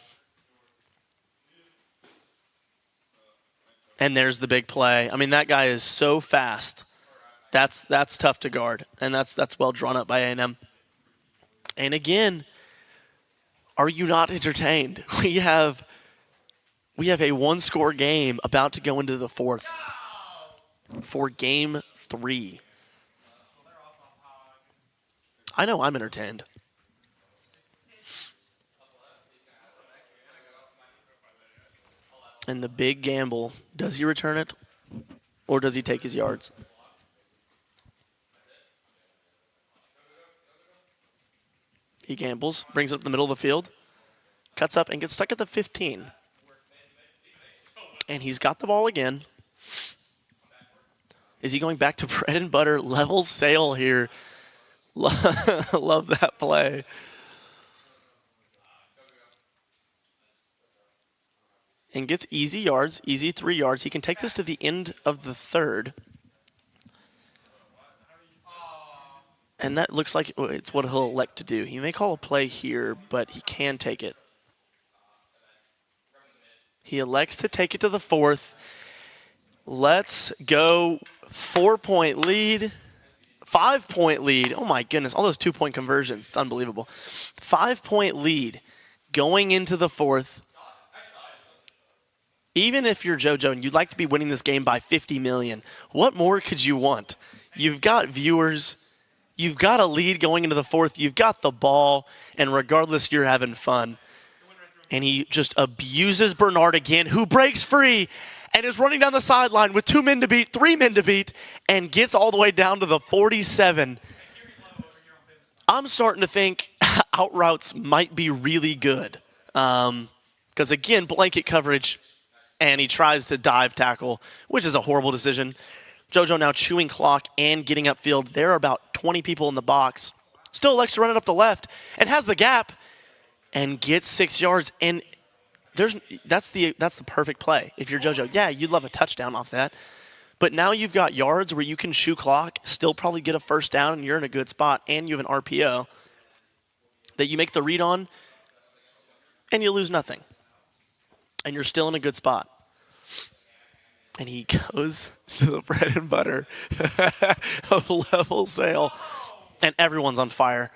And there's the big play. I mean, that guy is so fast. That's tough to guard, and that's well drawn up by A&M. And again, are you not entertained? We have a 1-score game about to go into the 4th for game 3. I know I'm entertained. And the big gamble, does he return it or does he take his yards? He gambles, brings it up the middle of the field, cuts up and gets stuck at the 15. And he's got the ball again. Is he going back to bread and butter level sail here? Love that play. And gets easy yards, easy 3 yards. He can take this to the end of the 3rd. And that looks like it's what he'll elect to do. He may call a play here, but he can take it. He elects to take it to the 4th. Let's go. 4-point lead. 5-point lead. Oh, my goodness. All those 2-point conversions. It's unbelievable. 5-point lead going into the 4th. Even if you're JoJo and you'd like to be winning this game by 50 million, what more could you want? You've got viewers. You've got a lead going into the 4th. You've got the ball. And regardless, you're having fun. And he just abuses Bernard again, who breaks free and is running down the sideline with 2 men to beat, 3 men to beat, and gets all the way down to the 47. I'm starting to think out routes might be really good. Because, again, blanket coverage, and he tries to dive tackle, which is a horrible decision. JoJo now chewing clock and getting upfield. There are about 20 people in the box. Still elects to run it up the left and has the gap and gets 6 yards. And that's the perfect play. If you're JoJo, yeah, you'd love a touchdown off that. But now you've got yards where you can chew clock, still probably get a first down, and you're in a good spot, and you have an RPO that you make the read on, and you lose nothing. And you're still in a good spot. And he goes to the bread and butter of level sail, and everyone's on fire.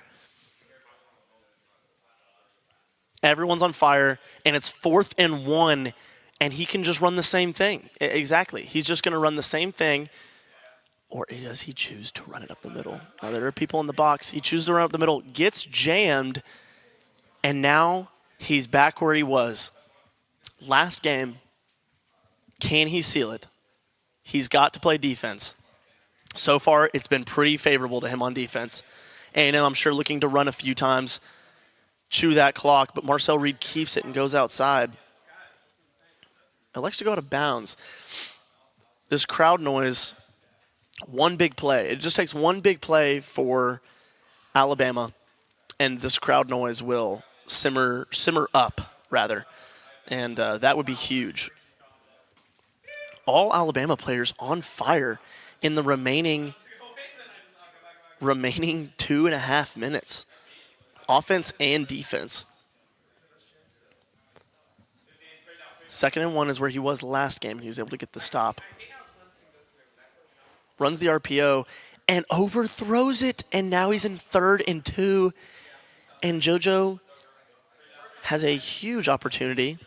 Everyone's on fire, and it's 4th and 1, and he can just run the same thing. Exactly. He's just going to run the same thing. Or does he choose to run it up the middle? Now there are people in the box. He chooses to run up the middle, gets jammed, and now he's back where he was. Last game, can he seal it? He's got to play defense. So far, it's been pretty favorable to him on defense. A&M, I'm sure, looking to run a few times, chew that clock, but Marcel Reed keeps it and goes outside. Elects to go out of bounds. This crowd noise, one big play. It just takes one big play for Alabama, and this crowd noise will simmer up, rather. And that would be huge. All Alabama players on fire in the remaining 2.5 minutes. Offense and defense. 2nd and 1 is where he was last game. He was able to get the stop. Runs the RPO and overthrows it, and now he's in 3rd and 2. And JoJo has a huge opportunity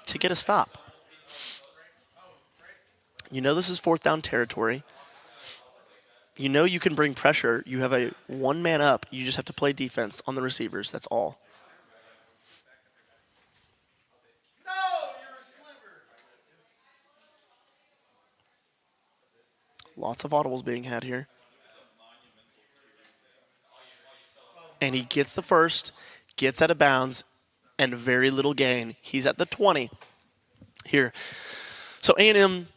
to get a stop. You know this is 4th down territory. You know you can bring pressure. You have a one-man up. You just have to play defense on the receivers. That's all. Lots of audibles being had here. And he gets the first, gets out of bounds, and very little gain. He's at the 20 here. So A&M,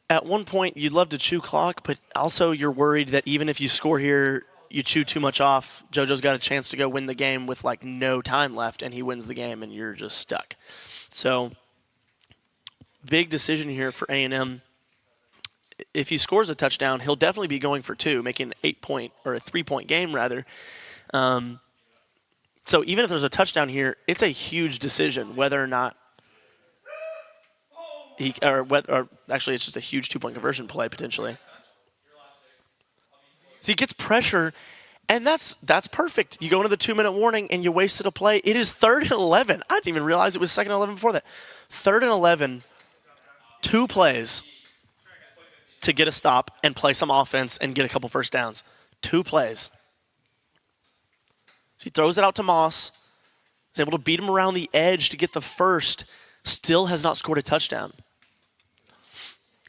at one point, you'd love to chew clock, but also you're worried that even if you score here, you chew too much off. JoJo's got a chance to go win the game with like no time left, and he wins the game, and you're just stuck. So big decision here for A&M. If he scores a touchdown, he'll definitely be going for 2, making an 8-point or a 3-point game rather. So even if there's a touchdown here, it's a huge decision whether or not actually it's just a huge 2-point conversion play potentially. So he gets pressure, and that's perfect. You go into the 2-minute warning and you wasted a play. It is 3rd and 11. I didn't even realize it was 2nd and 11 before that. 3rd and 11, 2 plays to get a stop and play some offense and get a couple first downs. 2 plays. So he throws it out to Moss. He's able to beat him around the edge to get the first. Still has not scored a touchdown.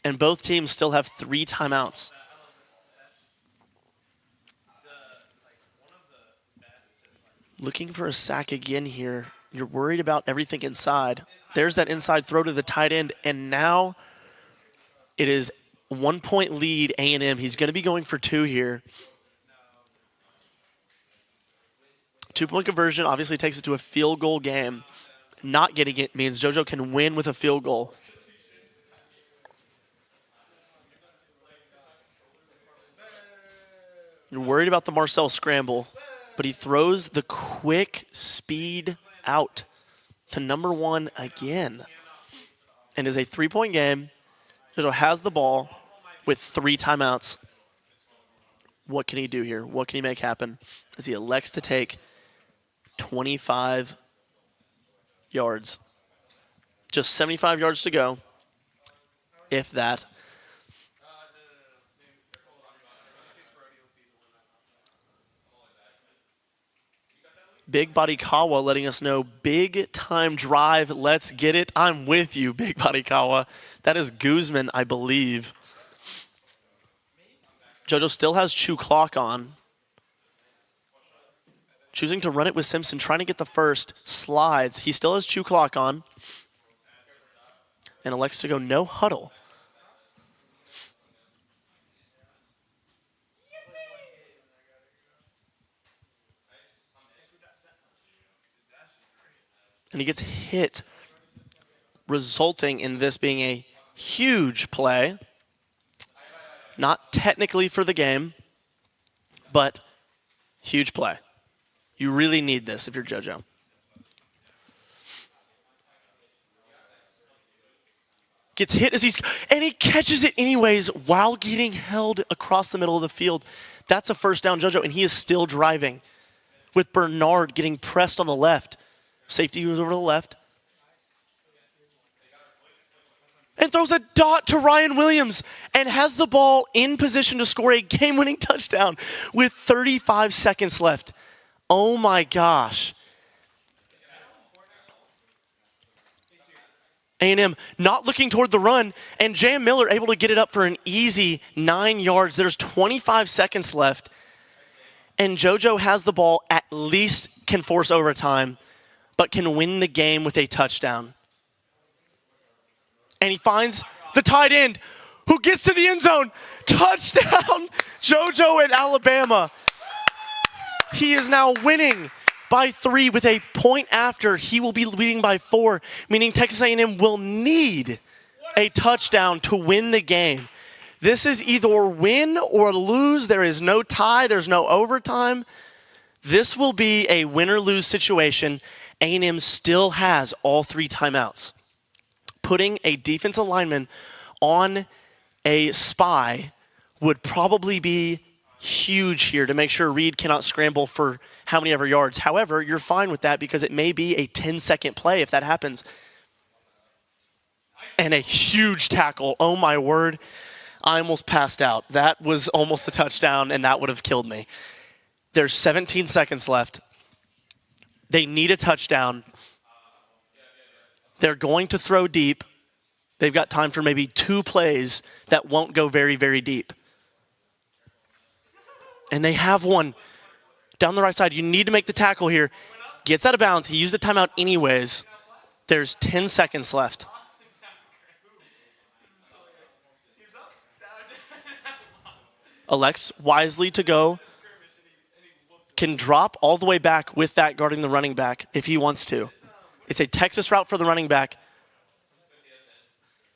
And both teams still have 3 timeouts. Looking for a sack again here. You're worried about everything inside. There's that inside throw to the tight end, and now it is 1-point lead A&M. He's going to be going for 2 here. 2-point conversion obviously takes it to a field goal game. Not getting it means JoJo can win with a field goal. You're worried about the Marcel scramble, but he throws the quick speed out to number 1 again. And is a 3-point game. JoJo has the ball with 3 timeouts. What can he do here? What can he make happen? As he elects to take 25 yards. Just 75 yards to go, if that. Big Body Kawa letting us know, big time drive, let's get it. I'm with you, Big Body Kawa. That is Guzman, I believe. JoJo still has chew clock on. Choosing to run it with Simpson, trying to get the first, slides. He still has chew clock on. And elects to go no huddle. And he gets hit, resulting in this being a huge play. Not technically for the game, but huge play. You really need this if you're JoJo. Gets hit and he catches it anyways while getting held across the middle of the field. That's a first down, JoJo, and he is still driving with Bernard getting pressed on the left. Safety was over to the left. and throws a dot to Ryan Williams and has the ball in position to score a game-winning touchdown with 35 seconds left. Oh my gosh. A&M not looking toward the run, and Jam Miller able to get it up for an easy 9 yards. There's 25 seconds left, and JoJo has the ball, at least can force overtime, but can win the game with a touchdown. And he finds the tight end, who gets to the end zone. Touchdown, JoJo in Alabama. He is now winning by 3 with a point after. He will be leading by 4, meaning Texas A&M will need a touchdown to win the game. This is either win or lose. There is no tie. There's no overtime. This will be a win or lose situation. A&M still has all 3 timeouts. Putting a defensive lineman on a spy would probably be huge here to make sure Reed cannot scramble for how many ever yards. However, you're fine with that because it may be a 10-second play if that happens. And a huge tackle. Oh my word. I almost passed out. That was almost a touchdown, and that would have killed me. There's 17 seconds left. They need a touchdown. They're going to throw deep. They've got time for maybe 2 plays that won't go very, very deep. And they have one down the right side. You need to make the tackle here. Gets out of bounds. He used the timeout anyways. There's 10 seconds left. Elects wisely to go. Can drop all the way back with that guarding the running back if he wants to. It's a Texas route for the running back.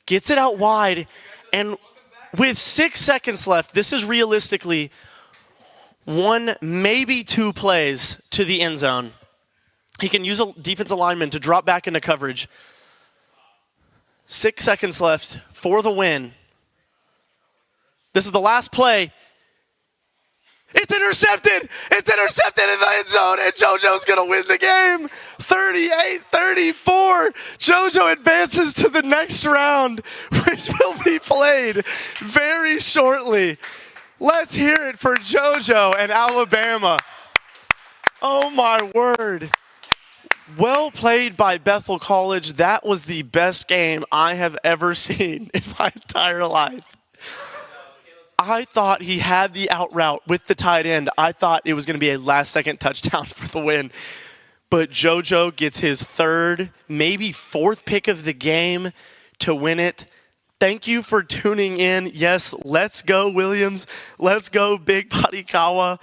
Gets it out wide. And with 6 seconds left, this is realistically 1, maybe 2 plays to the end zone. He can use a defensive lineman to drop back into coverage. 6 seconds left for the win. This is the last play. It's intercepted! It's intercepted in the end zone, and JoJo's going to win the game. 38-34. JoJo advances to the next round, which will be played very shortly. Let's hear it for JoJo and Alabama. Oh, my word. Well played by Bethel College. That was the best game I have ever seen in my entire life. I thought he had the out route with the tight end. I thought it was going to be a last-second touchdown for the win. But JoJo gets his 3rd, maybe 4th pick of the game to win it. Thank you for tuning in. Yes, let's go, Williams. Let's go, Big Body Kawa.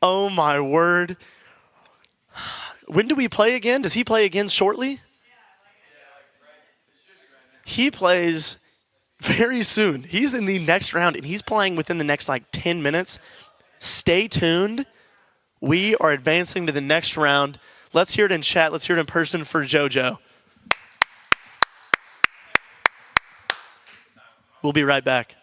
Oh, my word. When do we play again? Does he play again shortly? He plays very soon. He's in the next round, and he's playing within the next, 10 minutes. Stay tuned. We are advancing to the next round. Let's hear it in chat. Let's hear it in person for JoJo. We'll be right back.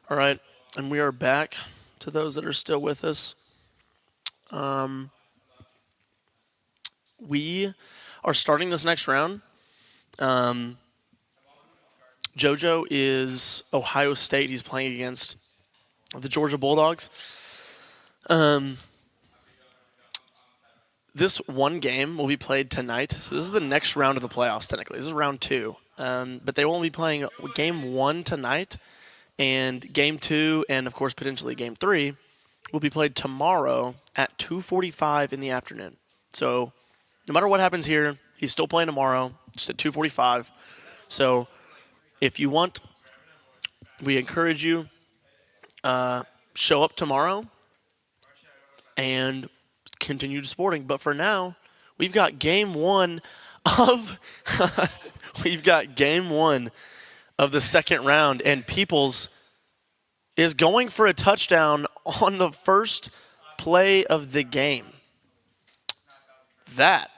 All right, and we are back to those that are still with us. We are starting this next round. JoJo is Ohio State. He's playing against the Georgia Bulldogs. This one game will be played tonight. So this is the next round of the playoffs, technically. This is round 2. But they will be playing game 1 tonight, and game 2, and of course potentially game 3, will be played tomorrow at 2:45 in the afternoon. So no matter what happens here, he's still playing tomorrow, just at 2:45. So if you want, we encourage you, show up tomorrow and continue sporting. But for now, we've got game 1 of the second round, and Peoples is going for a touchdown on the first play of the game. That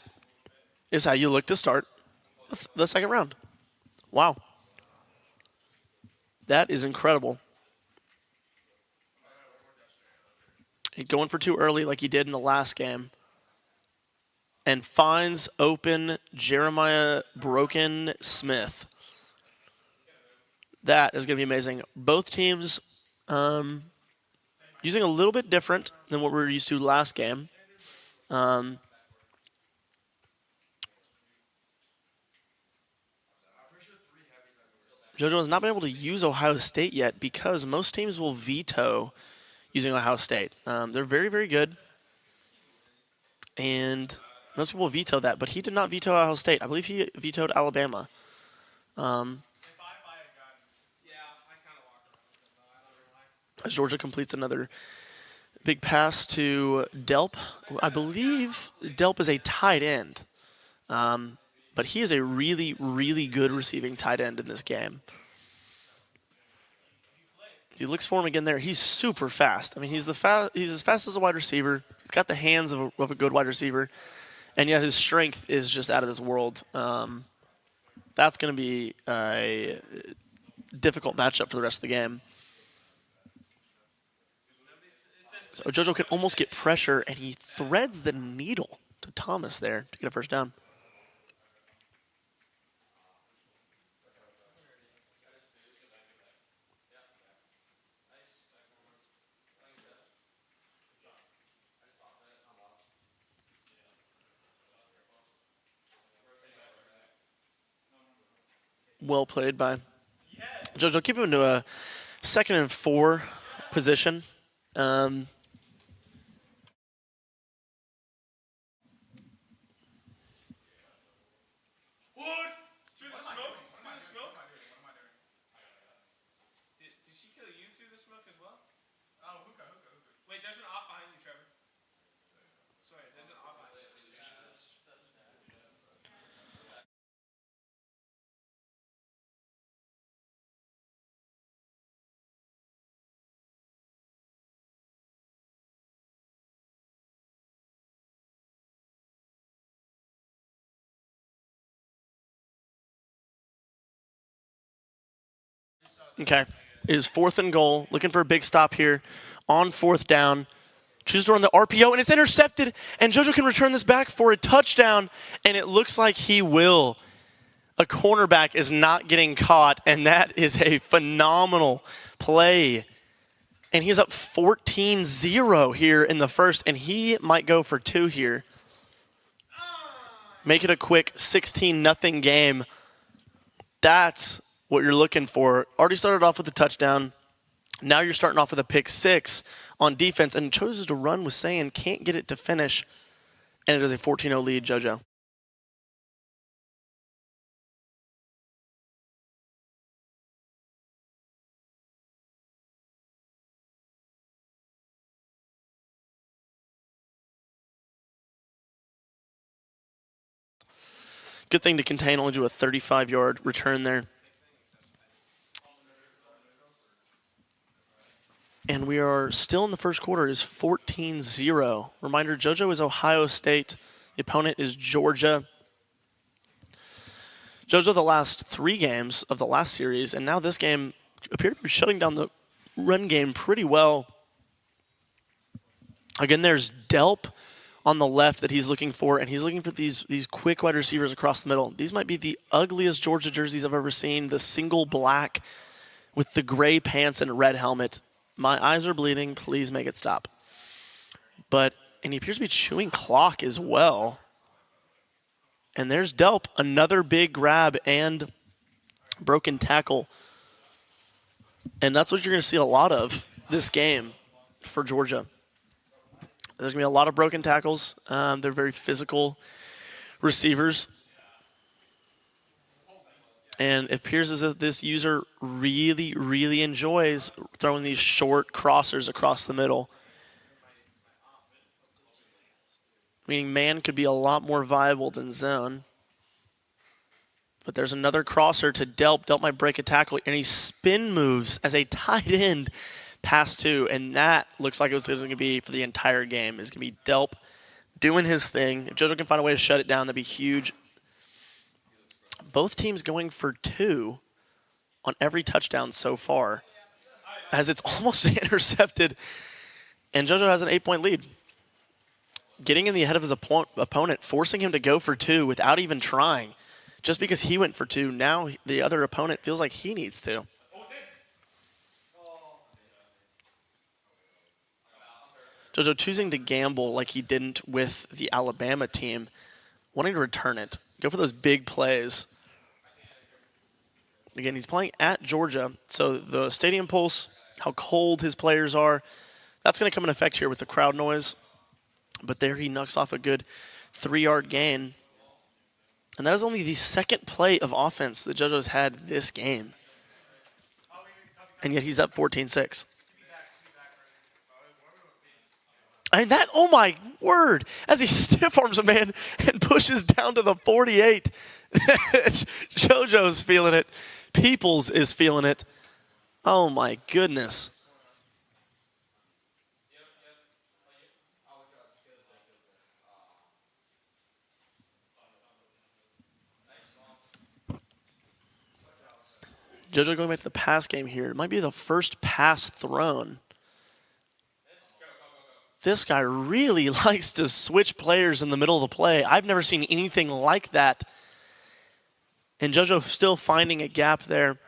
is how you look to start the second round. Wow. That is incredible. He's going for too early like he did in the last game. And finds open Jeremiah Broken Smith. That is going to be amazing. Both teams using a little bit different than what we were used to last game. JoJo has not been able to use Ohio State yet because most teams will veto using Ohio State. They're very, very good. And most people veto that, but he did not veto Ohio State. I believe he vetoed Alabama. As Georgia completes another big pass to Delp. I believe Delp is a tight end. But he is a really, really good receiving tight end in this game. He looks for him again there. He's super fast. I mean, he's as fast as a wide receiver. He's got the hands of a good wide receiver. And yet his strength is just out of this world. That's going to be a difficult matchup for the rest of the game. So JoJo can almost get pressure, and he threads the needle to Thomas there to get a first down. Well played by JoJo. Keep him into a 2nd and 4 position. Wait, there's an off behind you, Trevor. Sorry, there's an off behind you. Okay. It is 4th and goal. Looking for a big stop here on 4th down. Chooses to run the RPO, and it's intercepted. And JoJo can return this back for a touchdown, and it looks like he will. A cornerback is not getting caught, and that is a phenomenal play. And he's up 14-0 here in the first, and he might go for 2 here. Make it a quick 16-0 game. That's what you're looking for. Already started off with a touchdown. Now you're starting off with a pick 6 on defense, and chooses to run with Saiyan, can't get it to finish, and it is a 14-0 lead, JoJo. Good thing to contain, only do a 35-yard return there. And we are still in the first quarter. It is 14-0. Reminder, JoJo is Ohio State. The opponent is Georgia. JoJo the last 3 games of the last series, and now this game appeared to be shutting down the run game pretty well. Again, there's Delp on the left that he's looking for, and he's looking for these quick wide receivers across the middle. These might be the ugliest Georgia jerseys I've ever seen. The single black with the gray pants and red helmet. My eyes are bleeding. Please make it stop. And he appears to be chewing clock as well. And there's Delp, another big grab and broken tackle. And that's what you're going to see a lot of this game for Georgia. There's going to be a lot of broken tackles. They're very physical receivers. And it appears as if this user really, really enjoys throwing these short crossers across the middle. Meaning man could be a lot more viable than zone. But there's another crosser to Delp. Delp might break a tackle, and he spin moves as a tight end past two. And that looks like it's going to be for the entire game. It's going to be Delp doing his thing. If JoJo can find a way to shut it down, that'd be huge. Both teams going for 2 on every touchdown so far, as it's almost intercepted. And JoJo has an 8-point lead. Getting in the head of his opponent, forcing him to go for 2 without even trying. Just because he went for 2, now the other opponent feels like he needs to. JoJo choosing to gamble like he didn't with the Alabama team, wanting to return it. Go for those big plays. Again, he's playing at Georgia, so the stadium pulse, how cold his players are, that's going to come in effect here with the crowd noise. But there he knocks off a good 3-yard gain. And that is only the second play of offense that JoJo's had this game. And yet he's up 14-6. I mean, that, oh my word, as he stiff arms a man and pushes down to the 48. JoJo's feeling it. Peoples is feeling it. Oh my goodness. JoJo going back to the pass game here. It might be the first pass thrown. This guy really likes to switch players in the middle of the play. I've never seen anything like that. And JoJo still finding a gap there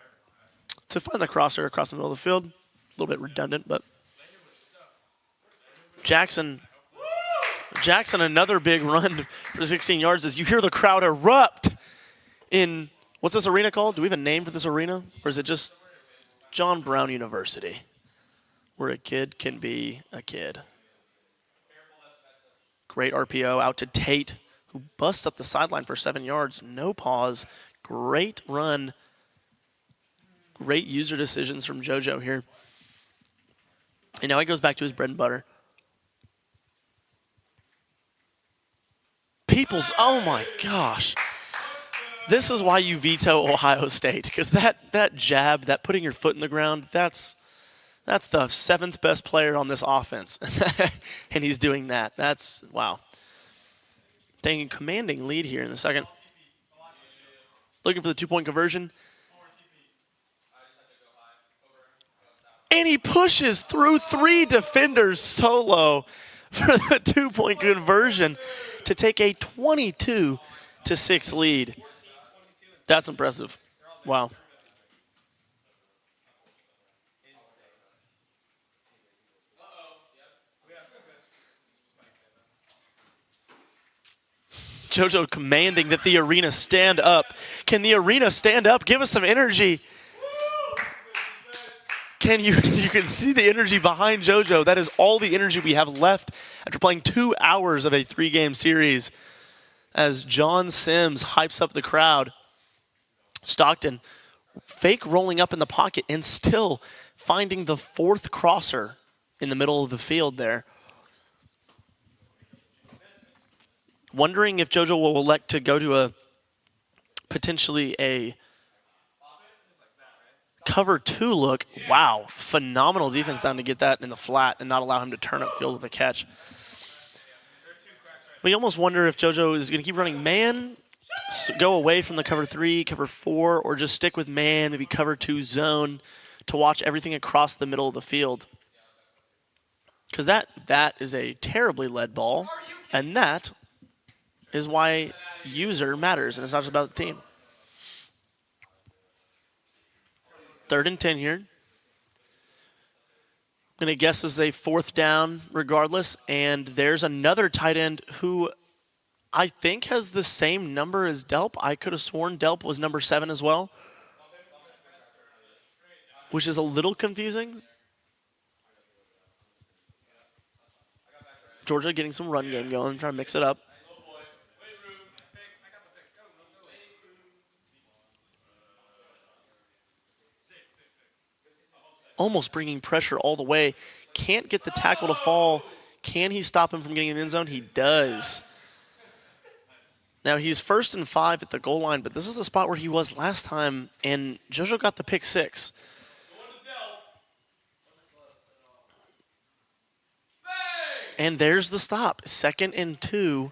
to find the crosser across the middle of the field. A little bit redundant, but Jackson, another big run for 16 yards as you hear the crowd erupt in, what's this arena called? Do we have a name for this arena? Or is it just John Brown University, where a kid can be a kid? Great RPO out to Tate, who busts up the sideline for 7 yards. No pause. Great run. Great user decisions from JoJo here. And now he goes back to his bread and butter. Peoples, oh my gosh. This is why you veto Ohio State, because that jab, that putting your foot in the ground, that's the 7th best player on this offense. And he's doing that. That's, wow. Taking a commanding lead here in the second. Looking for the 2-point conversion. And he pushes through 3 defenders solo for the 2-point conversion to take a 22-6 lead. That's impressive. Wow. JoJo commanding that the arena stand up. Can the arena stand up? Give us some energy. You can see the energy behind JoJo. That is all the energy we have left after playing 2 hours of a 3-game series. As John Sims hypes up the crowd. Stockton fake rolling up in the pocket and still finding the 4th crosser in the middle of the field there. Wondering if JoJo will elect to go to potentially a cover 2 look. Wow, phenomenal defense down to get that in the flat and not allow him to turn upfield with a catch. We almost wonder if JoJo is going to keep running man, go away from the cover 3, cover 4, or just stick with man, maybe cover 2 zone, to watch everything across the middle of the field. Because that is a terribly led ball, and that is why user matters, and it's not just about the team. 3rd and 10 here. I'm going to guess this is a 4th down regardless, and there's another tight end who I think has the same number as Delp. I could have sworn Delp was number 7 as well, which is a little confusing. Georgia getting some run game going, trying to mix it up. Almost bringing pressure all the way. Can't get the tackle to fall. Can he stop him from getting in the end zone? He does. Now he's 1st and 5 at the goal line, but this is the spot where he was last time, and JoJo got the pick 6. And there's the stop. 2nd and 2.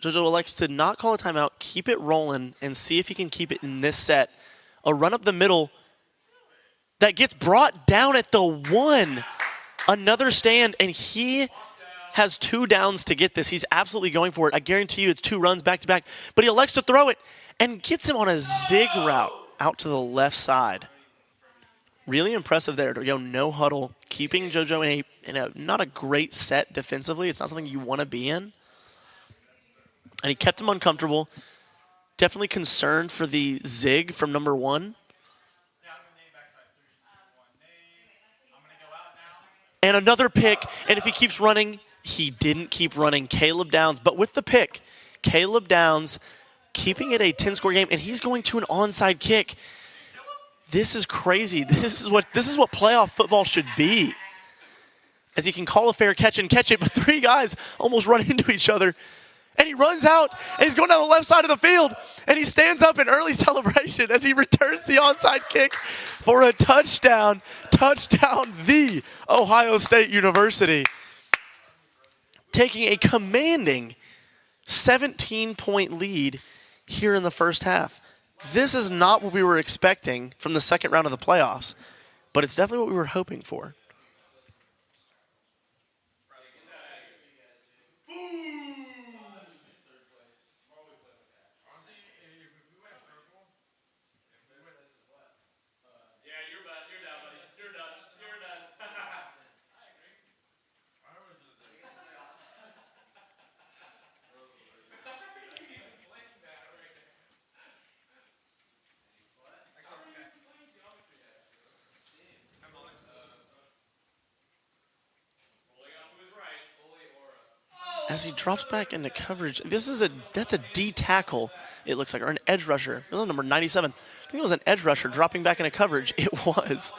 JoJo elects to not call a timeout, keep it rolling, and see if he can keep it in this set. A run up the middle that gets brought down at the 1. Another stand, and he has 2 downs to get this. He's absolutely going for it. I guarantee you it's 2 runs back to back, but he elects to throw it and gets him on a zig route out to the left side. Really impressive there to go no huddle, keeping JoJo in a not a great set defensively. It's not something you want to be in. And he kept him uncomfortable. Definitely concerned for the zig from number 1. And another pick, and if he keeps running, he didn't keep running. Caleb Downs, but with the pick, Caleb Downs keeping it a 10-score game, and he's going to an onside kick. This is crazy. This is what playoff football should be. As he can call a fair catch and catch it, but 3 guys almost run into each other. And he runs out, and he's going down the left side of the field, and he stands up in early celebration as he returns the onside kick for a touchdown. Touchdown, the Ohio State University. Taking a commanding 17-point lead here in the first half. This is not what we were expecting from the second round of the playoffs, but it's definitely what we were hoping for. As he drops back into coverage, that's a D tackle, it looks like, or an edge rusher. It was number 97. I think it was an edge rusher dropping back into coverage. It was.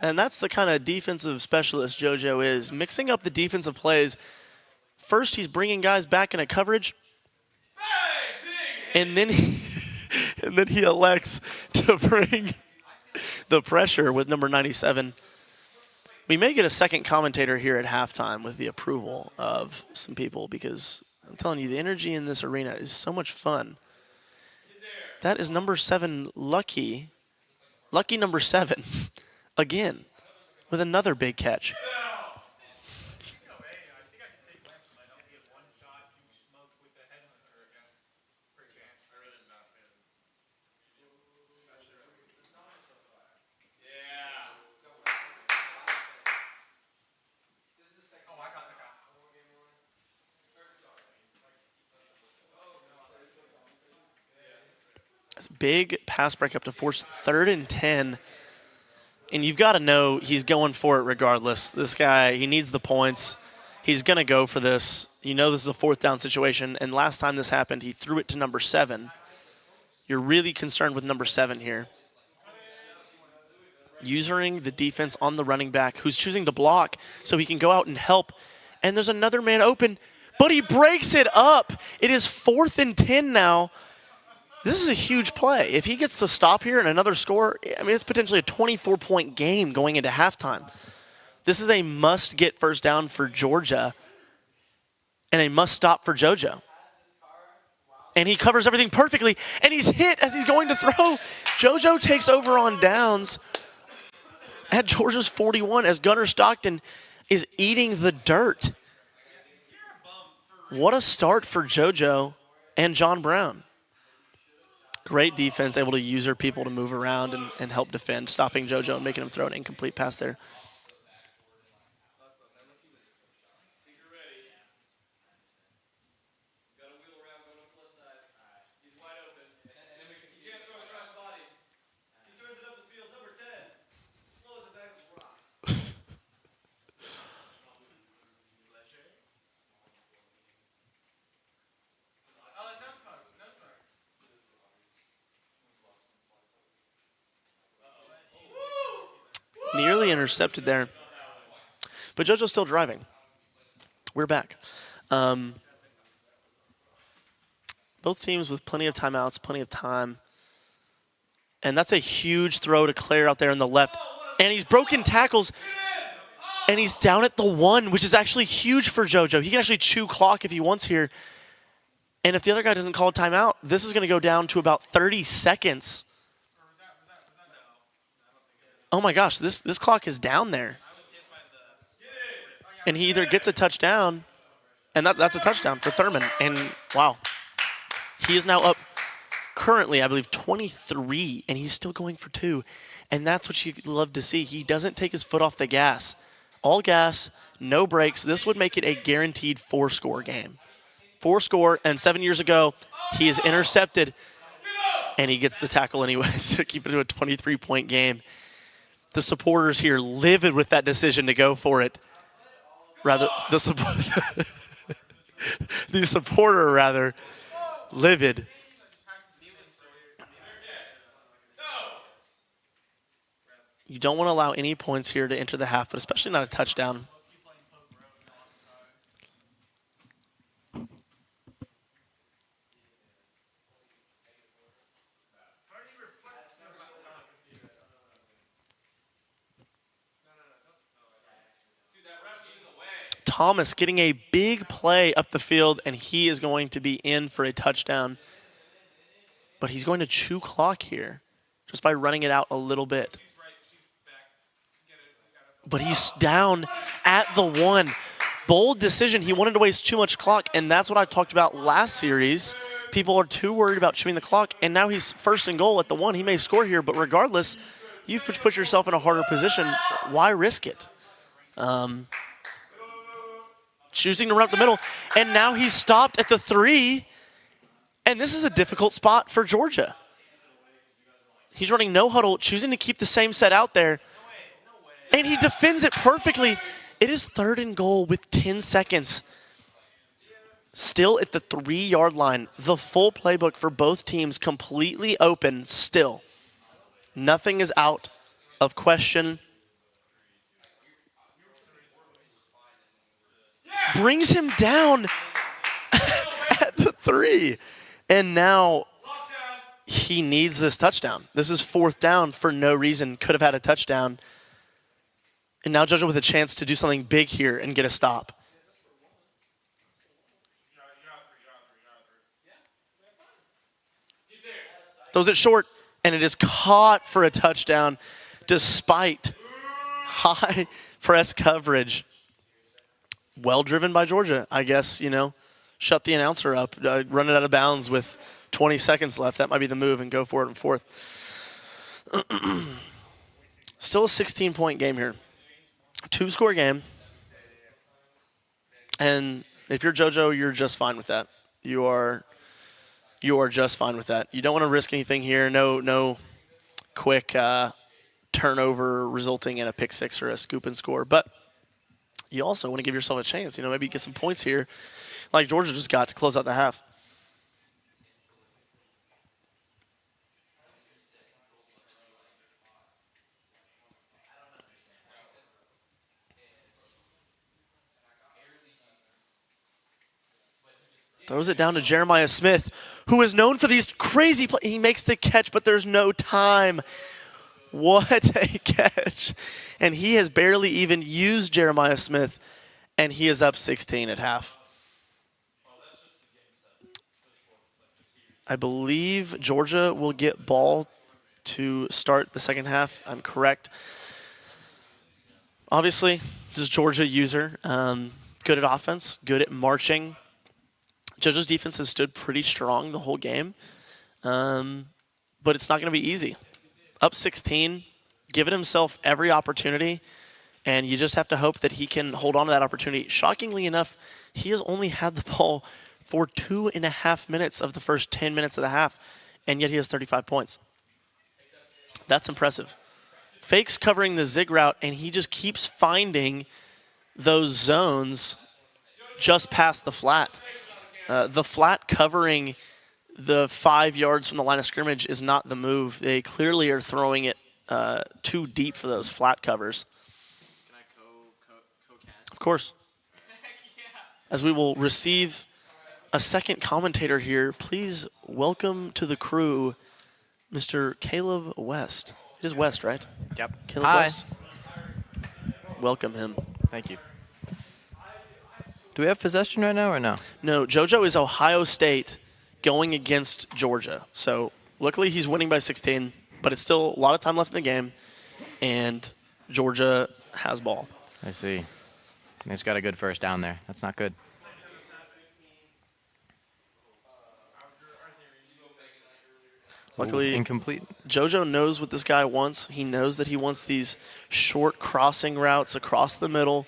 And that's the kind of defensive specialist JoJo is, mixing up the defensive plays. First, he's bringing guys back into coverage, and then he elects to bring the pressure with number 97. We may get a second commentator here at halftime with the approval of some people, because I'm telling you, the energy in this arena is so much fun. That is number 7, Lucky number 7, again, with another big catch. Big pass breakup to force 3rd and 10. And you've got to know he's going for it regardless. This guy, he needs the points. He's going to go for this. You know this is a 4th down situation. And last time this happened, he threw it to number 7. You're really concerned with number 7 here. Using the defense on the running back, who's choosing to block so he can go out and help. And there's another man open, but he breaks it up. It is 4th and 10 now. This is a huge play. If he gets to stop here and another score, I mean, it's potentially a 24-point game going into halftime. This is a must-get first down for Georgia and a must-stop for JoJo. And he covers everything perfectly, and he's hit as he's going to throw. JoJo takes over on downs at Georgia's 41 as Gunnar Stockton is eating the dirt. What a start for JoJo and John Brown. Great defense, able to use her people to move around and help defend, stopping JoJo and making him throw an incomplete pass there. Nearly intercepted there. But JoJo's still driving. We're back. Both teams with plenty of timeouts, plenty of time. And that's a huge throw to Claire out there on the left. And he's broken tackles. And he's down at the 1, which is actually huge for JoJo. He can actually chew clock if he wants here. And if the other guy doesn't call a timeout, this is going to go down to about 30 seconds. Oh my gosh, this clock is down there. And he either gets a touchdown, and that's a touchdown for Thurman. And wow, he is now up currently, I believe, 23, and he's still going for 2. And that's what you love to see. He doesn't take his foot off the gas. All gas, no breaks. This would make it a guaranteed 4-score game. 4-score, and 7 years ago, he is intercepted, and he gets the tackle anyways to keep it to a 23-point game. The supporters here livid with that decision to go for it. Rather, the supporter rather livid. You don't want to allow any points here to enter the half, but especially not a touchdown. Thomas getting a big play up the field, and he is going to be in for a touchdown. But he's going to chew clock here just by running it out a little bit. But he's down at the 1. Bold decision. He wanted to waste too much clock, and that's what I talked about last series. People are too worried about chewing the clock, and now he's first and goal at the 1. He may score here, but regardless, you've put yourself in a harder position. Why risk it? Choosing to run up the middle, and now he's stopped at the 3, and this is a difficult spot for Georgia. He's running no huddle, choosing to keep the same set out there, and he defends it perfectly. It is 3rd and goal with 10 seconds. Still at the 3-yard line. The full playbook for both teams completely open still. Nothing is out of question. Brings him down at the 3. And now he needs this touchdown. This is 4th down for no reason. Could have had a touchdown. And now JoJo with a chance to do something big here and get a stop. Throws it short, and it is caught for a touchdown despite high press coverage. Well driven by Georgia, I guess, shut the announcer up, run it out of bounds with 20 seconds left. That might be the move, and go for it in 4th. Still a 16-point game here. 2-score game. And if you're JoJo, you're just fine with that. You are just fine with that. You don't want to risk anything here. No quick turnover resulting in a pick 6 or a scoop and score. But you also want to give yourself a chance. Maybe get some points here like Georgia just got to close out the half. Throws it down to Jeremiah Smith, who is known for these crazy plays. He makes the catch, but there's no time. What a catch. And he has barely even used Jeremiah Smith, and he is up 16 at half. I believe Georgia will get ball to start the second half. I'm correct. Obviously, this is Georgia user. Good at offense, good at marching. JoJo's defense has stood pretty strong the whole game, but it's not going to be easy. Up 16, giving himself every opportunity, and you just have to hope that he can hold on to that opportunity. Shockingly enough, he has only had the ball for 2.5 minutes of the first 10 minutes of the half, and yet he has 35 points. That's impressive. Fakes covering the zig route, and he just keeps finding those zones just past the flat. The flat covering the 5 yards from the line of scrimmage is not the move. They clearly are throwing it too deep for those flat covers. Can I co-cast? Of course. As we will receive a second commentator here, please welcome to the crew Mr. Caleb West. It is West, right? Yep. Caleb Hi. West. Welcome him. Thank you. Do we have possession right now or no? No, JoJo is Ohio State going against Georgia. So luckily he's winning by 16, but it's still a lot of time left in the game, and Georgia has ball. I see. He's got a good first down there. That's not good. Luckily, Incomplete. JoJo knows what this guy wants. He knows that he wants these short crossing routes across the middle,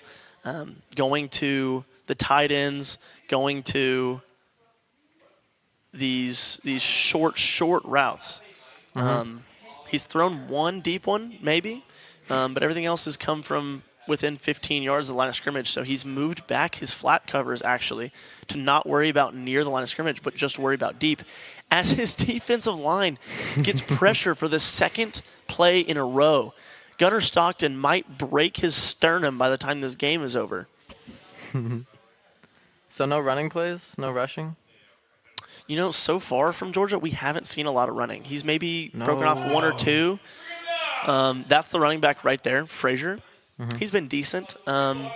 going to the tight ends, going to these short routes. He's thrown one deep one, maybe, but everything else has come from within 15 yards of the line of scrimmage. So he's moved back his flat covers, actually, to not worry about near the line of scrimmage, but just worry about deep. As his defensive line gets pressure for the second play in a row, Gunnar Stockton might break his sternum by the time this game is over. So no running plays? No rushing? You know, so far from Georgia, we haven't seen a lot of running. He's maybe broken off one or two. That's the running back right there, Frazier. He's been decent. The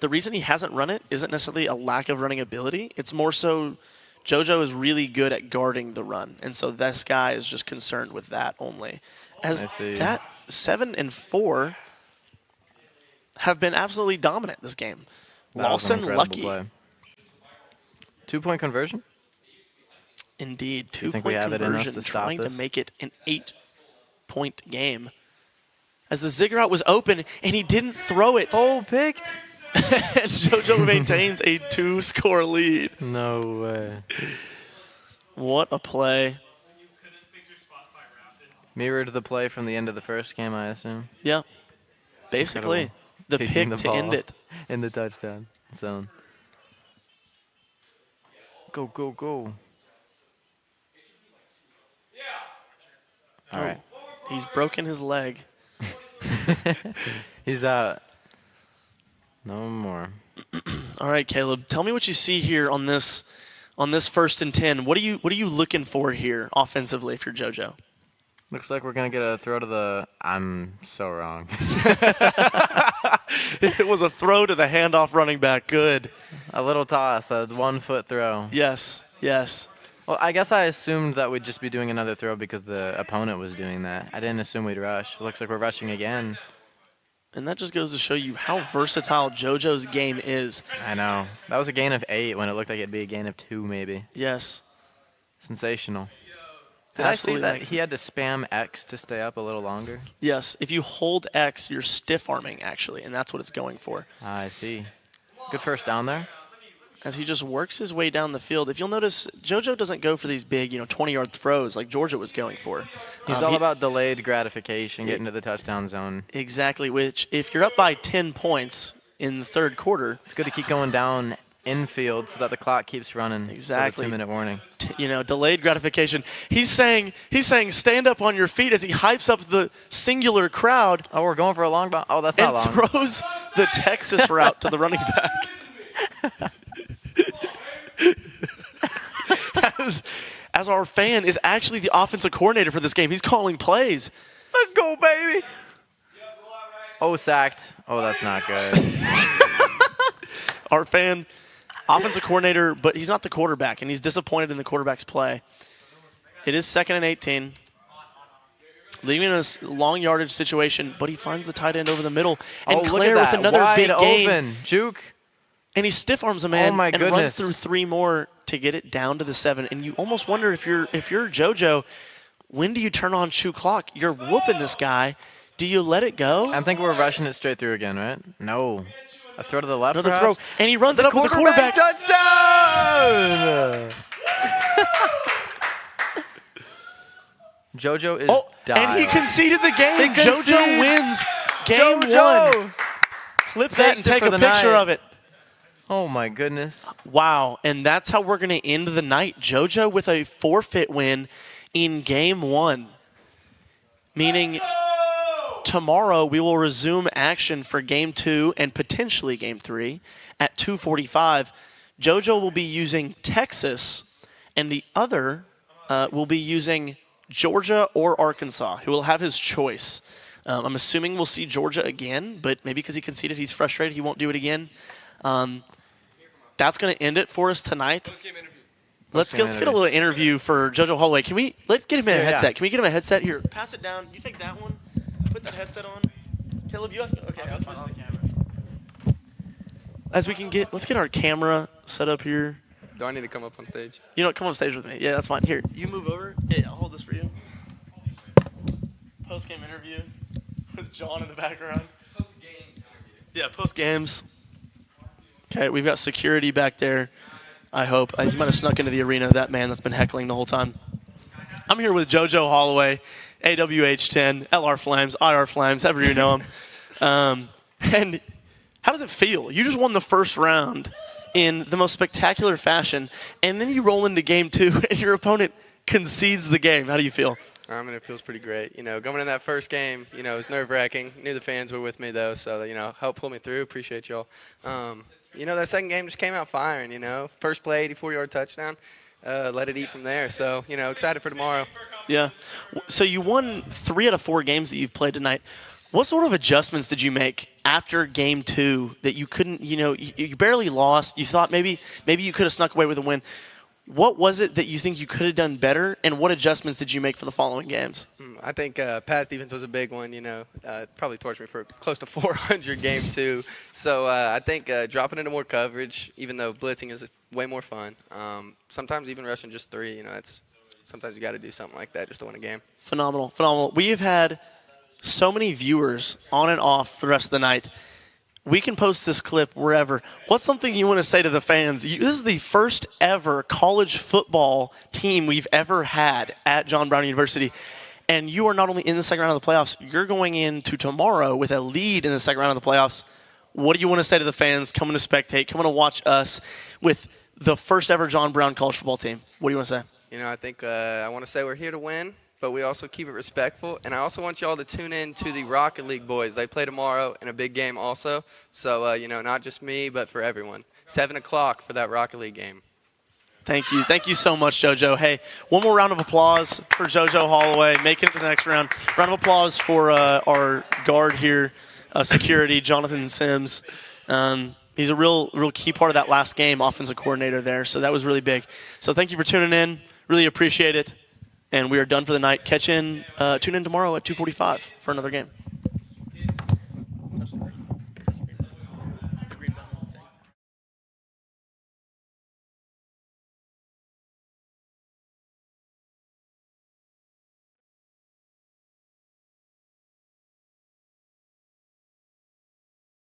reason he hasn't run it isn't necessarily a lack of running ability. It's more so JoJo is really good at guarding the run, and so this guy is just concerned with that only. As I see. that 7 and 4 have been absolutely dominant this game. That was an Lawson incredible lucky. play. 2-point conversion? Indeed, you think 2-point we have it in us conversion, to stop trying this? to make it an 8-point game. As the zig route was open, and he didn't throw it. Oh, picked? And JoJo maintains a 2-score lead. No way. What a play. Mirrored the play from the end of the first game, I assume. Yeah. Basically, Incredible. the Picking pick the to end ball it. in the touchdown zone. Go, go, go. All right. He's broken his leg. He's out. No more. All right, Caleb, tell me what you see here on this 1st and 10. What are you looking for here offensively if you're JoJo? Looks like we're going to get a throw to the... I'm so wrong. It was a throw to the handoff running back. Good. A little toss, a 1-foot throw. Yes. Well, I guess I assumed that we'd just be doing another throw because the opponent was doing that. I didn't assume we'd rush. Looks like we're rushing again. And that just goes to show you how versatile JoJo's game is. I know. That was a gain of 8 when it looked like it'd be a gain of 2 maybe. Yes. Sensational. Did Absolutely. I see that he had to spam X to stay up a little longer? Yes. If you hold X, you're stiff arming, actually, and that's what it's going for. I see. Good first down there. As he just works his way down the field. If you'll notice, JoJo doesn't go for these big, 20-yard throws like Georgia was going for. He's all about delayed gratification, getting to the touchdown zone. Exactly, which if you're up by 10 points in the third quarter, It's good to keep going down infield so that the clock keeps running. Exactly. Till the 2-minute warning. Delayed gratification. He's saying stand up on your feet as he hypes up the singular crowd Oh, we're going for a long ball. Oh, that's not and long. throws the Texas route to the running back. As our fan is actually the offensive coordinator for this game. He's calling plays. Let's go, baby. Oh, sacked. Oh, that's not good. Our fan, offensive coordinator, but he's not the quarterback, and he's disappointed in the quarterback's play. It is 2nd and 18. Leaving a long yardage situation, but he finds the tight end over the middle. And look Claire at that. with another Wide big game. open. Juke. And he stiff arms a man Oh my and goodness. runs through 3 more to get it down to the 7. And you almost wonder if you're JoJo, when do you turn on shoe clock? You're whooping this guy. Do you let it go? I think we're rushing it straight through again, right? No. A throw to the left, Another throw. perhaps? And he runs it up with the quarterback. Touchdown! JoJo is and he conceded the game. He JoJo concedes. wins game JoJo. 1. Flip that and Takes it take for a the picture night. of it. Oh, my goodness. Wow, and that's how we're going to end the night. JoJo with a forfeit win in game 1, meaning tomorrow we will resume action for game 2 and potentially game 3 at 2:45. JoJo will be using Texas, and the other will be using Georgia or Arkansas. He will have his choice. I'm assuming we'll see Georgia again, but maybe because he conceded, he's frustrated, he won't do it again. That's going to end it for us tonight. Let's get a little interview for JoJo Holloway. Let's get him a headset. Yeah. Can we get him a headset? Here, pass it down. You take that one. Put that headset on. Caleb, you ask. Okay, I'll switch the camera. As we can let's get our camera set up here. Do I need to come up on stage? You know what? Come on stage with me. Yeah, that's fine. Here, you move over. Yeah, I'll hold this for you. Post-game interview with John in the background. Post-game interview. Yeah, post-games. Okay, we've got security back there. I hope. He might have snuck into the arena, that man that's been heckling the whole time. I'm here with JoJo Holloway, AWH10, LR Flames, IR Flames, however you know him. And how does it feel? You just won the first round in the most spectacular fashion, and then you roll into game 2, and your opponent concedes the game. How do you feel? I mean, it feels pretty great. Going in that first game, it was nerve-wracking. Knew the fans were with me, though, so, helped pull me through. Appreciate y'all. That second game just came out firing, First play, 84-yard touchdown. Let it eat from there. So, excited for tomorrow. Yeah. So you won 3 out of 4 games that you've played tonight. What sort of adjustments did you make after game 2 that you couldn't, you barely lost. You thought maybe you could have snuck away with a win. What was it that you think you could have done better, and what adjustments did you make for the following games? I think pass defense was a big one, probably torched me for close to 400 game 2. So I think dropping into more coverage, even though blitzing is way more fun. Sometimes even rushing just 3, sometimes you got to do something like that just to win a game. Phenomenal, phenomenal. We have had so many viewers on and off for the rest of the night. We can post this clip wherever. What's something you want to say to the fans? This is the first ever college football team we've ever had at John Brown University. And you are not only in the second round of the playoffs, you're going into tomorrow with a lead in the second round of the playoffs. What do you want to say to the fans coming to spectate, coming to watch us with the first ever John Brown college football team? What do you want to say? I think I want to say we're here to win, but we also keep it respectful. And I also want y'all to tune in to the Rocket League boys. They play tomorrow in a big game also. So, not just me, but for everyone. 7 o'clock for that Rocket League game. Thank you. Thank you so much, JoJo. Hey, one more round of applause for JoJo Holloway, making it to the next round. Round of applause for our guard here, security, Jonathan Sims. He's a real key part of that last game, offensive coordinator there. So that was really big. So thank you for tuning in. Really appreciate it. And we are done for the night. Tune in tomorrow at 2:45 for another game.